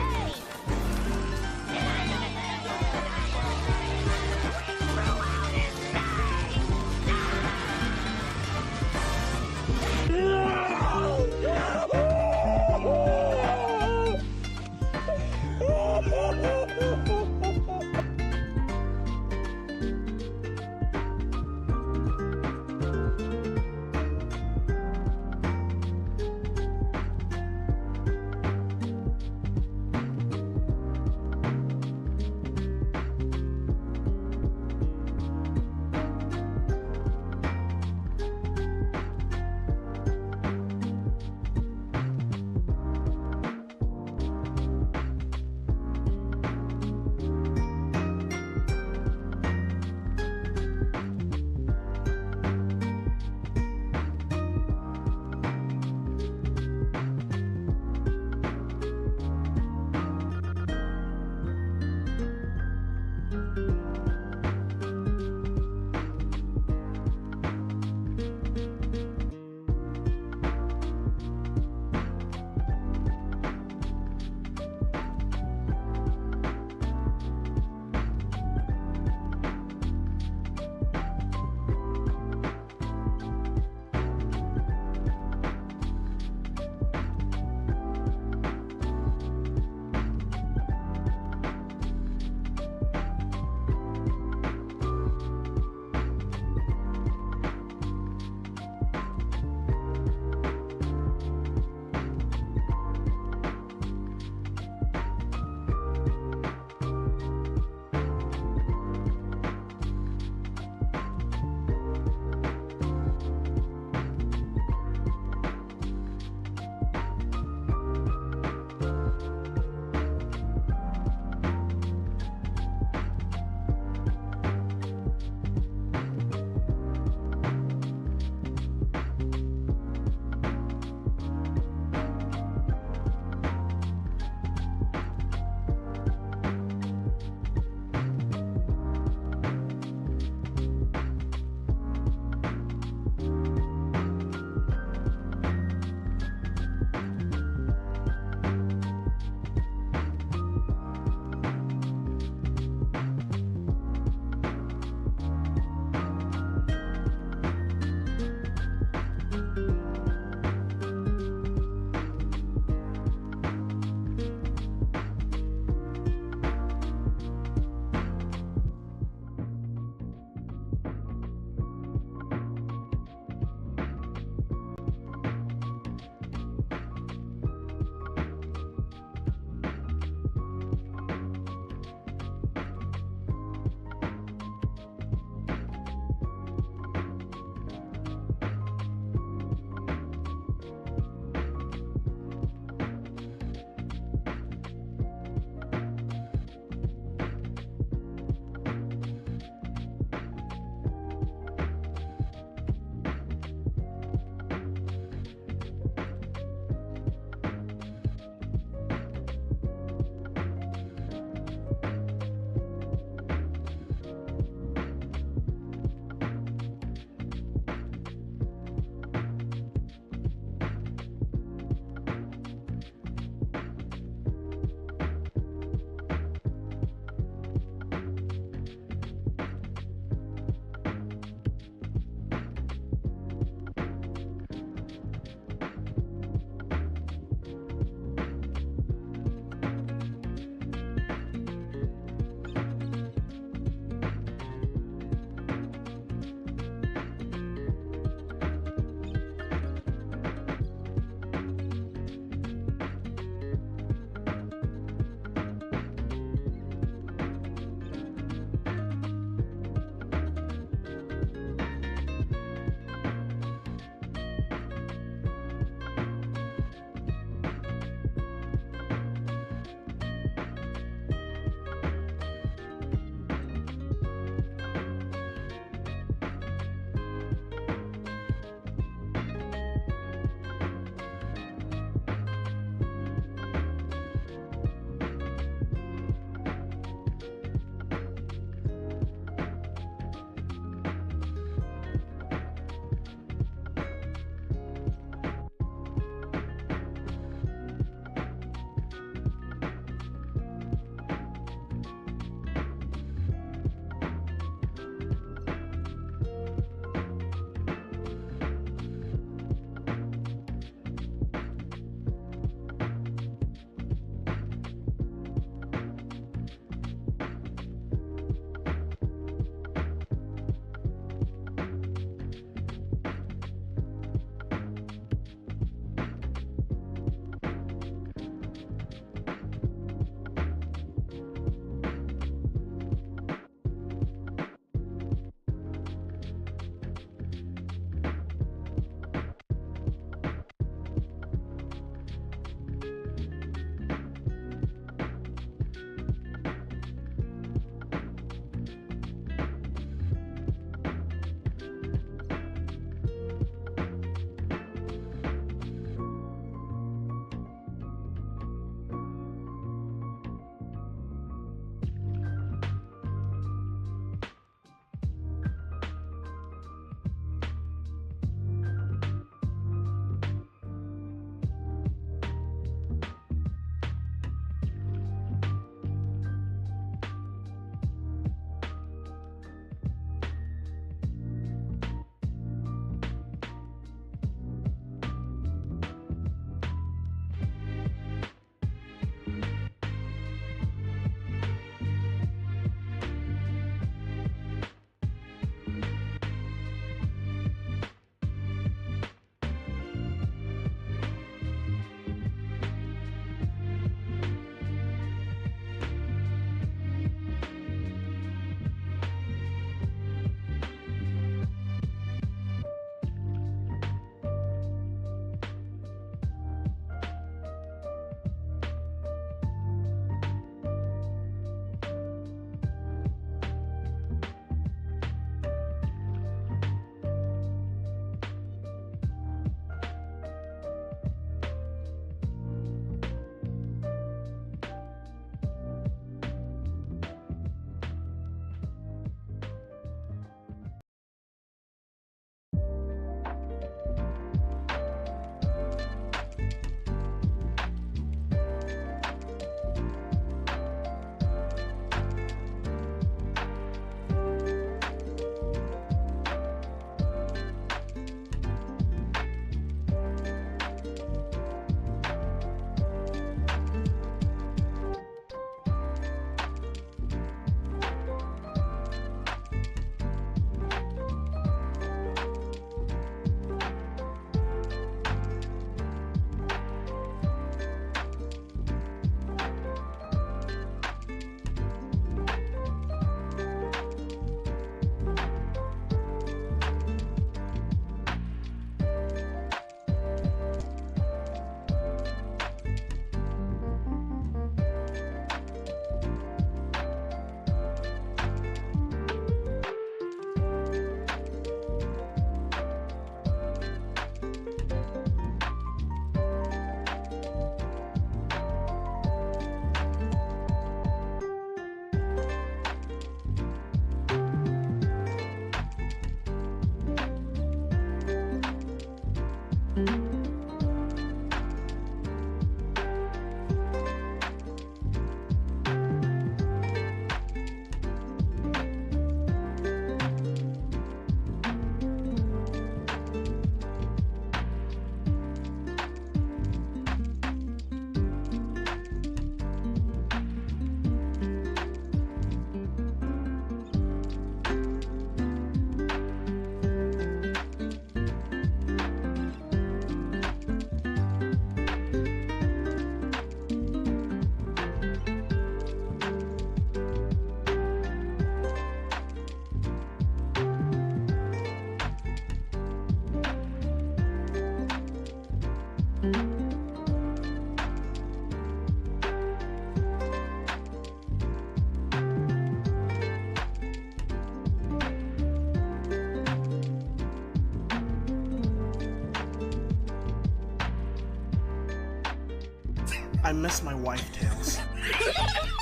I miss my wife tails.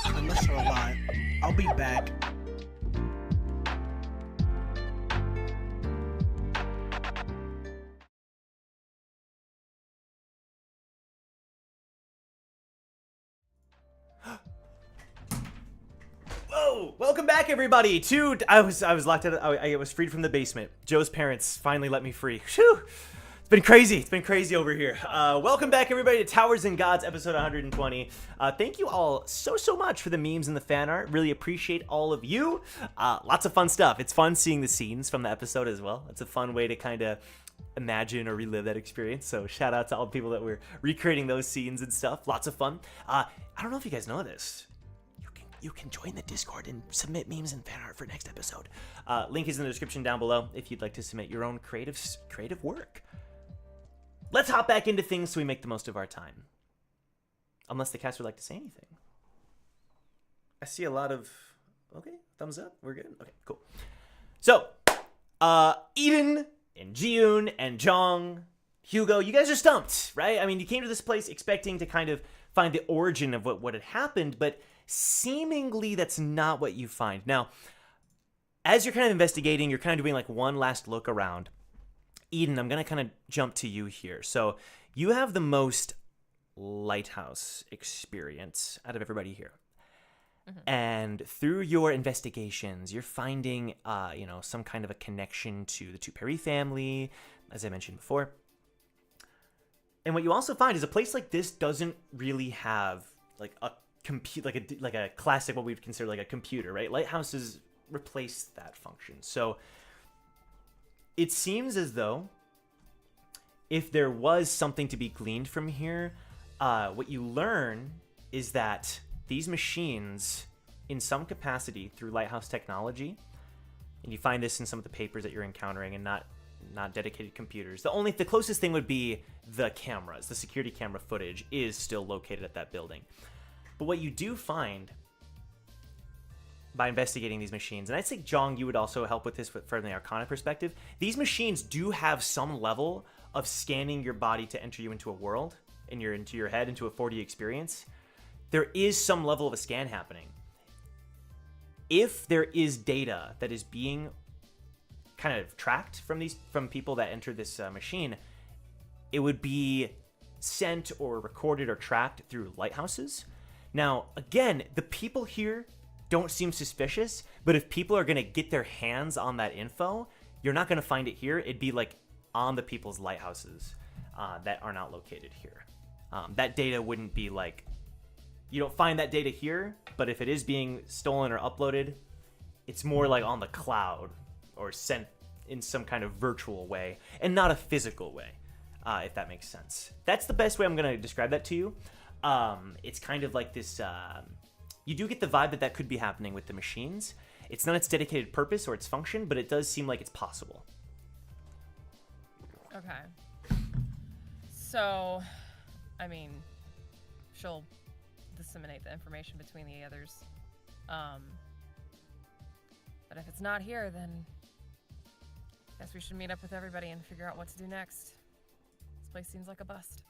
I miss her a lot. I'll be back. Whoa! Welcome back, everybody. To I was locked out. I was freed from the basement. Joe's parents finally let me free. Whew. It's been crazy. It's been crazy over here. Welcome back, everybody, to Towers and Gods, episode 120. Thank you all so much for the memes and the fan art. Really appreciate all of you. Lots of fun stuff. It's fun seeing the scenes from the episode as well. It's a fun way to kind of imagine or relive that experience. So shout out to all the people that were recreating those scenes and stuff. Lots of fun. I don't know if you guys know this. You can join the Discord and submit memes and fan art for next episode. Link is in the description down below if you'd like to submit your own creative work. Let's hop back into things so we make the most of our time. Unless the cast would like to say anything. I see a lot of... Okay, thumbs up. We're good. Okay, cool. So, Eden and Jiyoon and Jong, Hugo, you guys are stumped, right? I mean, you came to this place expecting to kind of find the origin of what had happened, but seemingly that's not what you find. Now, as you're kind of investigating, you're kind of doing like one last look around. Eden, I'm going to kind of jump to you here. So you have the most lighthouse experience out of everybody here. Mm-hmm. And through your investigations, you're finding, some kind of a connection to the Jue family, as I mentioned before. And what you also find is a place like this doesn't really have like a like a classic, what we'd consider like a computer, right? Lighthouses replace that function. So it seems as though if there was something to be gleaned from here, what you learn is that these machines, in some capacity through lighthouse technology, and you find this in some of the papers that you're encountering, and not dedicated computers. The closest thing would be the cameras. The security camera footage is still located at that building. But what you do find by investigating these machines, and I think, Jong, you would also help with this from the Arcana perspective, these machines do have some level of scanning your body to enter you into a world, into your head, into a 4D experience. There is some level of a scan happening. If there is data that is being kind of tracked from people that enter this machine, it would be sent or recorded or tracked through lighthouses. Now, again, the people here don't seem suspicious, but if people are going to get their hands on that info, you're not going to find it here. It'd be like on the people's lighthouses that are not located here. That data wouldn't be like, you don't find that data here, but if it is being stolen or uploaded, it's more like on the cloud or sent in some kind of virtual way and not a physical way, if that makes sense. That's the best way I'm going to describe that to you. It's kind of like this, you do get the vibe that could be happening with the machines. It's not its dedicated purpose or its function, but it does seem like it's possible. Okay. So, I mean, she'll disseminate the information between the others. But if it's not here, then I guess we should meet up with everybody and figure out what to do next. This place seems like a bust.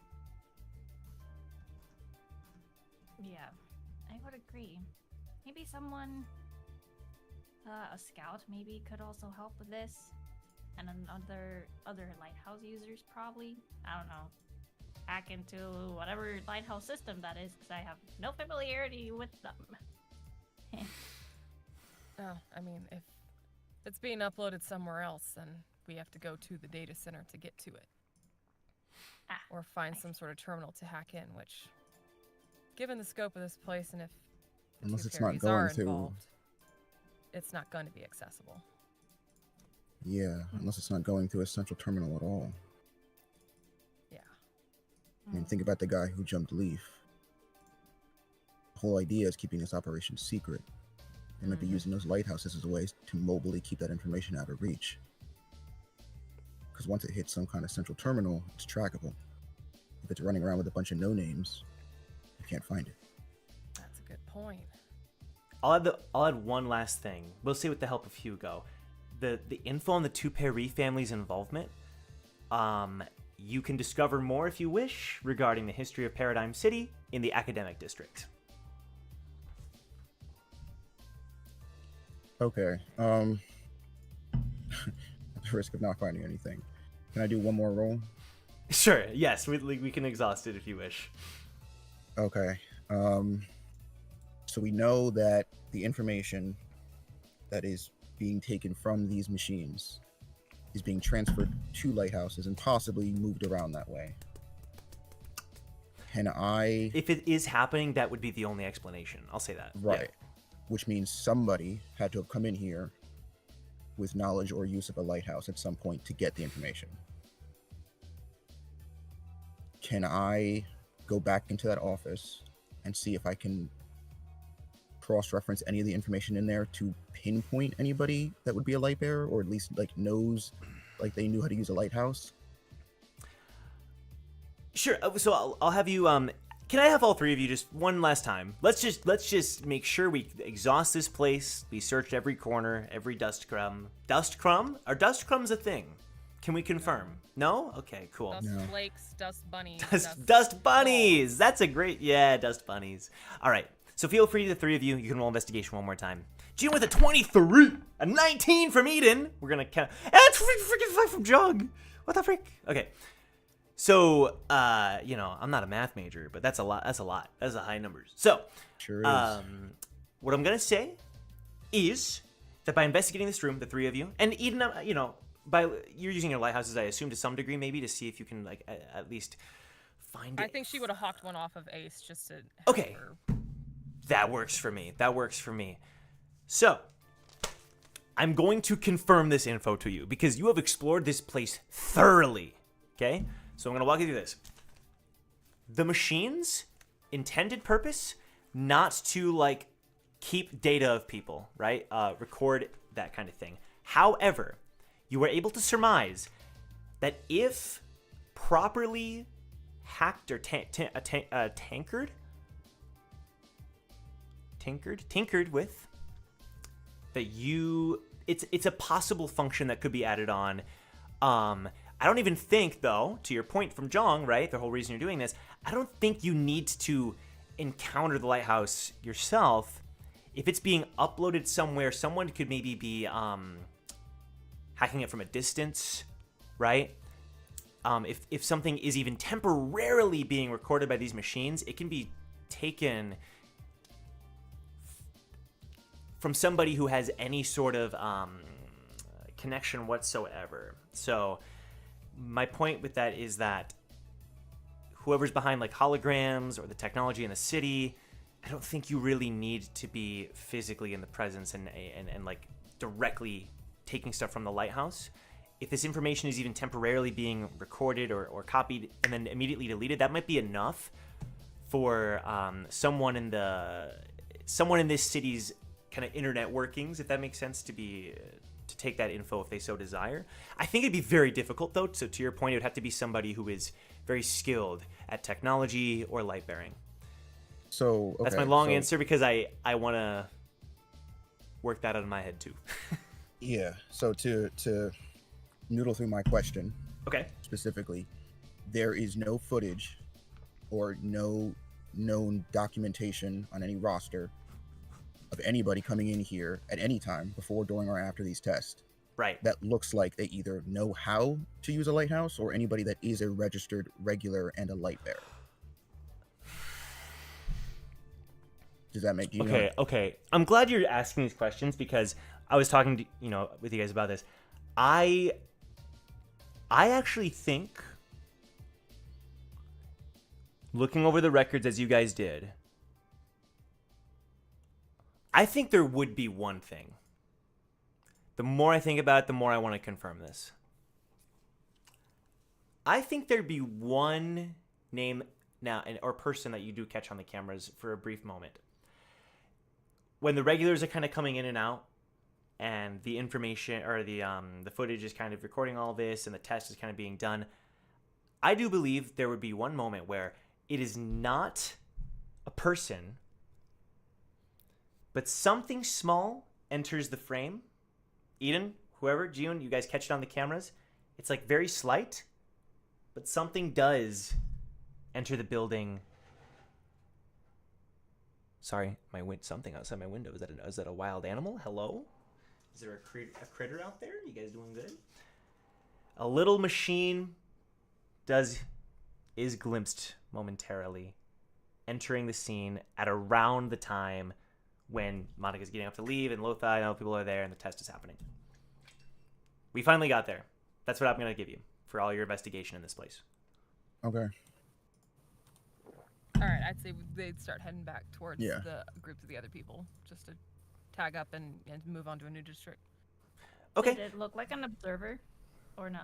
Yeah, I would agree. Maybe someone, a scout maybe, could also help with this. And other lighthouse users probably. I don't know. Hack into whatever lighthouse system that is, because I have no familiarity with them. Oh, I mean, if it's being uploaded somewhere else, then we have to go to the data center to get to it. Or find some sort of terminal to hack in, which, given the scope of this place and if the unless two it's not fairies going are to involved, it's not going to be accessible. Yeah, unless it's not going through a central terminal at all. Yeah. I mean, think about the guy who jumped Leaf. The whole idea is keeping this operation secret. They might be using those lighthouses as a way to mobily keep that information out of reach. Because once it hits some kind of central terminal, it's trackable. If it's running around with a bunch of no-names, you can't find it. That's a good point. I'll add one last thing. We'll say with the help of Hugo. The info on the Jue family's involvement, you can discover more if you wish regarding the history of Paradigm City in the academic district. Okay. At the risk of not finding anything, can I do one more roll? Sure. Yes, we can exhaust it if you wish. Okay. So we know that the information that is being taken from these machines is being transferred to lighthouses and possibly moved around that way. Can I... If it is happening, that would be the only explanation. I'll say that. Right. Yeah. Which means somebody had to have come in here with knowledge or use of a lighthouse at some point to get the information. Can I go back into that office and see if I can cross-reference any of the information in there to pinpoint anybody that would be a light bearer, or at least like knows, like they knew how to use a lighthouse? Sure. So I'll have you. Can I have all three of you just one last time? Let's just make sure we exhaust this place. We searched every corner, every dust crumb. Dust crumb? Are dust crumbs a thing? Can we confirm? No? Okay, cool. Dust flakes, dust bunnies. Dust bunnies. That's a great, dust bunnies. All right. So feel free, the three of you. You can roll investigation one more time. June with a 23, a 19 from Eden. We're gonna count. That's freaking 5 from Jug. What the frick? Okay. So, I'm not a math major, but that's a lot. That's a high numbers. So, sure is. What I'm gonna say is that by investigating this room, the three of you, and Eden, you're using your lighthouses, I assume, to some degree, maybe to see if you can at least find it. I think she would have hawked one off of Ace just to. Okay, that works for me. So, I'm going to confirm this info to you because you have explored this place thoroughly. Okay. So I'm going to walk you through this. The machine's intended purpose, not to keep data of people, right? Record that kind of thing. However, you were able to surmise that if properly hacked or tinkered with, that it's a possible function that could be added on. I don't even think, though, to your point from Jong, right, the whole reason you're doing this, I don't think you need to encounter the lighthouse yourself. If it's being uploaded somewhere, someone could maybe be hacking it from a distance, right? If something is even temporarily being recorded by these machines, it can be taken from somebody who has any sort of connection whatsoever. So my point with that is that whoever's behind holograms or the technology in the city, I don't think you really need to be physically in the presence and directly taking stuff from the lighthouse. If this information is even temporarily being recorded or copied and then immediately deleted, that might be enough for someone in this city's kind of internet workings, if that makes sense, to take that info if they so desire. I think it'd be very difficult, though. So to your point, it would have to be somebody who is very skilled at technology or light bearing. So that's my long answer because I want to work that out in my head too. Yeah. So to noodle through my question. Okay. Specifically, there is no footage or no known documentation on any roster of anybody coming in here at any time before, during, or after these tests. Right. That looks like they either know how to use a lighthouse or anybody that is a registered regular and a light bearer. Does that make you Okay. I'm glad you're asking these questions because I was talking to, with you guys about this. I actually think, looking over the records as you guys did, I think there would be one thing. The more I think about it, the more I want to confirm this. I think there'd be one name now or person that you do catch on the cameras for a brief moment. When the regulars are kind of coming in and out, and the information or the footage is kind of recording all this, and the test is kind of being done, I do believe there would be one moment where it is not a person, but something small enters the frame. Eden, whoever, June, you guys catch it on the cameras. It's very slight, but something does enter the building. Sorry, something outside my window. Is that a wild animal? Hello? Is there a critter out there? You guys doing good? A little machine is glimpsed momentarily, entering the scene at around the time when Monica's getting up to leave and Lothaa and other people are there and the test is happening. We finally got there. That's what I'm going to give you for all your investigation in this place. Okay. All right, I'd say they'd start heading back towards the groups of the other people, just to tag up and move on to a new district. Okay. Did it look like an observer, or no?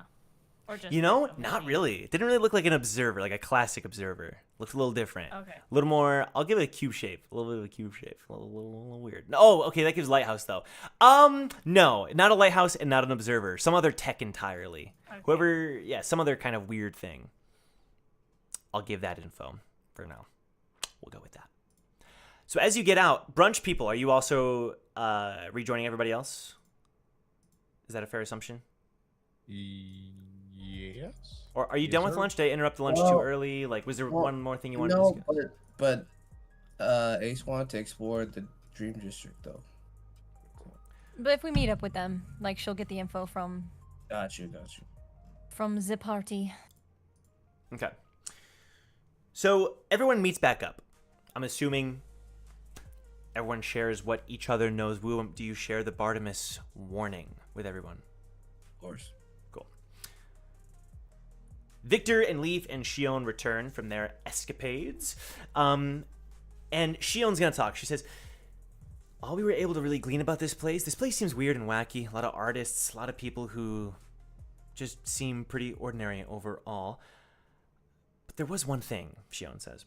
Or just Not really. It didn't really look like an observer, like a classic observer. Looked a little different. Okay. A little more. I'll give it a cube shape. A little bit of a cube shape. A little weird. Oh, okay. That gives lighthouse though. No, not a lighthouse and not an observer. Some other tech entirely. Okay. Some other kind of weird thing. I'll give that info for now. We'll go with that. So as you get out, brunch people, are you also rejoining everybody else? Is that a fair assumption? Yes. Or are you done with lunch? Did I interrupt the lunch too early? Like, was there one more thing you wanted to discuss? but Ace wanted to explore the Dream District, though. But if we meet up with them, like, she'll get the info from... Got you. From the party. Okay. So, everyone meets back up. I'm assuming everyone shares what each other knows. Do you share the Bartimus warning with everyone? Of course. Victor and Leaf and Shion return from their escapades. And Shion's going to talk. She says, all we were able to really glean about this place seems weird and wacky. A lot of artists, a lot of people who just seem pretty ordinary overall. But there was one thing, Shion says.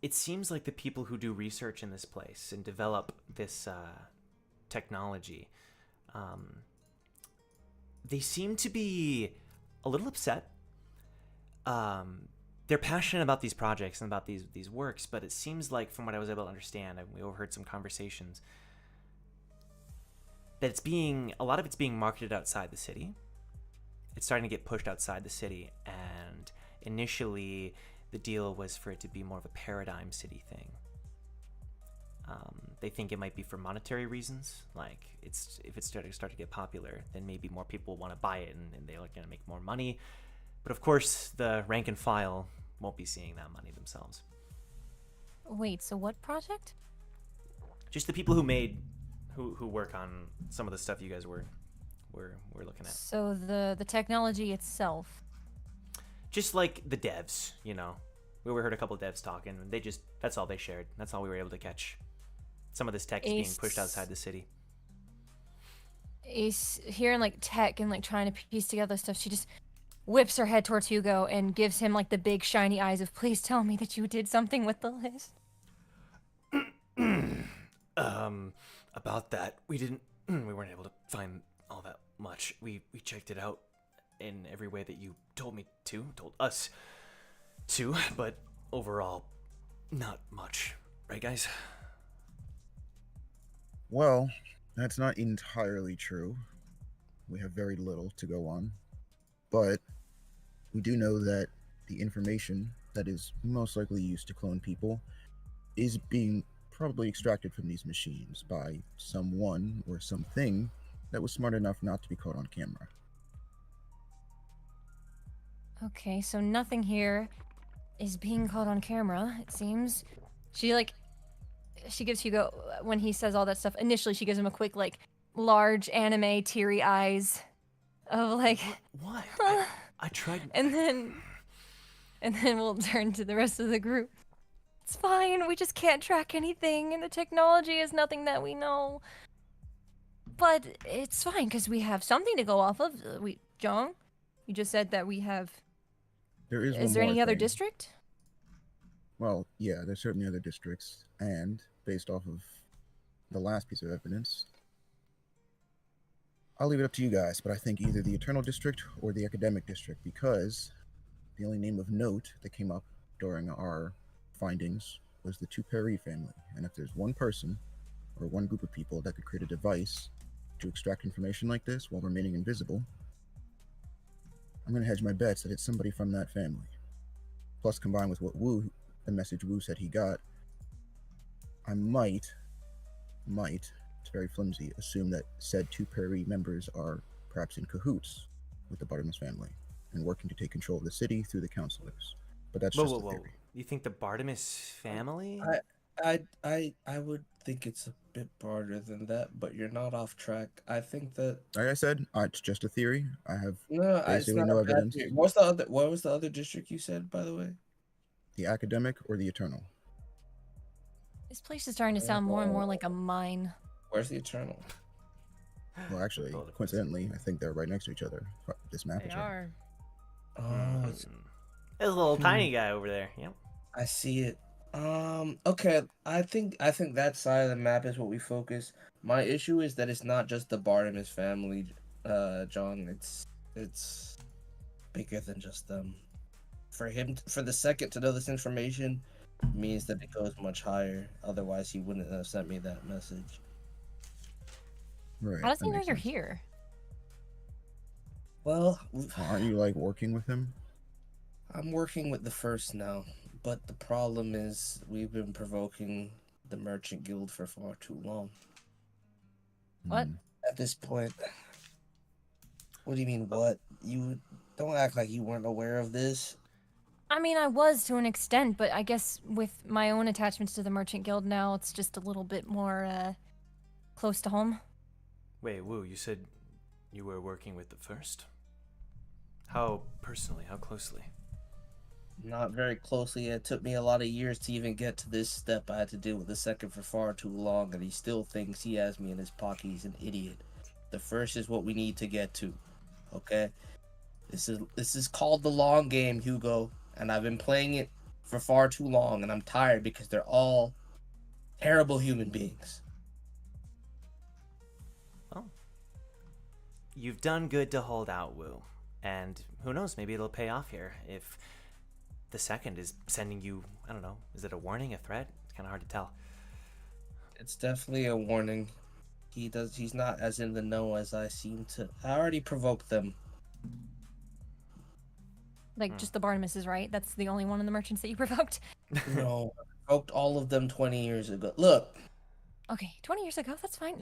It seems like the people who do research in this place and develop this technology, they seem to be a little upset. They're passionate about these projects and about these works, but it seems like, from what I was able to understand, and we overheard some conversations, that a lot of it's being marketed outside the city. It's starting to get pushed outside the city, and initially the deal was for it to be more of a paradigm city thing. They think it might be for monetary reasons, like if it's starting to get popular, then maybe more people want to buy it and they're going to make more money. But of course, the rank and file won't be seeing that money themselves. Wait, so what project? Just the people who work on some of the stuff you guys were looking at. So the technology itself. Just like the devs, you know. We heard a couple of devs talking, and that's all they shared. That's all we were able to catch. Some of this tech is being pushed outside the city. Ace, hearing like tech and like trying to piece together stuff, she just whips her head towards Hugo and gives him like the big shiny eyes of, please tell me that you did something with the list. About that, we weren't able to find all that much. We checked it out in every way that you told us to, but overall, not much. Right, guys? Well, that's not entirely true. We have very little to go on. But we do know that the information that is most likely used to clone people is being probably extracted from these machines by someone or something that was smart enough not to be caught on camera. Okay, so nothing here is being caught on camera, it seems. She gives Hugo, when he says all that stuff, initially she gives him a quick, like, large anime teary eyes of like... What? I tried... And then we'll turn to the rest of the group. It's fine, we just can't track anything, and the technology is nothing that we know. But it's fine, because we have something to go off of. Jong, you just said that we have... Is there any other district? Well, yeah, there's certainly other districts, and based off of the last piece of evidence, I'll leave it up to you guys, but I think either the Eternal District or the Academic District, because the only name of note that came up during our findings was the Tuperi family, and if there's one person or one group of people that could create a device to extract information like this while remaining invisible, I'm gonna hedge my bets that it's somebody from that family. Plus, combined with what the message Wu said he got, I might, it's very flimsy, assume that said two Prairie members are perhaps in cahoots with the Bartimus family and working to take control of the city through the counselors. But that's just a theory. You think the Bartimus family? I would think it's a bit broader than that, but you're not off track. I think that, Like I said, it's just a theory. I have it's basically not no a bad evidence. theory. What was the other district you said, by the way? The academic or the eternal? This place is starting to sound more and more like a mine. Where's the eternal? Well, actually, coincidentally, I think they're right next to each other. This map They is are. Oh, There's a little tiny guy over there. Yep. I see it. Okay. I think that side of the map is what we focus. My issue is that it's not just the Bartimus family, John. It's bigger than just them. For the second to know this information means that it goes much higher. Otherwise, he wouldn't have sent me that message. Right. How does that he know makes you're sense. here? Well, Aren't you like working with him? I'm working with the first now, but the problem is we've been provoking the Merchant Guild for far too long. What? At this point, what do you mean? What? You don't act like you weren't aware of this. I mean, I was to an extent, but I guess with my own attachments to the Merchant Guild now, it's just a little bit more close to home. Wait, Wu, you said you were working with the first? How personally? How closely? Not very closely. It took me a lot of years to even get to this step. I had to deal with the second for far too long, and he still thinks he has me in his pocket. He's an idiot. The first is what we need to get to. Okay? This is called the long game, Hugo, and I've been playing it for far too long, and I'm tired because they're all terrible human beings. Well, you've done good to hold out, Wu. And who knows, maybe it'll pay off here if the second is sending you, I don't know, is it a warning, a threat? It's kind of hard to tell. It's definitely a warning. He's not as in the know as I seem to. I already provoked them. Like, just the Bartimuses, right? That's the only one in the merchants that you provoked? No, I provoked all of them 20 years ago. Look. Okay, 20 years ago, that's fine.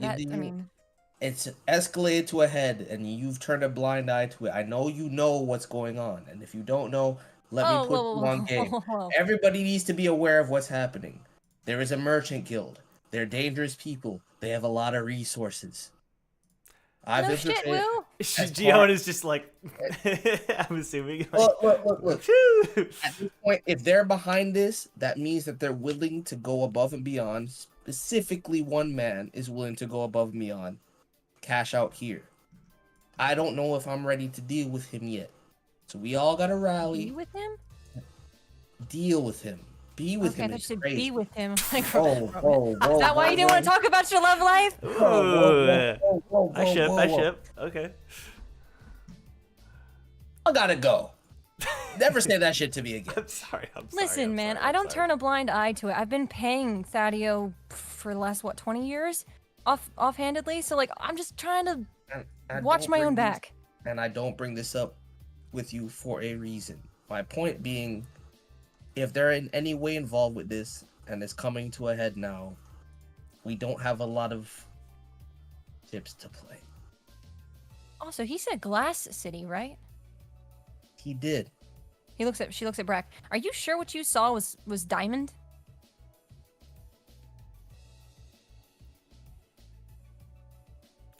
It's escalated to a head, and you've turned a blind eye to it. I know you know what's going on, and if you don't know, let me put you on game. Everybody needs to be aware of what's happening. There is a merchant guild. They're dangerous people. They have a lot of resources. No shit, Will. Jahad is just like, I'm assuming. Look. At this point, if they're behind this, that means that they're willing to go above and beyond. Specifically, one man is willing to go above and beyond. Cash out here. I don't know if I'm ready to deal with him yet. So we all gotta rally. Be with him? Deal with him. Be with him. Okay, I should be with him. Like, Whoa, is that why you didn't want to talk about your love life? I ship. Okay. I gotta go. Never say that shit to me again. I'm sorry. Listen, man, I don't turn a blind eye to it. I've been paying Thadio for the last, 20 years? Offhandedly? So, like, I'm just trying to watch my own back. And I don't bring this up with you for a reason. My point being, if they're in any way involved with this, and it's coming to a head now, we don't have a lot of chips to play. Also, he said Glass City, right? He did. She looks at Brac. Are you sure what you saw was diamond?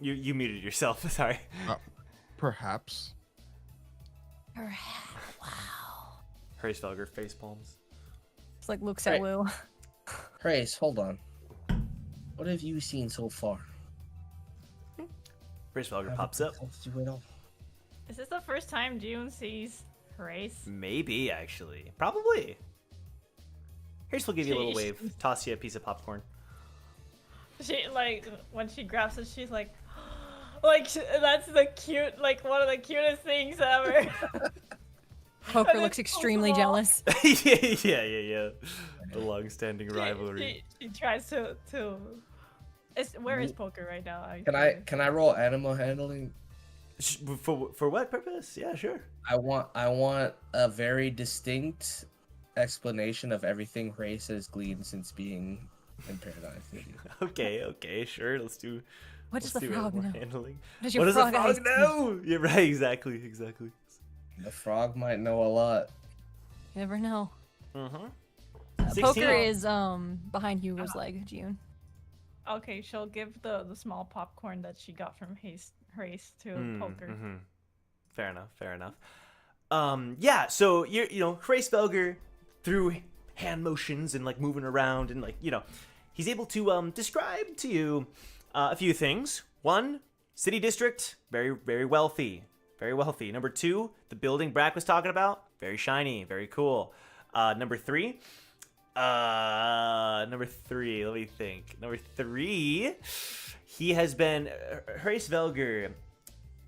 You muted yourself. Sorry. Perhaps. Wow. Hracefelger face palms. It's like looks at Wu. Hrace, hold on. What have you seen so far? Hracefelger pops up. Is this the first time June sees Hrace? Maybe, actually. Probably. Here's, we'll give you a little wave. Toss you a piece of popcorn. She, like, when she grabs it, she's like, that's the cute, like, one of the cutest things ever. Poker looks extremely jealous. Yeah. The long-standing rivalry. She tries to. Where is Poker right now? Can I roll animal handling? For what purpose? Yeah, sure. I want a very distinct explanation of everything Grace has gleaned since being in Paradise City. Okay, sure. Let's do. What does let's the do frog more know? handling. What does What your does the frog frog eyes know? Yeah, right. Exactly. The frog might know a lot. You never know. Mm-hmm. Poker is behind Hugo's leg, June. Okay, she'll give the small popcorn that she got from Race to Poker. Mm-hmm. Fair enough. Yeah. So Grace Velger, through hand motions and like moving around and like he's able to describe to you a few things. One, city district, very very wealthy, very wealthy. Number two, the building Brac was talking about, very shiny, very cool. Number three, let me think. Number three, he has been Grace Velger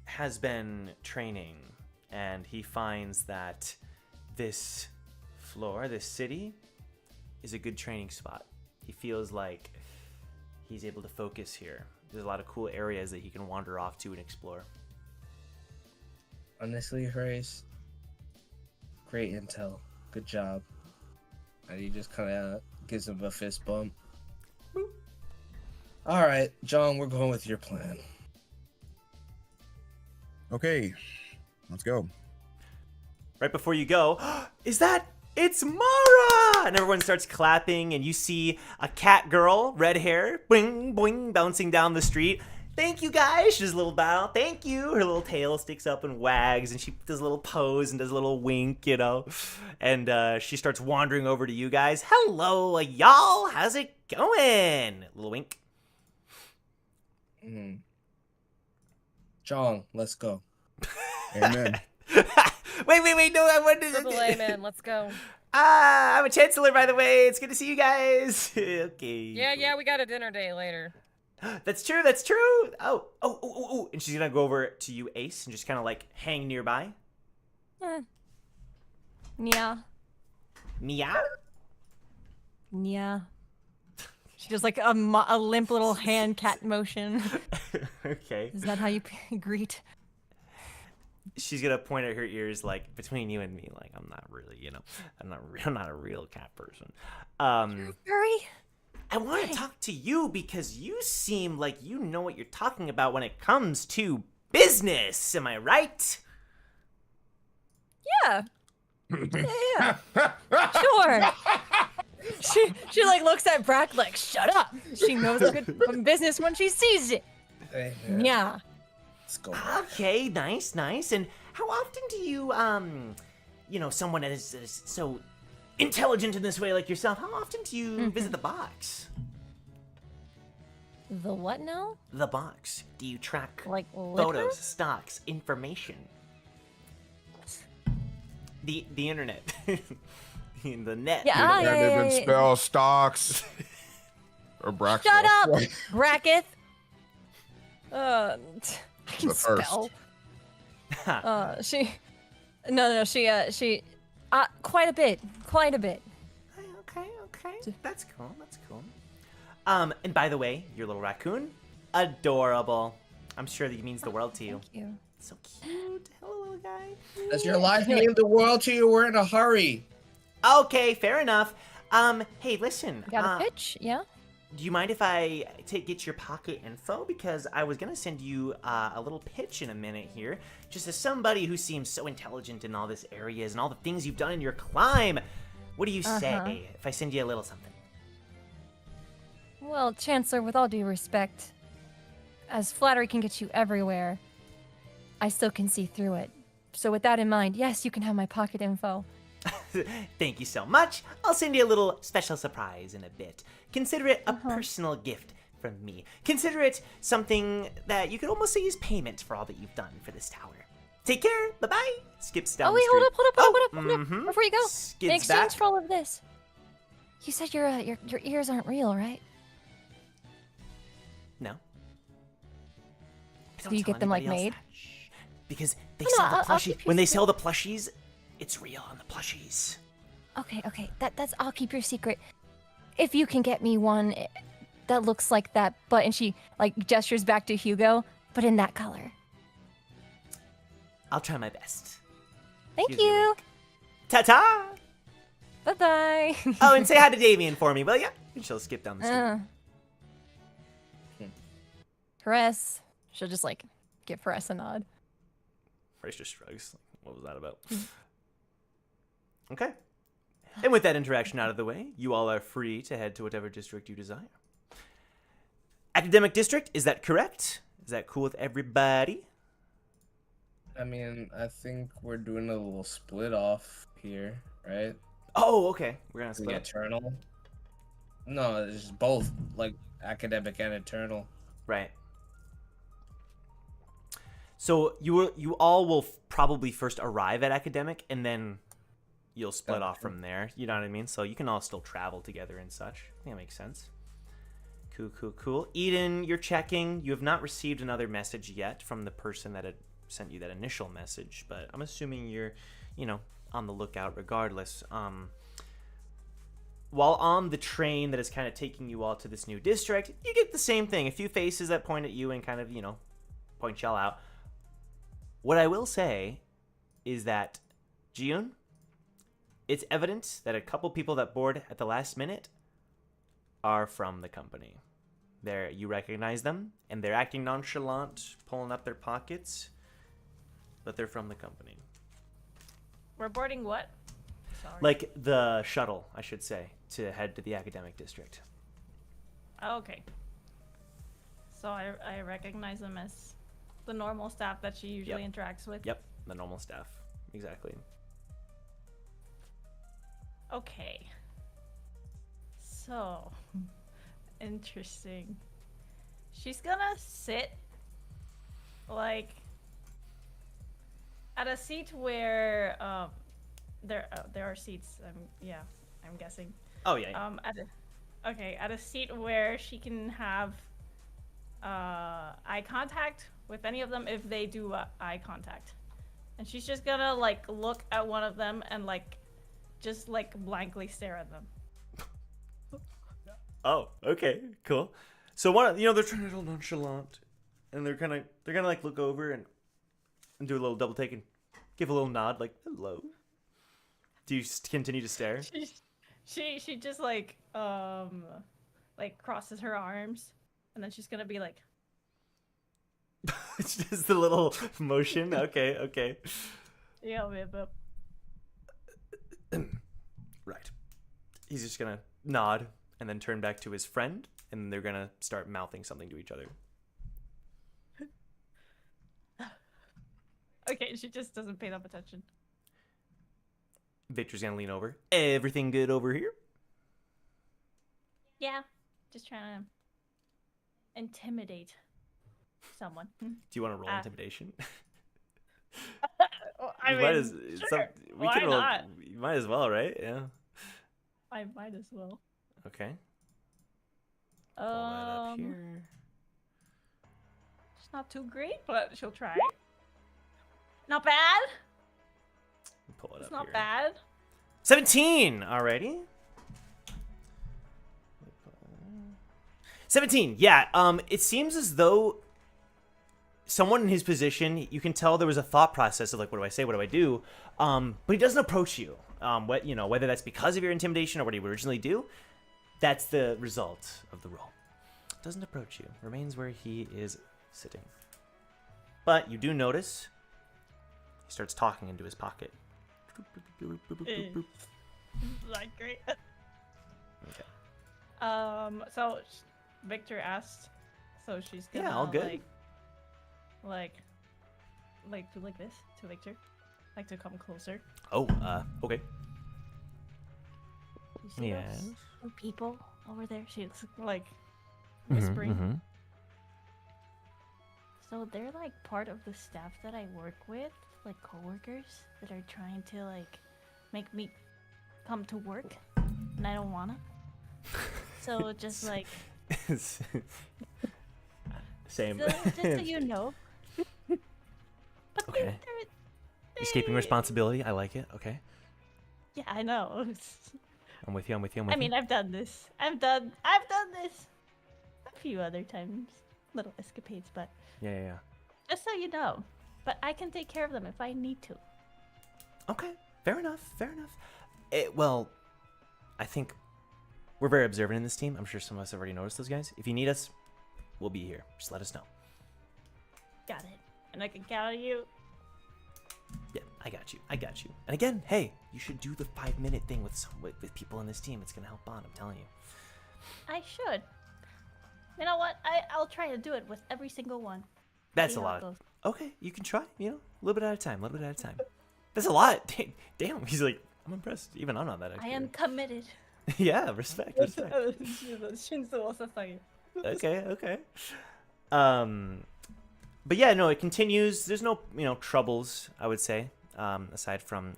has been training, and he finds that this floor, this city, is a good training spot. He feels like he's able to focus here. There's a lot of cool areas that he can wander off to and explore. Honestly, Grace, great intel. Good job. And he just kind of gives him a fist bump. Boop. All right, John, we're going with your plan. Okay, let's go. Right before you go, it's Mara! And everyone starts clapping, and you see a cat girl, red hair, boing, boing, bouncing down the street. Thank you, guys. She does a little bow. Thank you. Her little tail sticks up and wags, and she does a little pose and does a little wink, And she starts wandering over to you guys. Hello, y'all. How's it going? Little wink. John, let's go. Amen. Wait, no, I wanted to... Triple A, man, let's go. I'm a chancellor, by the way. It's good to see you guys. Okay. Yeah, we got a dinner date later. That's true. Oh. And she's gonna go over to you, Ace, and just kind of like hang nearby. Yeah. Meow? Yeah. She does like a limp little hand cat motion. Okay. Is that how you greet? She's gonna point at her ears, like, between you and me, like, I'm not really, I'm not a real cat person. Hurry. I want to talk to you because you seem like you know what you're talking about when it comes to business. Am I right? Yeah. Yeah. Sure. She like looks at Brac like, shut up. She knows a good business when she sees it. Yeah. Let's go. Okay, nice. And how often do you, someone that is so intelligent in this way like yourself, how often do you visit the box? The what now? The box. Do you track like photos, liquor? stocks, information? The internet. The net. Yeah, You can't even spell stocks. Or Brac. Shut up, Bracketh. I can The first. spell. She quite a bit. Okay. That's cool. And by the way, your little raccoon, adorable. I'm sure that it means the world to you. Thank you. So cute. Hello, little guy. Does your life mean the world to you? We're in a hurry. Okay, fair enough. Hey, listen. Got a pitch? Yeah. Do you mind if I get your pocket info? Because I was gonna send you a little pitch in a minute here, just as somebody who seems so intelligent in all this areas and all the things you've done in your climb. What do you say if I send you a little something? Well, Chancellor, with all due respect, as flattery can get you everywhere, I still can see through it. So with that in mind, yes, you can have my pocket info. Thank you so much. I'll send you a little special surprise in a bit. Consider it a personal gift from me. Consider it something that you could almost say is payment for all that you've done for this tower. Take care. Bye-bye. Skips down the street. Hold up. Before you go, Skids in exchange back. for all of this, you said your ears aren't real, right? No. Do you get them like made? Shh. Because they No, sell the I'll plushies. keep you When they secret. sell the plushies, it's real on the plushies. Okay. That's I'll keep your secret. If you can get me one that looks like that, but and she like gestures back to Hugo, but in that color. I'll try my best. Thank Excuse me, you. wink. Ta-ta! Bye-bye. Oh, and say hi to Damien for me, will ya? And she'll skip down the street. Press. She'll just like give Press a nod. Bryce just shrugs. What was that about? Okay. And with that interaction out of the way, you all are free to head to whatever district you desire. Academic district, is that correct? Is that cool with everybody? I mean, I think we're doing a little split off here, right? Oh, okay. We're gonna The split. eternal. No, it's both like academic and eternal. Right. So you all will probably first arrive at academic, and then you'll split off from there. You know what I mean? So you can all still travel together and such. I think that makes sense. Cool. Eden, you're checking. You have not received another message yet from the person that had sent you that initial message, but I'm assuming you're, on the lookout regardless. While on the train that is kind of taking you all to this new district, you get the same thing. A few faces that point at you and kind of, point y'all out. What I will say is that, June, it's evident that a couple people that board at the last minute are from the company. You recognize them, and they're acting nonchalant, pulling up their pockets, but they're from the company. We're boarding what? Sorry. Like the shuttle, I should say, to head to the academic district. Okay. So I recognize them as the normal staff that she usually interacts with. Yep, the normal staff. Exactly. Okay. So, interesting. She's gonna sit, like, at a seat where, there are seats, I'm guessing. Oh, yeah. At a seat where she can have, eye contact with any of them if they do eye contact. And she's just gonna, like, look at one of them and, like, just, like, blankly stare at them. Oh, okay, cool. So they're trying to be nonchalant, and they're gonna like look over and do a little double take and give a little nod, like hello. Do you continue to stare? She just like crosses her arms, and then she's gonna be like. It's just a little motion. Okay. Yeah, but. Right. He's just gonna nod and then turn back to his friend, and they're gonna start mouthing something to each other. Okay, she just doesn't pay enough attention. Victor's gonna lean over. Everything good over here? Yeah, just trying to intimidate someone. Do you want to roll intimidation? I mean, sure. Why not? You might as well, right? Yeah. I might as well. Okay. Pull that up here. It's not too great, but she'll try. Not bad. Pull it it's up not here. bad. 17! Alrighty. 17, yeah. It seems as though someone in his position, you can tell there was a thought process of like, what do I say, what do I do? But he doesn't approach you. Whether that's because of your intimidation or what he would originally do, that's the result of the roll. Doesn't approach you. Remains where he is sitting. But you do notice he starts talking into his pocket. Like great. Okay. So Victor asked, so she's gonna all good. like do like this to Victor, like to come closer. Oh, okay. You see Yes. those people over there? She's like whispering. Mm-hmm. So they're like part of the staff that I work with, like coworkers that are trying to like make me come to work, and I don't wanna. So just like. Same. So, just so you know. But Okay. they're Escaping responsibility. I like it. Okay. Yeah, I know. I'm with you. I mean, I've done this. I've done this a few other times. Little escapades, but Yeah. just so you know. but I can take care of them if I need to. Okay, fair enough. Well, I think we're very observant in this team. I'm sure some of us have already noticed those guys. If you need us, we'll be here. Just let us know. Got it. And I can count on you. Yeah, I got you. And again, hey, you should do the 5-minute thing with people in this team. It's gonna help bond. I'm telling you. I should. You know what? I'll try to do it with every single one. That's See a how it lot. goes. Okay, you can try. You know, a little bit at a time. That's a lot. Damn. He's like, I'm impressed. Even I'm not that I accurate. am committed. Yeah, respect. Okay. But yeah, no, it continues. There's no, troubles, I would say, aside from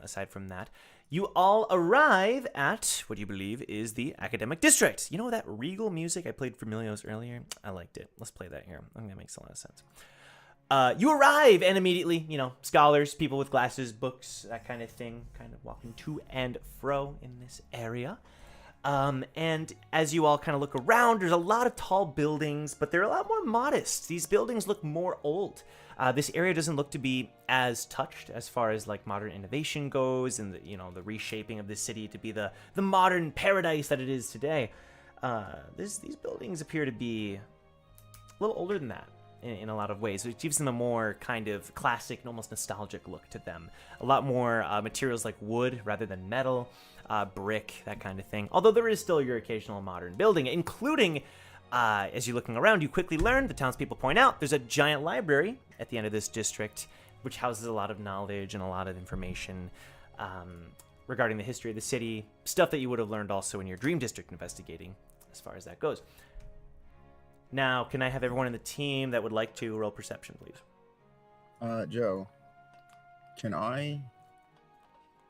that. You all arrive at what you believe is the academic district. You know that regal music I played for Milios earlier? I liked it. Let's play that here. I think that makes a lot of sense. You arrive, and immediately, scholars, people with glasses, books, that kind of thing, kind of walking to and fro in this area. And as you all kind of look around, there's a lot of tall buildings, but they're a lot more modest. These buildings look more old. This area doesn't look to be as touched as far as like modern innovation goes, and the reshaping of the city to be the modern paradise that it is today. These buildings appear to be a little older than that in a lot of ways, which gives them a more kind of classic and almost nostalgic look to them. A lot more materials like wood rather than metal. Brick, that kind of thing. Although there is still your occasional modern building, including, as you're looking around, you quickly learn, the townspeople point out, there's a giant library at the end of this district, which houses a lot of knowledge and a lot of information regarding the history of the city, stuff that you would have learned also in your Dream District investigating, as far as that goes. Now, can I have everyone in the team that would like to roll perception, please? Joe, can I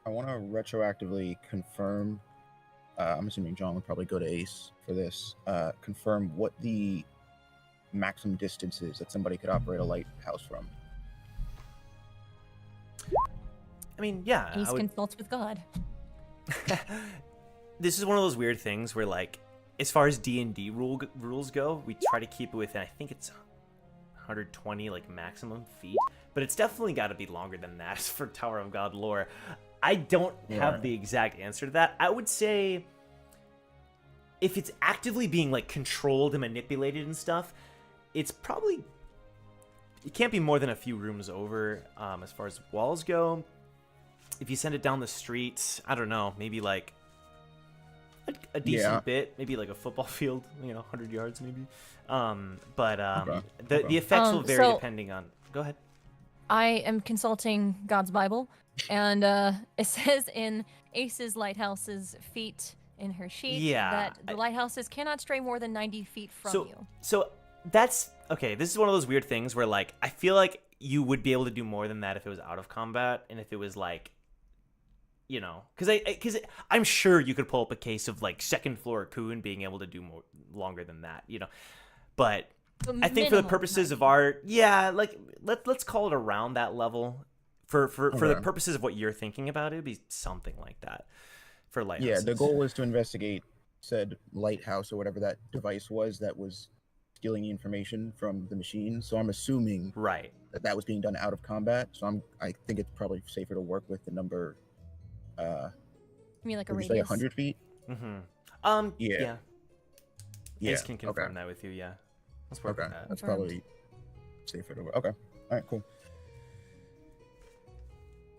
want to retroactively confirm, I'm assuming John would probably go to Ace for this, confirm what the maximum distance is that somebody could operate a lighthouse from. I mean, yeah. Ace consults with God. This is one of those weird things where, like, as far as D&D rules go, we try to keep it within, I think it's 120, like, maximum feet. But it's definitely got to be longer than that for Tower of God lore. I don't have the exact answer to that. I would say if it's actively being like controlled and manipulated and stuff, it's probably, it can't be more than a few rooms over as far as walls go. If you send it down the street, I don't know, maybe like a decent bit, maybe like a football field, 100 yards maybe. The effects will vary depending on. Go ahead. I am consulting God's Bible, and it says in Ace's lighthouse's feet in her sheet that the lighthouses cannot stray more than 90 feet from you. So that's okay. This is one of those weird things where, like, I feel like you would be able to do more than that if it was out of combat, and if it was like, because I'm sure you could pull up a case of like second floor Coon being able to do more longer than that, but. I think for the purposes of our, like let's call it around that level. For the purposes of what you're thinking about, it'd be something like that for lighthouses. Yeah, the goal was to investigate said lighthouse or whatever that device was that was stealing the information from the machine. So I'm assuming that was being done out of combat. So I think it's probably safer to work with the number. You mean like a radius? radius? 100 feet. Mm-hmm. Yeah. Ace can confirm that with you. Yeah. Let's work with that. That's probably safer to work. Okay. All right. Cool.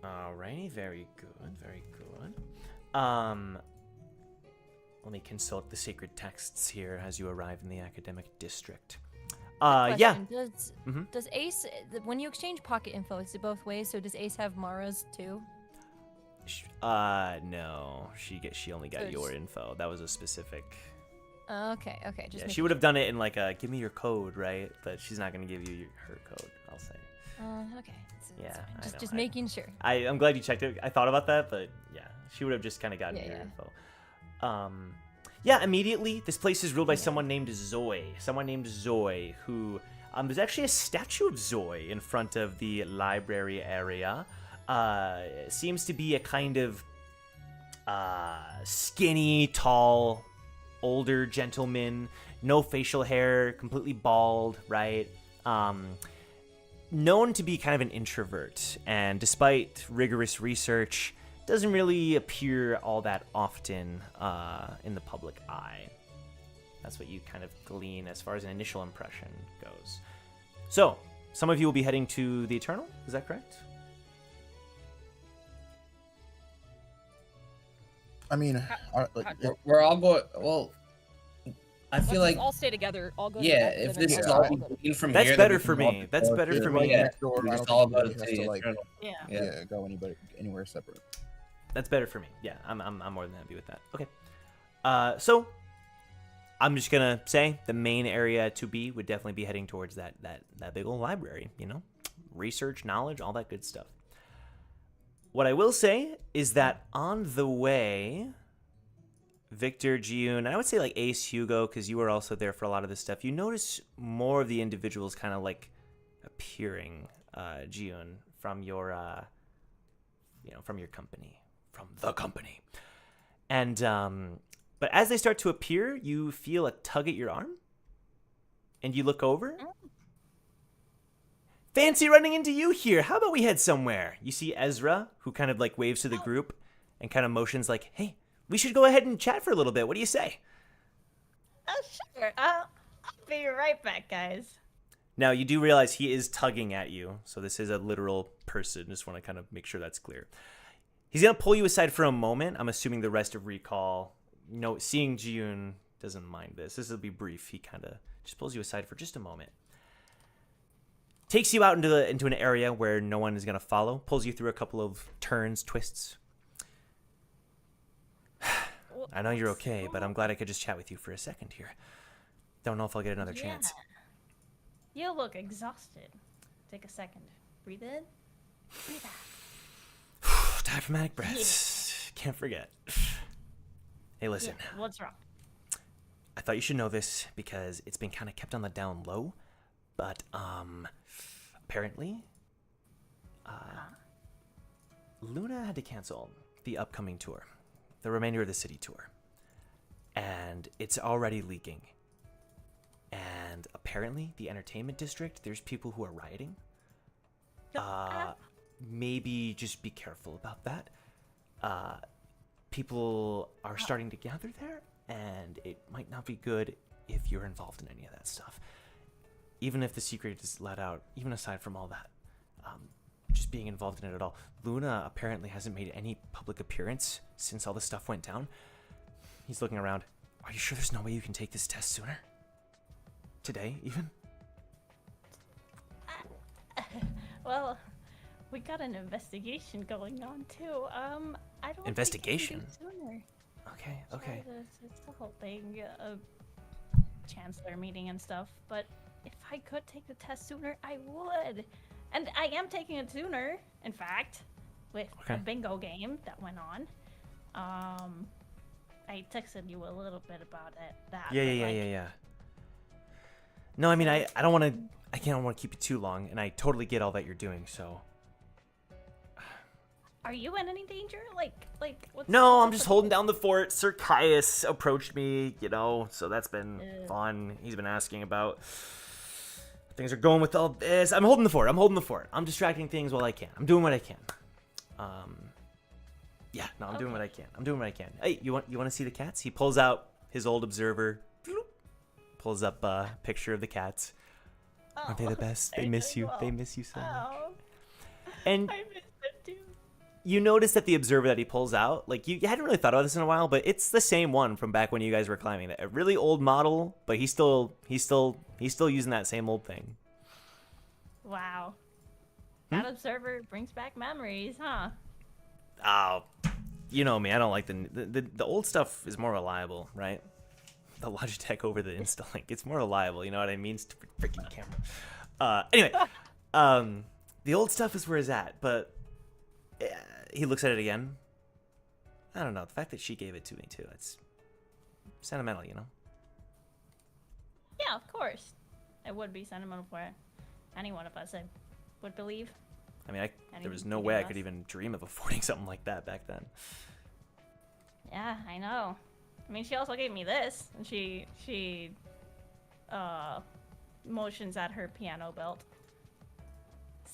Alrighty. Very good. Let me consult the sacred texts here as you arrive in the academic district. Does Ace, when you exchange pocket info, is it both ways? So does Ace have Mara's too? No. She only got your info. That was a specific. Okay. She would have done it in like a give me your code, right? But she's not gonna give you her code. I'll say. Okay. It's just making sure. I'm glad you checked it. I thought about that, but yeah, she would have just kind of gotten your info. Immediately, this place is ruled by someone named Zoe. Who there's actually a statue of Zoe in front of the library area. Seems to be a kind of skinny, tall, older gentleman, no facial hair, completely bald, right? known to be kind of an introvert, and despite rigorous research, doesn't really appear all that often in the public eye. That's what you kind of glean as far as an initial impression goes. So, some of you will be heading to the Eternal, is that correct? I mean, we're all going. Well, I feel Let's like all stay together. All go. yeah. together, If then this is we'll all go. being from That's here, better for me. That's better for me. Yeah, Door, we I just don't all think go to anybody has the to, like, Eternal. Yeah. Yeah. go anywhere separate. That's better for me. Yeah, I'm more than happy with that. Okay. So I'm just gonna say the main area to be would definitely be heading towards that big old library. You know, research, knowledge, all that good stuff. What I will say is that on the way, Victor, June, and I would say like Ace, Hugo, because you were also there for a lot of this stuff. You notice more of the individuals kind of like appearing, June, from your, from your company, from the company, and but as they start to appear, you feel a tug at your arm, and you look over. Fancy running into you here. How about we head somewhere? You see Ezra, who kind of like waves to the group and kind of motions like, hey, we should go ahead and chat for a little bit. What do you say? Oh, sure. I'll be right back, guys. Now, you do realize he is tugging at you, so this is a literal person. Just want to kind of make sure that's clear. He's going to pull you aside for a moment. I'm assuming the rest of Recall, seeing Jiyun doesn't mind this. This will be brief. He kind of just pulls you aside for just a moment. Takes you out into an area where no one is going to follow. Pulls you through a couple of turns, twists. I know you're okay, but I'm glad I could just chat with you for a second here. Don't know if I'll get another chance. You look exhausted. Take a second. Breathe in. Breathe out. Diaphragmatic breaths. Can't forget. Hey, listen. Yeah, what's wrong? I thought you should know this because it's been kind of kept on the down low, but apparently, Luna had to cancel the upcoming tour, the remainder of the city tour, and it's already leaking. And apparently, the entertainment district, there's people who are rioting. Maybe just be careful about that. People are starting to gather there, and it might not be good if you're involved in any of that stuff. Even if the secret is let out, even aside from all that, just being involved in it at all. Luna apparently hasn't made any public appearance since all this stuff went down. He's looking around. Are you sure there's no way you can take this test sooner? Today, even? Well, we got an investigation going on too. I don't. Investigation? Think I can do it sooner. Okay. It's the whole thing, chancellor meeting and stuff. But if I could take the test sooner, I would. And I am taking it sooner, in fact, with a bingo game that went on. I texted you a little bit about it. Yeah. No, I mean, I don't want to. I can't want to keep you too long, and I totally get all that you're doing. So. Are you in any danger? What's No, I'm just holding down the fort. Sir Caius approached me, so that's been fun. He's been asking about things are going with all this. I'm holding the fort. I'm distracting things while I can. I'm doing what I can. I'm doing what I can. Hey, you want to see the cats? He pulls out his old observer. Pulls up a picture of the cats. Aren't they the best? They miss you. They miss you so much. And I miss them too. you notice that the observer that he pulls out, you hadn't really thought about this in a while, but it's the same one from back when you guys were climbing. A really old model, but he's still using that same old thing. Wow. That observer brings back memories, huh? Oh, you know me. I don't like the old stuff is more reliable, right? The Logitech over the Instalink. It's more reliable, you know what I mean? Stupid freaking camera. Anyway, the old stuff is where it's at, but he looks at it again. I don't know. The fact that she gave it to me, too, it's sentimental, you know? Yeah, of course. It would be sentimental for any one of us, I would believe. I mean, there was no way I could even dream of affording something like that back then. Yeah, I know. I mean, she also gave me this, and she motions at her piano belt.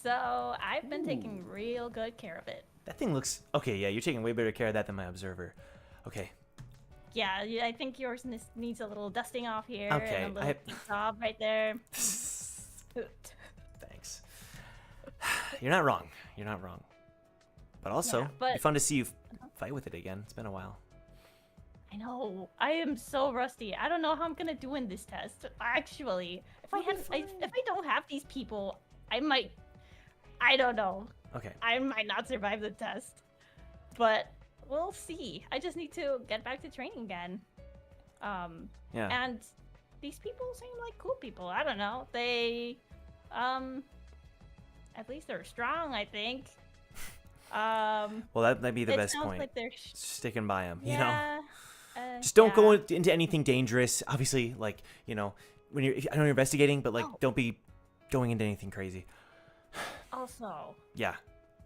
So I've been taking real good care of it. That thing looks okay. Yeah, you're taking way better care of that than my observer. Okay. Yeah, I think yours needs a little dusting off here Okay, and a little job right there. Thanks. You're not wrong. You're not wrong. But also, Yeah, but- it'd be fun to see you fight with it again. It's been a while. I know. I am so rusty. I don't know how I'm gonna do in this test. Actually, if I don't have these people, I might. I don't know. Okay. I might not survive the test, but we'll see. I just need to get back to training again. Yeah. And these people seem like cool people. I don't know. They, at least they're strong. I think. Well, that might be the best sounds point. like they're Sticking by him, yeah, you know. Just don't yeah. go into anything dangerous. Obviously, like, you know, when I know you're investigating, but like, don't be going into anything crazy. Also, Yeah.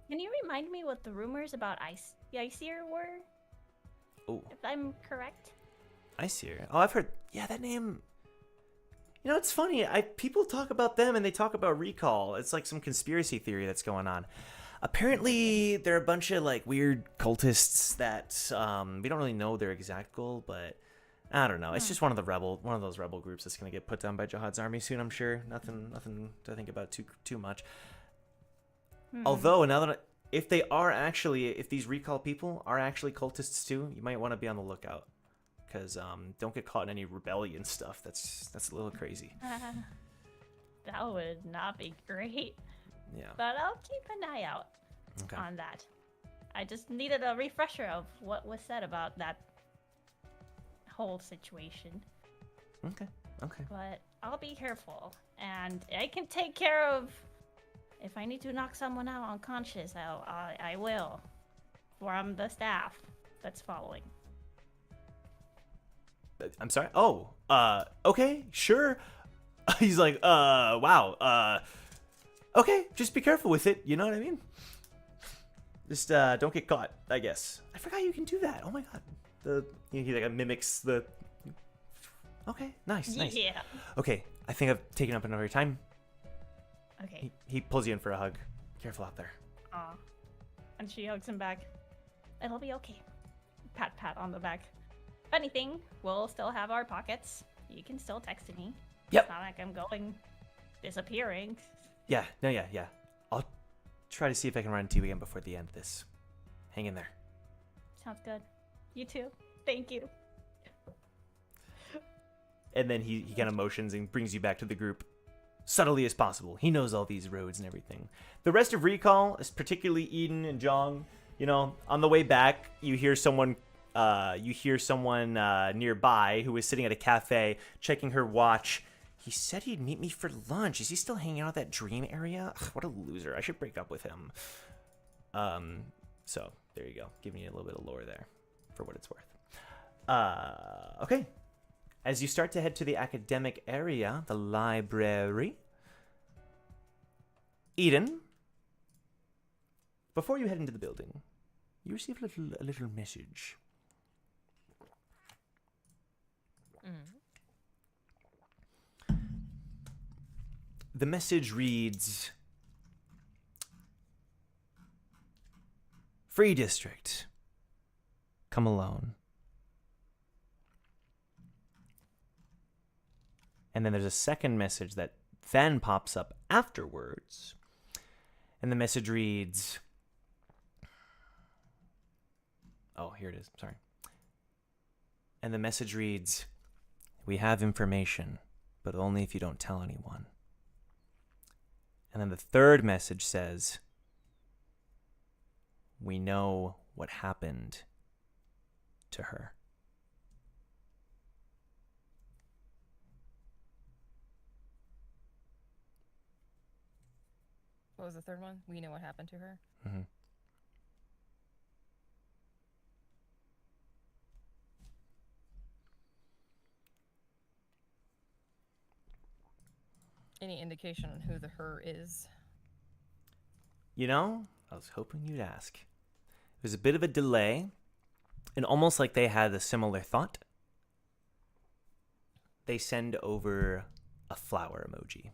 can you remind me what the rumors about Icier were? Oh. If I'm correct. Icier. Oh, I've heard. Yeah, that name. You know, it's funny. People talk about them and they talk about Recall. It's like some conspiracy theory that's going on. Apparently, they're a bunch of like weird cultists that we don't really know their exact goal, but I don't know. It's just one of those rebel groups that's gonna get put down by Jahad's army soon. I'm sure. Nothing to think about too much. Although if these Recall people are actually cultists too, you might want to be on the lookout, because don't get caught in any rebellion stuff. That's a little crazy. That would not be great. Yeah. But I'll keep an eye out on that. I just needed a refresher of what was said about that whole situation. Okay. But I'll be careful, and I can take care of. If I need to knock someone out unconscious, I will. From the staff that's following. I'm sorry. Oh. Okay. Sure. He's like, wow. Okay, just be careful with it. You know what I mean? Just don't get caught, I guess. I forgot you can do that. Oh my god. He like mimics the. Okay, nice. Yeah. Okay, I think I've taken up enough of your time. Okay. He pulls you in for a hug. Careful out there. Aw. And she hugs him back. It'll be okay. Pat on the back. If anything, we'll still have our pockets. You can still text me. Yep. It's not like I'm going disappearing. Yeah. No. Yeah. I'll try to see if I can run into you again before the end of this. Hang in there. Sounds good. You too. Thank you. And then he kind of motions and brings you back to the group subtly as possible. He knows all these roads and everything. The rest of Recall, particularly Eden and Jong, you know, on the way back, you hear someone nearby who was sitting at a cafe checking her watch. He said he'd meet me for lunch. Is he still hanging out at that dream area? Ugh, what a loser. I should break up with him. So there you go. Giving you a little bit of lore there for what it's worth. Okay. As you start to head to the academic area, the library, Eden, before you head into the building, you receive a little message. The message reads, Free District, come alone. And then there's a second message that then pops up afterwards. And the message reads, oh, here it is, sorry. And the message reads, we have information, but only if you don't tell anyone. And then the third message says, we know what happened to her. What was the third one? We know what happened to her. Mm-hmm. Any indication on who the her is? You know, I was hoping you'd ask. There's a bit of a delay, and almost like they had a similar thought, they send over a flower emoji.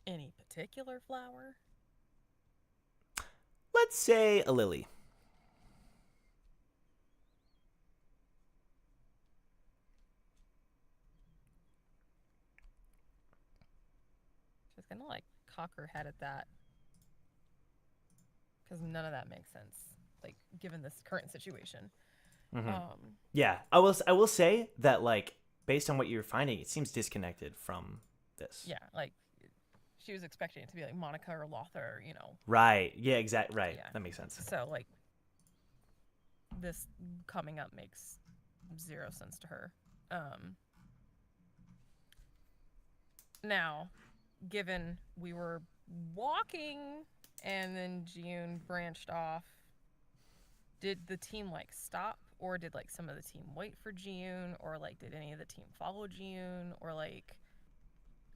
Any particular flower? Let's say a lily. She's gonna like cock her head at that. Because none of that makes sense, like given this current situation. Yeah, I will say that, like, based on what you're finding, it seems disconnected from this. Yeah, like she was expecting it to be like Monica or Lothaa, or, Right. Yeah. Exactly. Right. Yeah. That makes sense. So like this coming up makes zero sense to her. Now, given we were walking and then June branched off, did the team like stop, or did like some of the team wait for June, or like did any of the team follow June, or like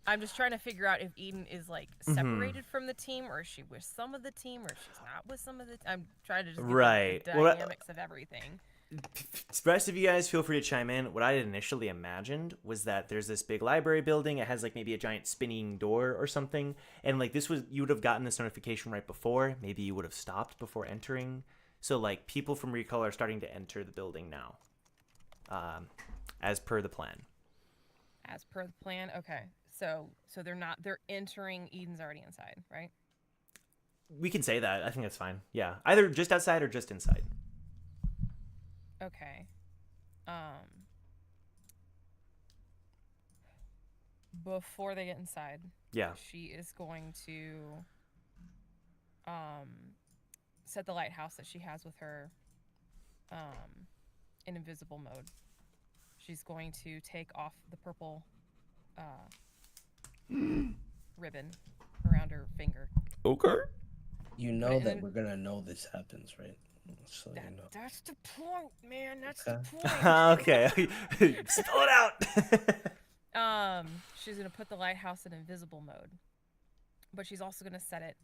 I'm just trying to figure out if Eden is like separated from the team, or is she with some of the team, or if she's not with some of the I'm trying to just get Right. the dynamics of everything. The rest of you guys feel free to chime in. What I had initially imagined was that there's this big library building. It has like maybe a giant spinning door or something. And like you would have gotten this notification right before. Maybe you would have stopped before entering. So like people from Recall are starting to enter the building now. As per the plan. As per the plan, okay. So they're entering. Eden's already inside, right? We can say that. I think that's fine. Yeah. Either just outside or just inside. Okay. Before they get inside, Yeah. she is going to set the lighthouse that she has with her in invisible mode. She's going to take off the purple ribbon around her finger. Okay. You know that we're gonna know this happens, right? So you know. That's the point, man. That's the point. Okay. Spell it out. She's gonna put the lighthouse in invisible mode, but she's also gonna set it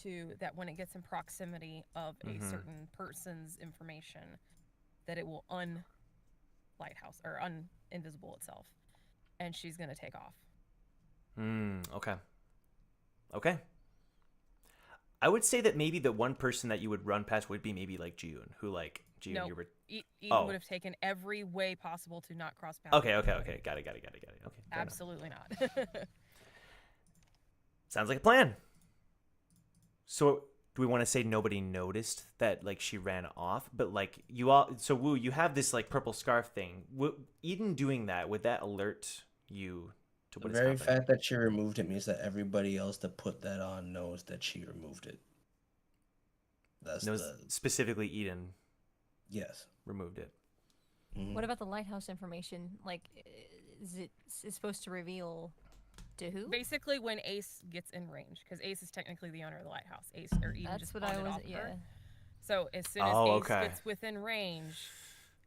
to that when it gets in proximity of a certain person's information, that it will lighthouse or invisible itself, and she's gonna take off. Okay. Okay. I would say that maybe the one person that you would run past would be maybe like June, who like June. No, you were... Eden would have taken every way possible to not cross paths. Okay. Got it. Okay. Absolutely not. Sounds like a plan. So, do we want to say nobody noticed that like she ran off? But like you all, so Wu, you have this like purple scarf thing. Eden doing that, would that alert you to The what is very happening? fact that she removed it means that everybody else that put that on knows that she removed it. That's specifically Eden. Yes. Removed it. What about the lighthouse information? Like, is it supposed to reveal to who? Basically, when Ace gets in range, because Ace is technically the owner of the lighthouse. Ace or Eden That's just what pawned I it was. off Yeah. her. So as soon as Ace gets within range,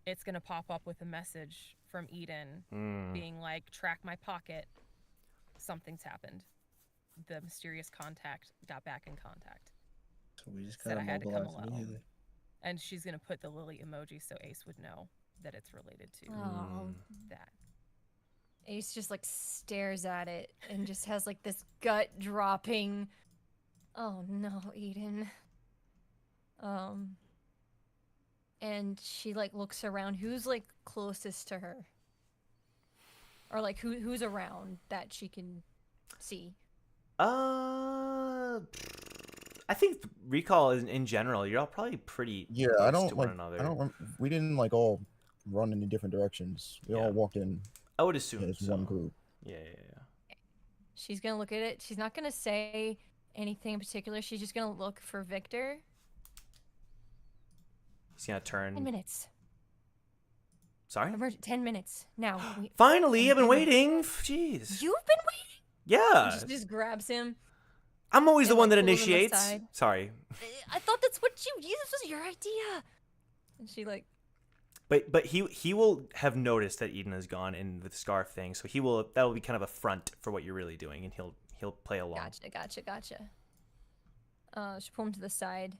it's gonna pop up with a message from Eden being like, "Track my pocket. Something's happened. The mysterious contact got back in contact." So we just Said gotta I had to come mobilize alone. immediately. And she's gonna put the lily emoji so Ace would know that it's related to that. Ace just like stares at it and just has like this gut dropping. Oh no, Eden. And she like looks around. Who's like closest to her? Or like who's around that she can see? I think Recall in general, you're all probably pretty Yeah, close I don't to like. one another. I don't. We didn't like all run in different directions. We all walked in. I would assume as so. one group. Yeah. She's gonna look at it. She's not gonna say anything in particular. She's just gonna look for Victor. He's gonna turn. 10 minutes. Sorry? 10 minutes. Now. Finally, I've been waiting. Jeez. You've been waiting? Yeah. She just grabs him. I'm always the and, one that like, pulls him initiates. aside. Sorry. I thought that's what this was your idea. And she like. But he will have noticed that Eden has gone in the scarf thing, so that will be kind of a front for what you're really doing, and he'll play along. Gotcha. She pull him to the side.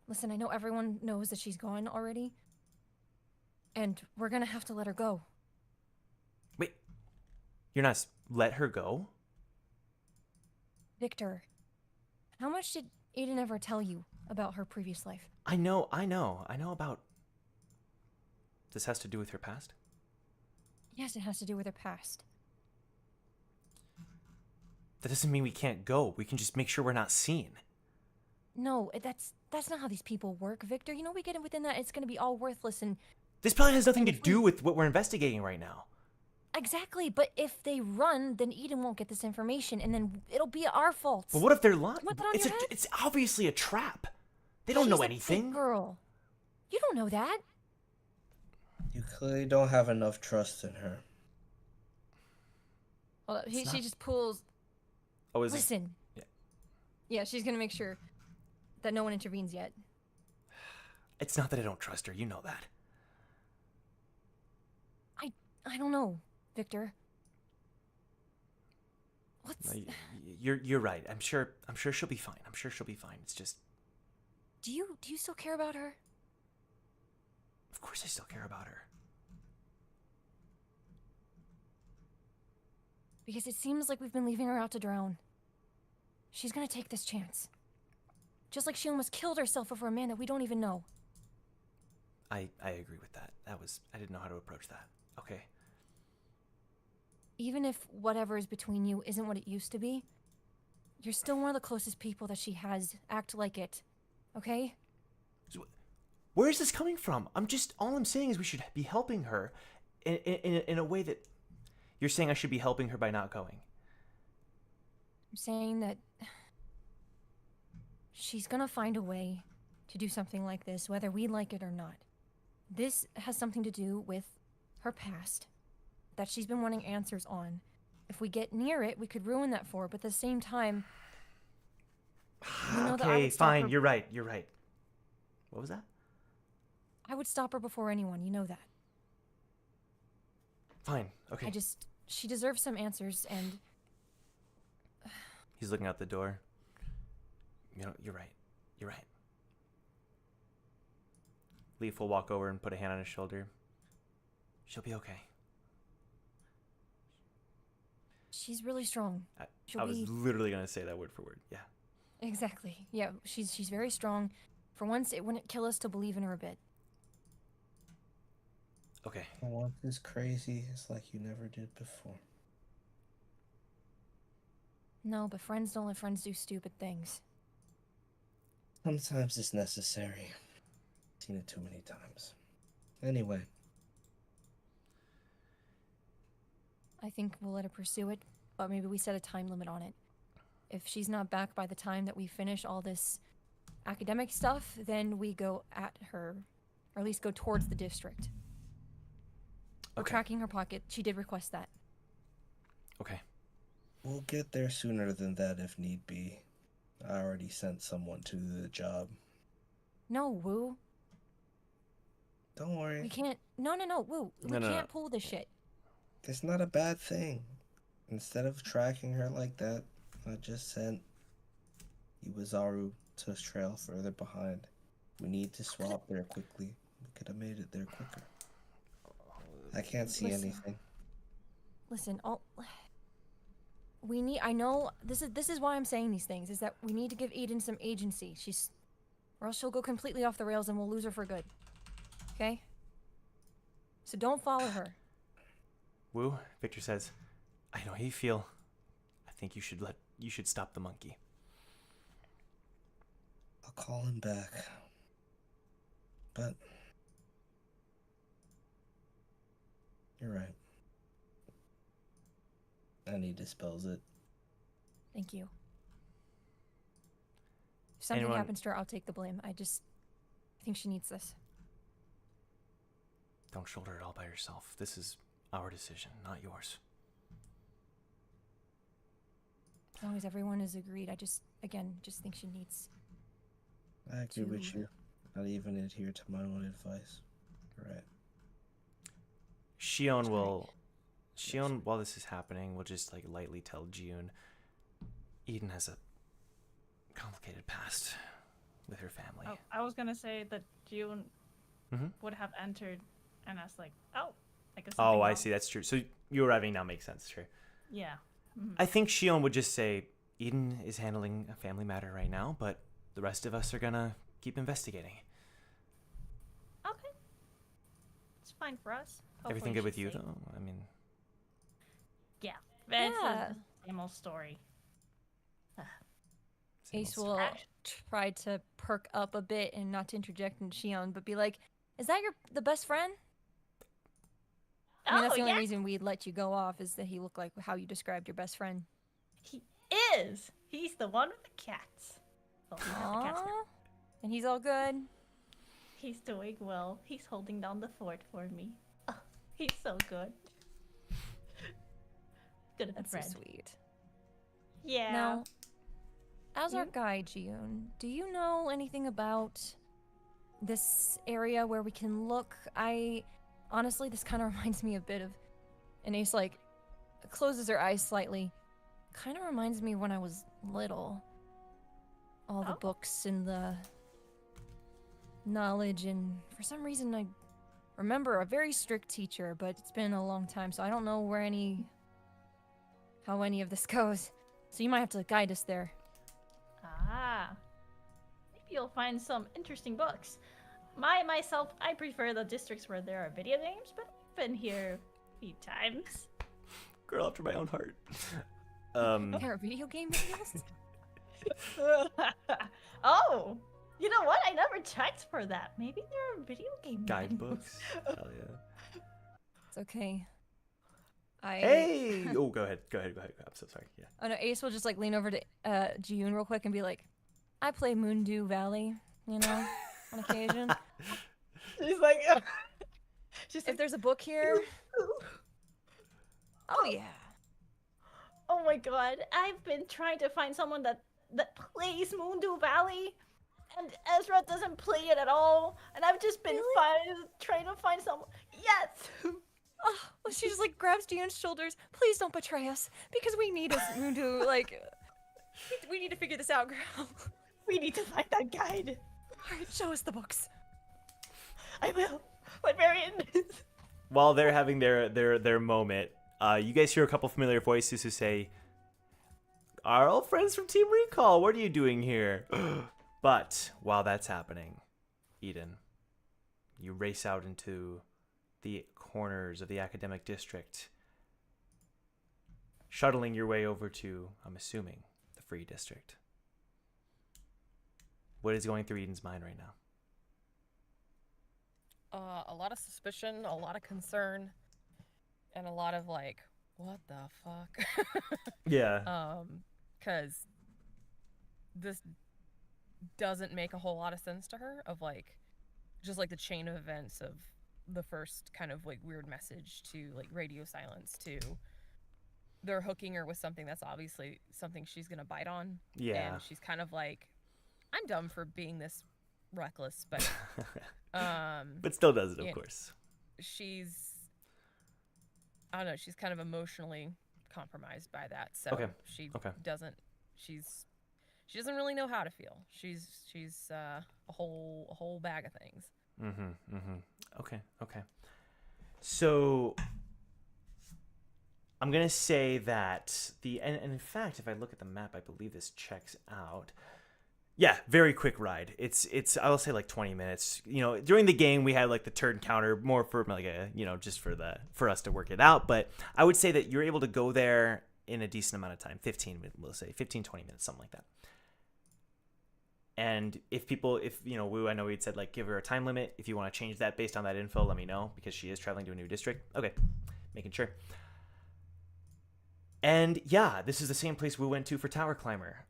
Listen, I know everyone knows that she's gone already, and we're gonna have to let her go. Wait, you're not let her go? Victor, how much did Aiden ever tell you about her previous life? I know about... This has to do with her past? Yes, it has to do with her past. That doesn't mean we can't go. We can just make sure we're not seen. No, that's not how these people work, Victor. You know, we get in within that, it's gonna be all worthless and... This probably has nothing to do with what we're investigating right now. Exactly, but if they run, then Eden won't get this information, and then it'll be our fault. But what if they're lying? Put that on your head? It's obviously a trap. They don't know She's a anything. big girl. You don't know that. You clearly don't have enough trust in her. Well, she just pulls... Oh, is Listen. Yeah. Yeah, she's gonna make sure that no one intervenes yet. It's not that I don't trust her. You know that. I don't know, Victor. What's... No, you're right. I'm sure she'll be fine. I'm sure she'll be fine. It's just... Do you still care about her? Of course I still care about her. Because it seems like we've been leaving her out to drown. She's gonna take this chance. Just like she almost killed herself over a man that we don't even know. I agree with that. I didn't know how to approach that. Okay. Even if whatever is between you isn't what it used to be, you're still one of the closest people that she has. Act like it. Okay? So, where is this coming from? All I'm saying is we should be helping her in a way that... You're saying I should be helping her by not going. I'm saying that she's gonna find a way to do something like this, whether we like it or not. This has something to do with her past that she's been wanting answers on. If we get near it, we could ruin that for her, but at the same time... You know that I Okay, would stop fine. her... You're right. What was that? I would stop her before anyone, you know that. Fine. Okay. She deserves some answers, and... He's looking out the door. You know, you're right. Leaf will walk over and put a hand on his shoulder. She'll be okay. She's really strong. I was literally going to say that word for word. Yeah. Exactly. Yeah, she's very strong. For once, it wouldn't kill us to believe in her a bit. Okay. I want this crazy. It's like you never did before. No, but friends don't let friends do stupid things. Sometimes it's necessary. I've seen it too many times. Anyway. I think we'll let her pursue it, but maybe we set a time limit on it. If she's not back by the time that we finish all this academic stuff, then we go at her, or at least go towards the district. We're tracking her pocket. She did request that. Okay. We'll get there sooner than that if need be. I already sent someone to the job. No, Woo. Don't worry. We can't... No, Woo. We can't pull this shit. It's not a bad thing. Instead of tracking her like that, I just sent Iwazaru to trail further behind. We need to swap there quickly. We could have made it there quicker. I can't see anything. Listen, we need... I know... This is why I'm saying these things, is that we need to give Eden some agency. Or else she'll go completely off the rails and we'll lose her for good. Okay? So don't follow her. Woo, Victor says, I know how you feel. I think you should stop the monkey. I'll call him back. But you're right. And he dispels it. Thank you. If something happens to her, I'll take the blame. I think she needs this. Don't shoulder it all by yourself. This is our decision, not yours. As long as everyone is agreed, I just think she needs... I agree with you. Not even adhere to my own advice. Right. Shion, while this is happening, will just like lightly tell June, Eden has a complicated past with her family. Oh, I was gonna say that June would have entered and asked like, oh, I see. That's true. So you arriving now makes sense. True. Yeah. I think Shion would just say, Eden is handling a family matter right now, but the rest of us are gonna keep investigating. Okay. It's fine for us. Everything Hopefully good with she's you, safe. though? I mean, Yeah. It's Yeah. the same old story. same Ace old will story. try to perk up a bit and not to interject into Shion, but be like, "Is that the best friend?" I mean, that's the only reason we'd let you go off is that he looked like how you described your best friend. He is. He's the one with the cats. Well, we have the cats now. Aww. And he's all good. He's doing well. He's holding down the fort for me. Oh, he's so good. Good That's friend. so sweet. Yeah. Now, as our guide, Jiyun, do you know anything about this area where we can look? Honestly, this kind of reminds me a bit of... And Ace, like, closes her eyes slightly. Kind of reminds me when I was little. All the books and the knowledge, and for some reason I remember a very strict teacher, but it's been a long time, so I don't know how any of this goes. So you might have to guide us there. Ah. Maybe you'll find some interesting books. Myself, I prefer the districts where there are video games, but I've been here a few times. Girl after my own heart. There are video game videos? Oh! You know what? I never checked for that. Maybe there are video game Guidebooks. Hell yeah. It's okay. Hey! Oh, go ahead. I'm so sorry. Yeah. Oh no, Ace will just like lean over to Jiyun real quick and be like, "I play Moondew Valley, you know, on occasion." She's like, if there's a book here. Oh yeah. Oh my god, I've been trying to find someone that plays Moondew Valley, and Ezra doesn't play it at all, and I've just been trying to find someone. Yes! Oh, she just like grabs Jiyun's shoulders. "Please don't betray us, because we need us, Moondew. Like, we need to figure this out, girl. We need to find that guide. Alright, show us the books." I will. Librarian. While they're having their moment, you guys hear a couple familiar voices who say, "Our old friends from Team Recall, what are you doing here?" But while that's happening, Eden, you race out into the corners of the academic district, shuttling your way over to, I'm assuming, the free district. What is going through Eden's mind right now? A lot of suspicion, a lot of concern, and a lot of like, what the fuck? Yeah. Because this doesn't make a whole lot of sense to her, of like, just like the chain of events of the first kind of like weird message to like radio silence to they're hooking her with something that's obviously something she's gonna bite on. Yeah. And she's kind of like, I'm dumb for being this reckless, but but still does it, of course. I don't know, she's kind of emotionally compromised by that, so she doesn't really know how to feel. She's a whole bag of things. Okay. So I'm gonna say that and in fact, if I look at the map, I believe this checks out. Yeah, very quick ride. It's I'll say like 20 minutes. You know, during the game we had like the turn counter more for like a, you know, just for us to work it out, but I would say that you're able to go there in a decent amount of time. 15 minutes, we'll say 15-20 minutes, something like that. And if you know, I know we'd said like give her a time limit. If you want to change that based on that info, let me know, because she is traveling to a new district. Okay, making sure. And yeah, this is the same place we went to for Tower Climber.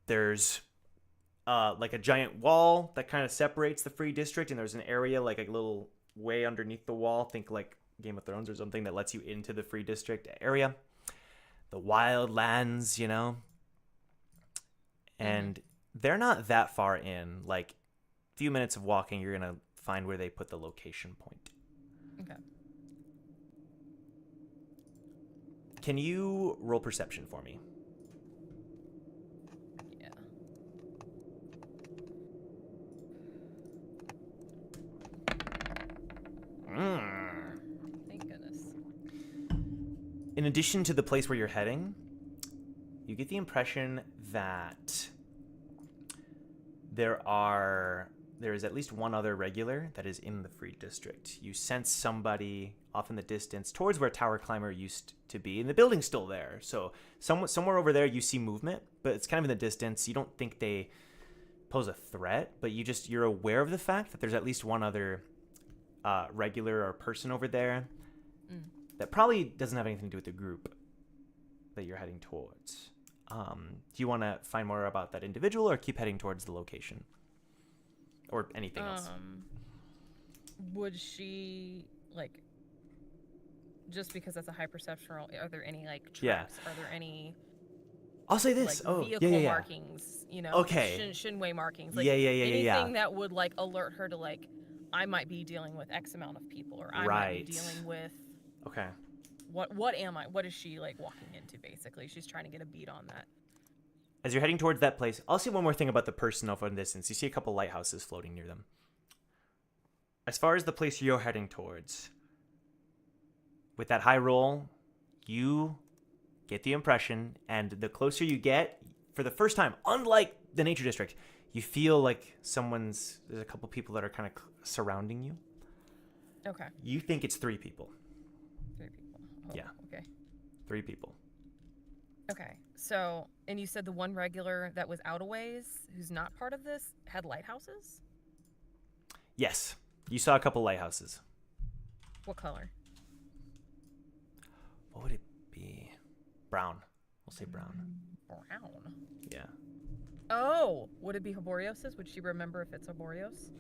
There's like a giant wall that kind of separates the free district, and there's an area like a little way underneath the wall, think like Game of Thrones or something, that lets you into the free district area. The wild lands, you know. And they're not that far in. Like, a few minutes of walking, you're going to find where they put the location point. Okay. Can you roll perception for me? Yeah. Thank goodness. In addition to the place where you're heading, You get the impression that there is at least one other regular that is in the Free District. You sense somebody off in the distance towards where Tower Climber used to be, and the building's still there. So somewhere over there you see movement, but it's kind of in the distance. You don't think they pose a threat, but you're aware of the fact that there's at least one other regular or person over there that probably doesn't have anything to do with the group that you're heading towards. Do you want to find more about that individual or keep heading towards the location? Or anything else? Would she, like, just because that's a high perception roll, are there any, like, traps? Yeah. Are there any... I'll say this. Like, vehicle markings, you know? Okay. Shinway markings. Like, Yeah. anything that would, like, alert her to, like, I might be dealing with X amount of people, or I might be dealing with... Okay. What am I? What is she, like, walking into, basically? She's trying to get a beat on that. As you're heading towards that place, I'll say one more thing about the person off in the distance. You see a couple lighthouses floating near them. As far as the place you're heading towards, with that high roll, you get the impression, and the closer you get, for the first time, unlike the Nature District, you feel like there's a couple people that are kind of surrounding you. Okay. You think it's 3 people. 3 people. Oh, Yeah. Okay. 3 people. Okay. So, and you said the one regular that was out a ways, who's not part of this, had lighthouses? Yes. You saw a couple lighthouses. What color? What would it be? Brown. We'll say brown. Brown. Yeah. Oh, would it be Harborios's? Would she remember if it's Harborios?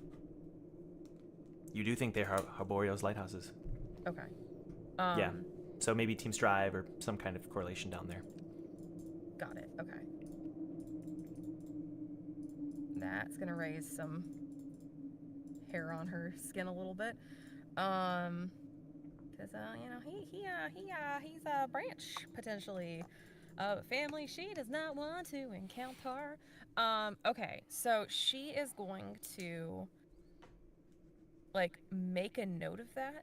You do think they're Harborios lighthouses. Okay. Yeah. So maybe Team Strive or some kind of correlation down there. Got it. Okay. That's gonna raise some hair on her skin a little bit. Cause you know, he's a Branch potentially. Family she does not want to encounter. Okay, so she is going to like make a note of that.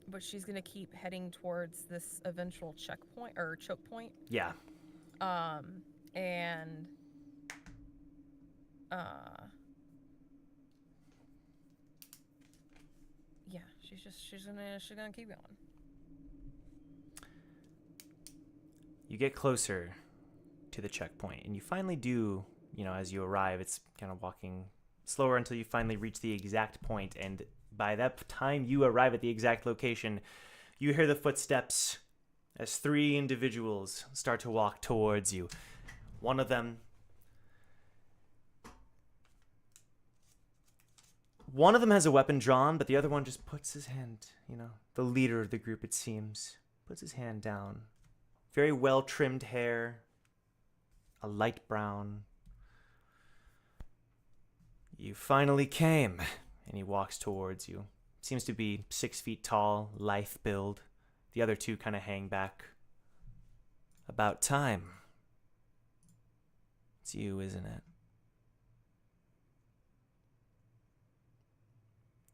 But she's gonna keep heading towards this eventual checkpoint or choke point. Yeah. And yeah, she's gonna keep going. You get closer to the checkpoint, and you finally do, as you arrive, it's kind of walking slower until you finally reach the exact point, and by that time you arrive at the exact location, you hear the footsteps as 3 individuals start to walk towards you. One of them has a weapon drawn, but the other one just puts his hand, the leader of the group, it seems, puts his hand down. Very well-trimmed hair, a light brown. You finally came, and he walks towards you. Seems to be 6 feet tall, lithe build. The other 2 kind of hang back. About time. It's you, isn't it?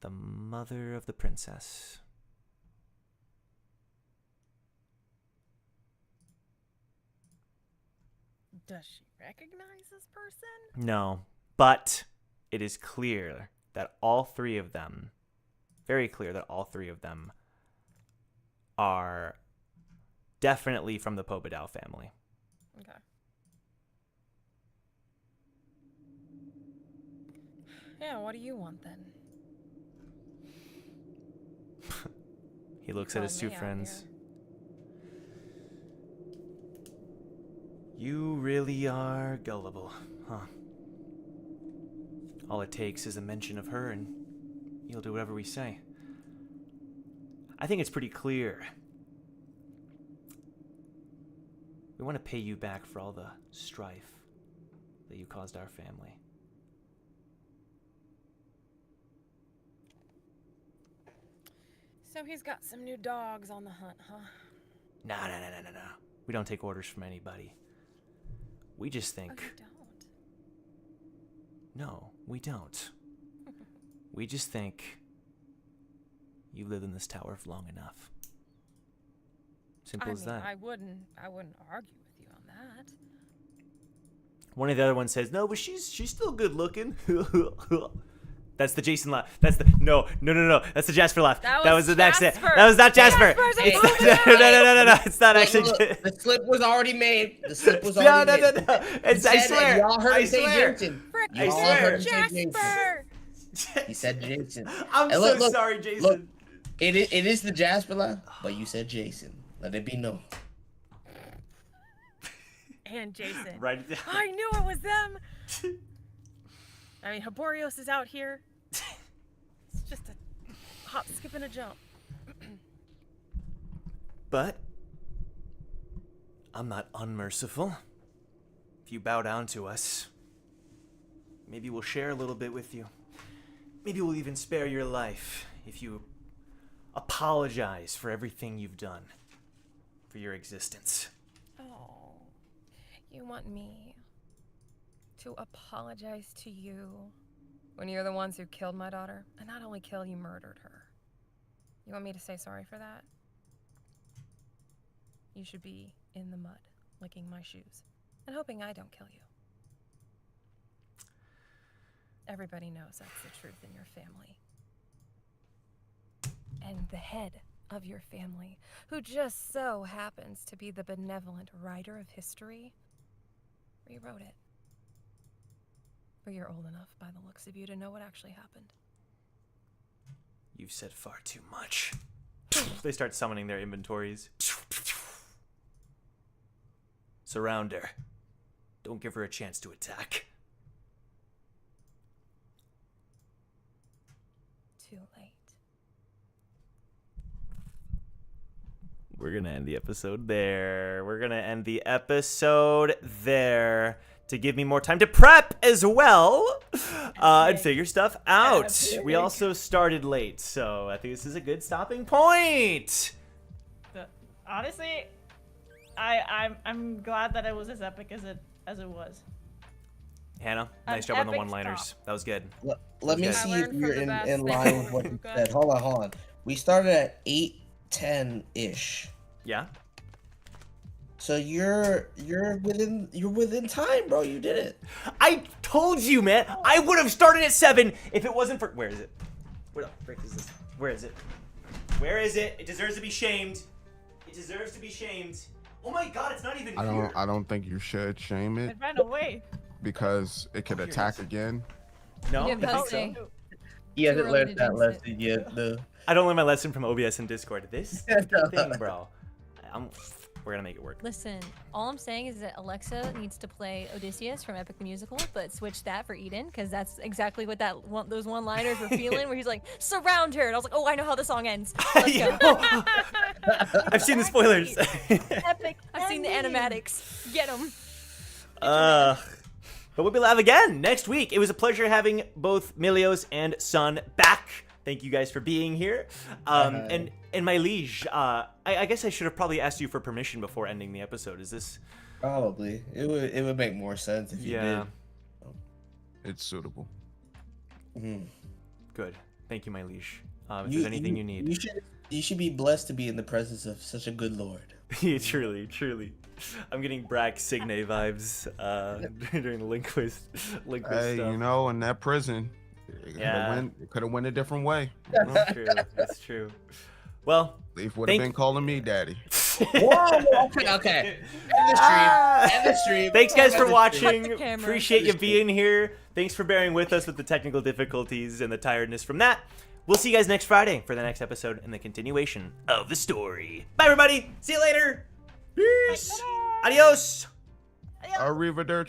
The mother of the princess. Does she recognize this person? No, but it is clear that all 3 of them, very clear that all 3 of them are definitely from the Pobadao family. Okay. Yeah, what do you want then? He looks at his 2 friends. You really are gullible, huh? All it takes is a mention of her and you'll do whatever we say. I think it's pretty clear. We want to pay you back for all the strife that you caused our family. So he's got some new dogs on the hunt, huh? No. We don't take orders from anybody. We just think... Oh, you don't? No, we don't. We just think you live in this tower for long enough. Simple as that. I wouldn't argue with you on that. One of the other ones says, "No, but she's still good looking." That's the Jason laugh. That's the no. That's the Jasper laugh. That was was the next. Jasper. That was not Jasper. Jasper's a It's loser. no. It's not actually. Look, the slip was already made. The slip was No. already made. It's, He I said swear. it. Y'all heard I him say swear. Jason. Frick, I Y'all swear. heard him say Jason. Jasper. He said Jason. I'm And so look, sorry, Jason. Look, it is the Jasper laugh, but you said Jason. Let it be known. And Jason. Write it down. I knew it was them. I mean, Haborios is out here. It's just a hop, skip, and a jump. But I'm not unmerciful. If you bow down to us, maybe we'll share a little bit with you. Maybe we'll even spare your life if you apologize for everything you've done for your existence. Oh, you want me to apologize to you when you're the ones who killed my daughter? And not only kill, you murdered her. You want me to say sorry for that? You should be in the mud, licking my shoes, and hoping I don't kill you. Everybody knows that's the truth in your family. And the head of your family, who just so happens to be the benevolent writer of history, rewrote it. But you're old enough, by the looks of you, to know what actually happened. You've said far too much. They start summoning their inventories. Surround her. Don't give her a chance to attack. Too late. We're gonna end the episode there. To give me more time to prep as well and figure stuff out. We also started late, so I think this is a good stopping point. Honestly, I'm glad that it was as epic as it was. Hannah, nice job on the one-liners. That was good. Let me Okay. see I if learned you're from the best. in line with what you said. Hold on. We started at 8:10-ish. Yeah. So you're within time, bro. You did it. I told you, man. I would have started at 7 if it wasn't for. Where is it? Where the frick is this? Where is it? Where is it? It deserves to be shamed. It deserves to be shamed. Oh my God, it's not even here. I don't think you should shame it It ran away. because it could here it attack is. again. No, You I didn't think post so. it. He hasn't early learned to that jinx it. lesson yet. though. I don't learn my lesson from OBS and Discord. This thing, bro. We're gonna make it work. Listen, all I'm saying is that Alexa needs to play Odysseus from Epic the Musical, but switch that for Eden, because that's exactly what those one-liners were feeling, where he's like, surround her, and I was like, oh, I know how the song ends. Let's go. I've seen the spoilers. Epic. I've seen the animatics. Get them. But we'll be live again next week. It was a pleasure having both Milios and Sun back. Thank you guys for being here. And my liege, I guess I should have probably asked you for permission before ending the episode. Is this? Probably. It would make more sense if you did. It's suitable. Good. Thank you, my liege. If there's anything you need. You should be blessed to be in the presence of such a good lord. Yeah, truly. I'm getting Brac Signe vibes during the Linquist Hey, stuff. you know, in that prison, it could have went a different way. You know? That's true. That's true. Well, Leaf would have been calling me daddy. Whoa, okay. End the stream. Thanks, guys, for Cut watching. the camera. Appreciate you being here. Thanks for bearing with us with the technical difficulties and the tiredness from that. We'll see you guys next Friday for the next episode and the continuation of the story. Bye, everybody. See you later. Peace. Adios. Arrivederci.